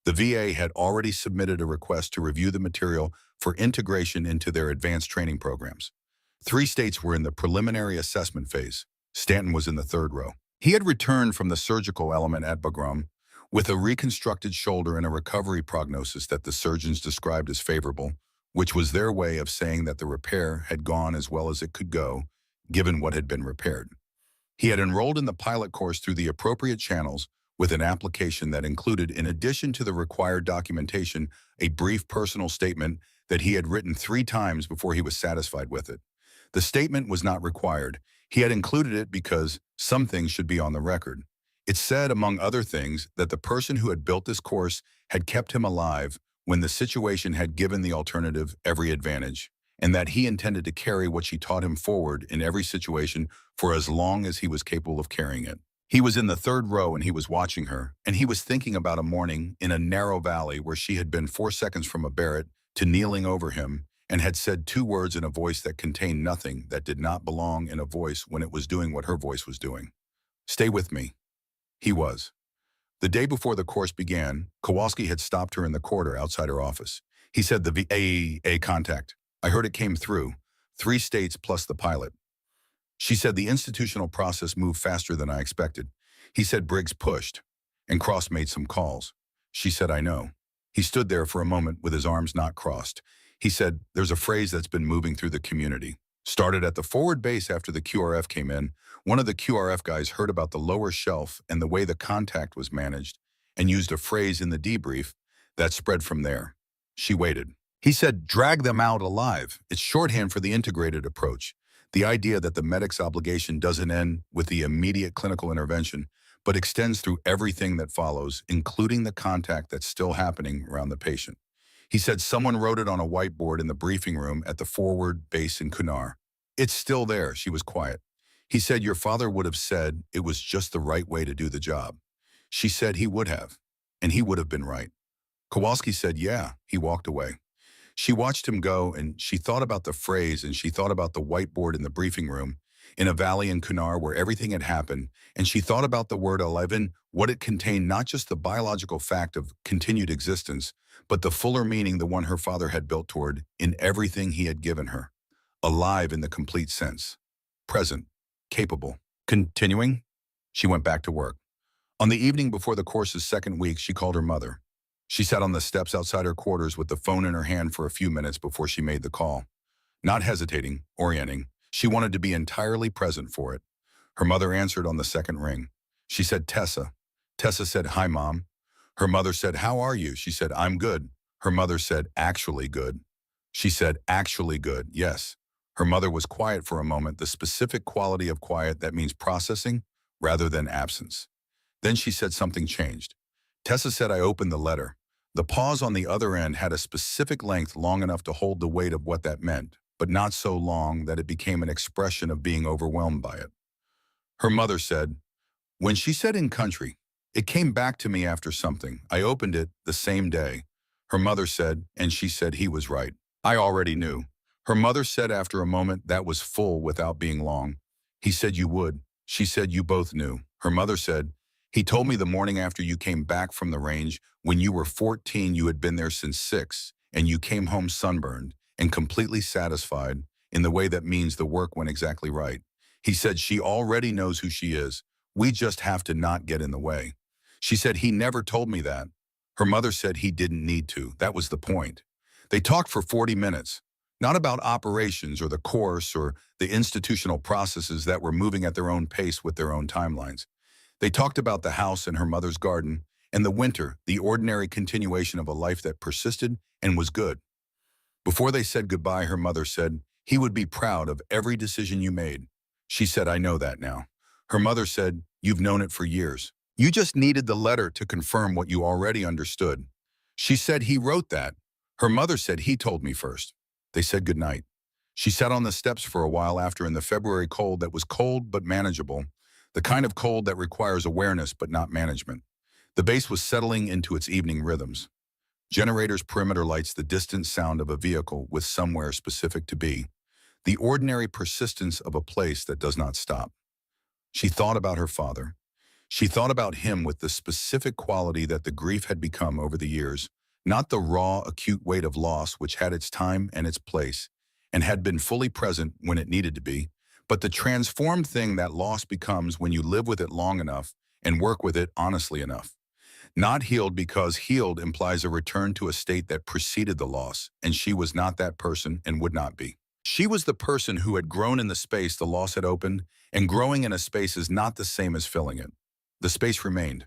Speaker 1: The VA had already submitted a request to review the material for integration into their advanced training programs. 3 states were in the preliminary assessment phase. Stanton was in the 3rd row. He had returned from the surgical element at Bagram with a reconstructed shoulder and a recovery prognosis that the surgeons described as favorable, which was their way of saying that the repair had gone as well as it could go, given what had been repaired. He had enrolled in the pilot course through the appropriate channels with an application that included, in addition to the required documentation, a brief personal statement that he had written 3 times before he was satisfied with it. The statement was not required. He had included it because some things should be on the record. It said, among other things, that the person who had built this course had kept him alive when the situation had given the alternative every advantage, and that he intended to carry what she taught him forward in every situation for as long as he was capable of carrying it. He was in the third row and he was watching her, and he was thinking about a morning in a narrow valley where she had been 4 seconds from a Barrett to kneeling over him and had said two words in a voice that contained nothing that did not belong in a voice when it was doing what her voice was doing. Stay with me. He was. The day before the course began, Kowalski had stopped her in the corridor outside her office. He said the VAA contact. I heard it came through. 3 states plus the pilot. She said the institutional process moved faster than I expected. He said Briggs pushed, and Cross made some calls. She said, I know. He stood there for a moment with his arms not crossed. He said, there's a phrase that's been moving through the community. Started at the forward base after the QRF came in. One of the QRF guys heard about the lower shelf and the way the contact was managed and used a phrase in the debrief that spread from there. She waited. He said, drag them out alive. It's shorthand for the integrated approach. The idea that the medic's obligation doesn't end with the immediate clinical intervention, but extends through everything that follows, including the contact that's still happening around the patient. He said someone wrote it on a whiteboard in the briefing room at the forward base in Kunar. It's still there, she was quiet. He said your father would have said it was just the right way to do the job. She said he would have, and he would have been right. Kowalski said, yeah, he walked away. She watched him go, and she thought about the phrase, and she thought about the whiteboard in the briefing room, in a valley in Kunar where everything had happened, and she thought about the word 11, what it contained, not just the biological fact of continued existence, but the fuller meaning, the one her father had built toward in everything he had given her. Alive in the complete sense. Present. Capable. Continuing. She went back to work. On the evening before the course's second week, she called her mother. She sat on the steps outside her quarters with the phone in her hand for a few minutes before she made the call. Not hesitating, orienting, she wanted to be entirely present for it. Her mother answered on the second ring. She said, Tessa. Tessa said, hi, Mom. Her mother said, how are you? She said, I'm good. Her mother said, actually good. She said, actually good, yes. Her mother was quiet for a moment, the specific quality of quiet that means processing rather than absence. Then she said something changed. Tessa said, I opened the letter. The pause on the other end had a specific length long enough to hold the weight of what that meant, but not so long that it became an expression of being overwhelmed by it. Her mother said, when she said in country, it came back to me after something. I opened it the same day. Her mother said, and she said he was right. I already knew. Her mother said after a moment that was full without being long. He said you would. She said you both knew. Her mother said, he told me the morning after you came back from the range, when you were 14, you had been there since 6, and you came home sunburned and completely satisfied in the way that means the work went exactly right. He said she already knows who she is. We just have to not get in the way. She said he never told me that. Her mother said he didn't need to. That was the point. They talked for 40 minutes, not about operations or the course or the institutional processes that were moving at their own pace with their own timelines. They talked about the house and her mother's garden, and the winter, the ordinary continuation of a life that persisted and was good. Before they said goodbye, her mother said, he would be proud of every decision you made. She said, I know that now. Her mother said, you've known it for years. You just needed the letter to confirm what you already understood. She said he wrote that. Her mother said he told me first. They said goodnight. She sat on the steps for a while after in the February cold that was cold but manageable. The kind of cold that requires awareness but not management. The base was settling into its evening rhythms. Generators, perimeter lights, the distant sound of a vehicle with somewhere specific to be. The ordinary persistence of a place that does not stop. She thought about her father. She thought about him with the specific quality that the grief had become over the years, not the raw, acute weight of loss which had its time and its place, and had been fully present when it needed to be, but the transformed thing that loss becomes when you live with it long enough and work with it honestly enough. Not healed because healed implies a return to a state that preceded the loss, and she was not that person and would not be. She was the person who had grown in the space the loss had opened, and growing in a space is not the same as filling it. The space remained.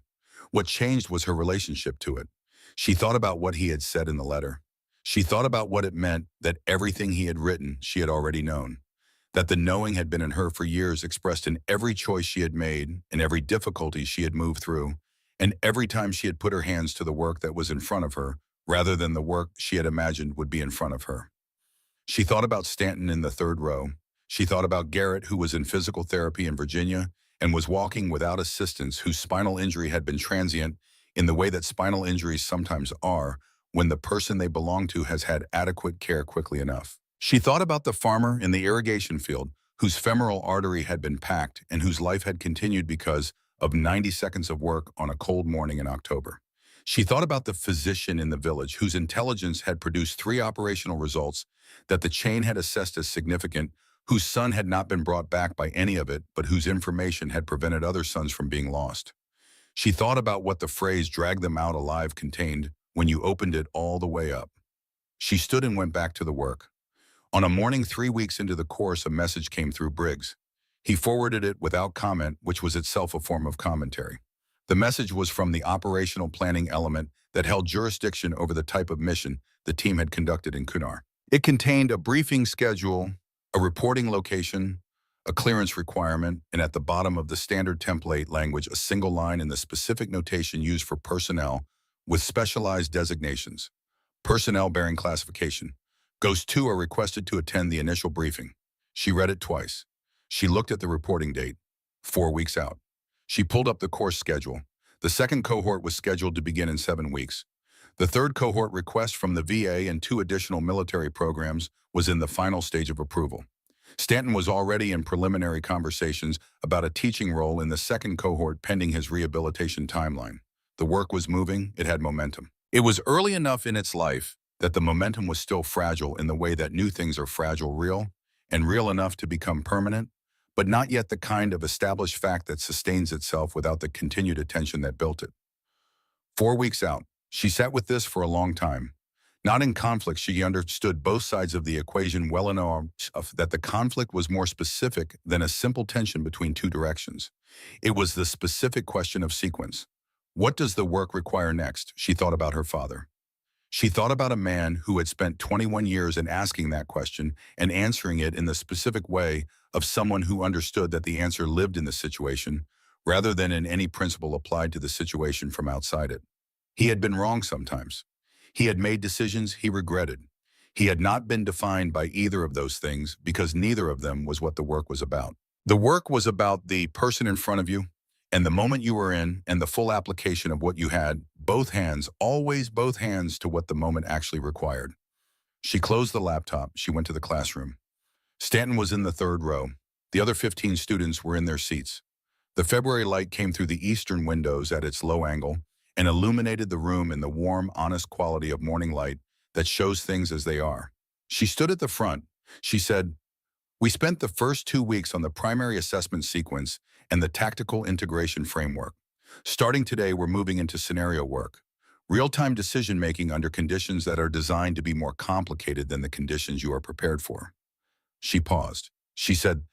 Speaker 1: What changed was her relationship to it. She thought about what he had said in the letter. She thought about what it meant that everything he had written she had already known. That the knowing had been in her for years, expressed in every choice she had made, in every difficulty she had moved through, and every time she had put her hands to the work that was in front of her, rather than the work she had imagined would be in front of her. She thought about Stanton in the third row. She thought about Garrett, who was in physical therapy in Virginia, and was walking without assistance, whose spinal injury had been transient in the way that spinal injuries sometimes are when the person they belong to has had adequate care quickly enough. She thought about the farmer in the irrigation field whose femoral artery had been packed and whose life had continued because of 90 seconds of work on a cold morning in October. She thought about the physician in the village whose intelligence had produced 3 operational results that the chain had assessed as significant, whose son had not been brought back by any of it, but whose information had prevented other sons from being lost. She thought about what the phrase "drag them out alive" contained when you opened it all the way up. She stood and went back to the work. On a morning 3 weeks into the course, a message came through Briggs. He forwarded it without comment, which was itself a form of commentary. The message was from the operational planning element that held jurisdiction over the type of mission the team had conducted in Kunar. It contained a briefing schedule, a reporting location, a clearance requirement, and at the bottom of the standard template language, a single line in the specific notation used for personnel with specialized designations. Personnel bearing classification. Ghost 2 are requested to attend the initial briefing. She read it twice. She looked at the reporting date, 4 weeks out. She pulled up the course schedule. The second cohort was scheduled to begin in 7 weeks. The third cohort request from the VA and 2 additional military programs was in the final stage of approval. Stanton was already in preliminary conversations about a teaching role in the second cohort pending his rehabilitation timeline. The work was moving, it had momentum. It was early enough in its life that the momentum was still fragile in the way that new things are fragile and real enough to become permanent, but not yet the kind of established fact that sustains itself without the continued attention that built it. 4 weeks out, she sat with this for a long time. Not in conflict, she understood both sides of the equation well enough that the conflict was more specific than a simple tension between 2 directions. It was the specific question of sequence. What does the work require next? She thought about her father. She thought about a man who had spent 21 years in asking that question and answering it in the specific way of someone who understood that the answer lived in the situation, rather than in any principle applied to the situation from outside it. He had been wrong sometimes. He had made decisions he regretted. He had not been defined by either of those things because neither of them was what the work was about. The work was about the person in front of you and the moment you were in and the full application of what you had, both hands, always both hands to what the moment actually required. She closed the laptop. She went to the classroom. Stanton was in the 3rd row. The other 15 students were in their seats. The February light came through the eastern windows at its low angle and illuminated the room in the warm, honest quality of morning light that shows things as they are. She stood at the front. She said, "We spent the first 2 weeks on the primary assessment sequence and the tactical integration framework. Starting today, we're moving into scenario work, real-time decision-making under conditions that are designed to be more complicated than the conditions you are prepared for." She paused. She said,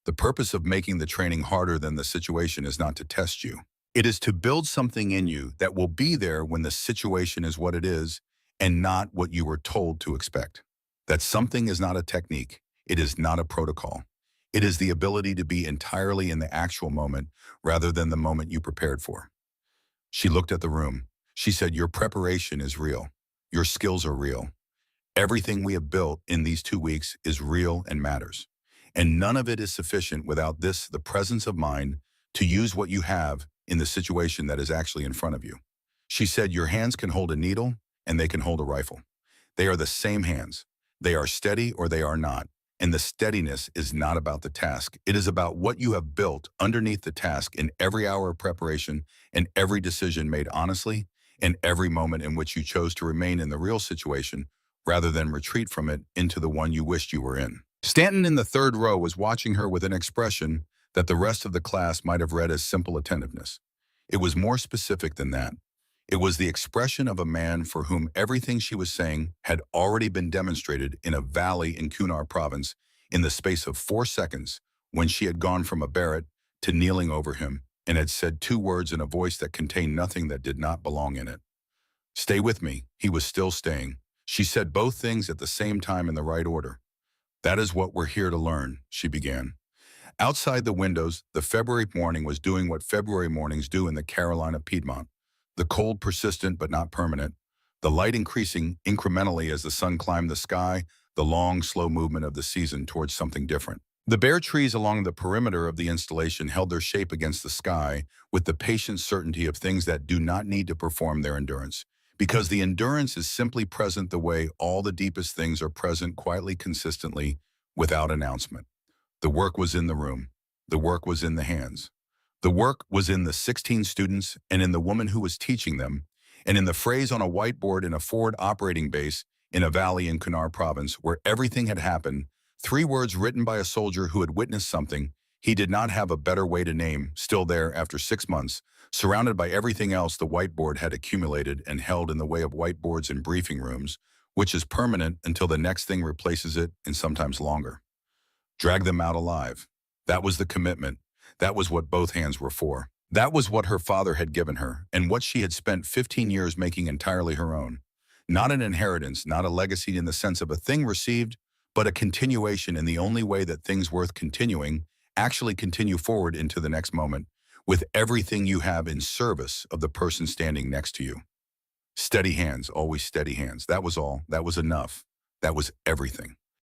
Speaker 1: "The purpose of making the training harder than the situation is not to test you. It is to build something in you that will be there when the situation is what it is and not what you were told to expect. That something is not a technique. It is not a protocol. It is the ability to be entirely in the actual moment rather than the moment you prepared for." She looked at the room. She said, "Your preparation is real. Your skills are real. Everything we have built in these 2 weeks is real and matters. And none of it is sufficient without the presence of mind to use what you have in the situation that is actually in front of you." She said, "Your hands can hold a needle and they can hold a rifle. They are the same hands. They are steady or they are not. And the steadiness is not about the task. It is about what you have built underneath the task in every hour of preparation and every decision made honestly and every moment in which you chose to remain in the real situation rather than retreat from it into the one you wished you were in." Stanton in the 3rd row was watching her with an expression that the rest of the class might have read as simple attentiveness. It was more specific than that. It was the expression of a man for whom everything she was saying had already been demonstrated in a valley in Kunar province in the space of 4 seconds when she had gone from a Barrett to kneeling over him and had said 2 words in a voice that contained nothing that did not belong in it. "Stay with me." He was still staying. She said both things at the same time in the right order. "That is what we're here to learn," she began. Outside the windows, the February morning was doing what February mornings do in the Carolina Piedmont. The cold persistent but not permanent, the light increasing incrementally as the sun climbed the sky, the long, slow movement of the season towards something different. The bare trees along the perimeter of the installation held their shape against the sky with the patient certainty of things that do not need to perform their endurance. Because the endurance is simply present the way all the deepest things are present quietly, consistently, without announcement. The work was in the room. The work was in the hands. The work was in the 16 students and in the woman who was teaching them, and in the phrase on a whiteboard in a forward operating base in a valley in Kunar province where everything had happened, 3 words written by a soldier who had witnessed something he did not have a better way to name, still there after 6 months, surrounded by everything else the whiteboard had accumulated and held in the way of whiteboards in briefing rooms, which is permanent until the next thing replaces it and sometimes longer. Drag them out alive. That was the commitment. That was what both hands were for. That was what her father had given her, and what she had spent 15 years making entirely her own. Not an inheritance, not a legacy in the sense of a thing received, but a continuation in the only way that things worth continuing actually continue forward into the next moment, with everything you have in service of the person standing next to you. Steady hands, always steady hands. That was all. That was enough. That was everything.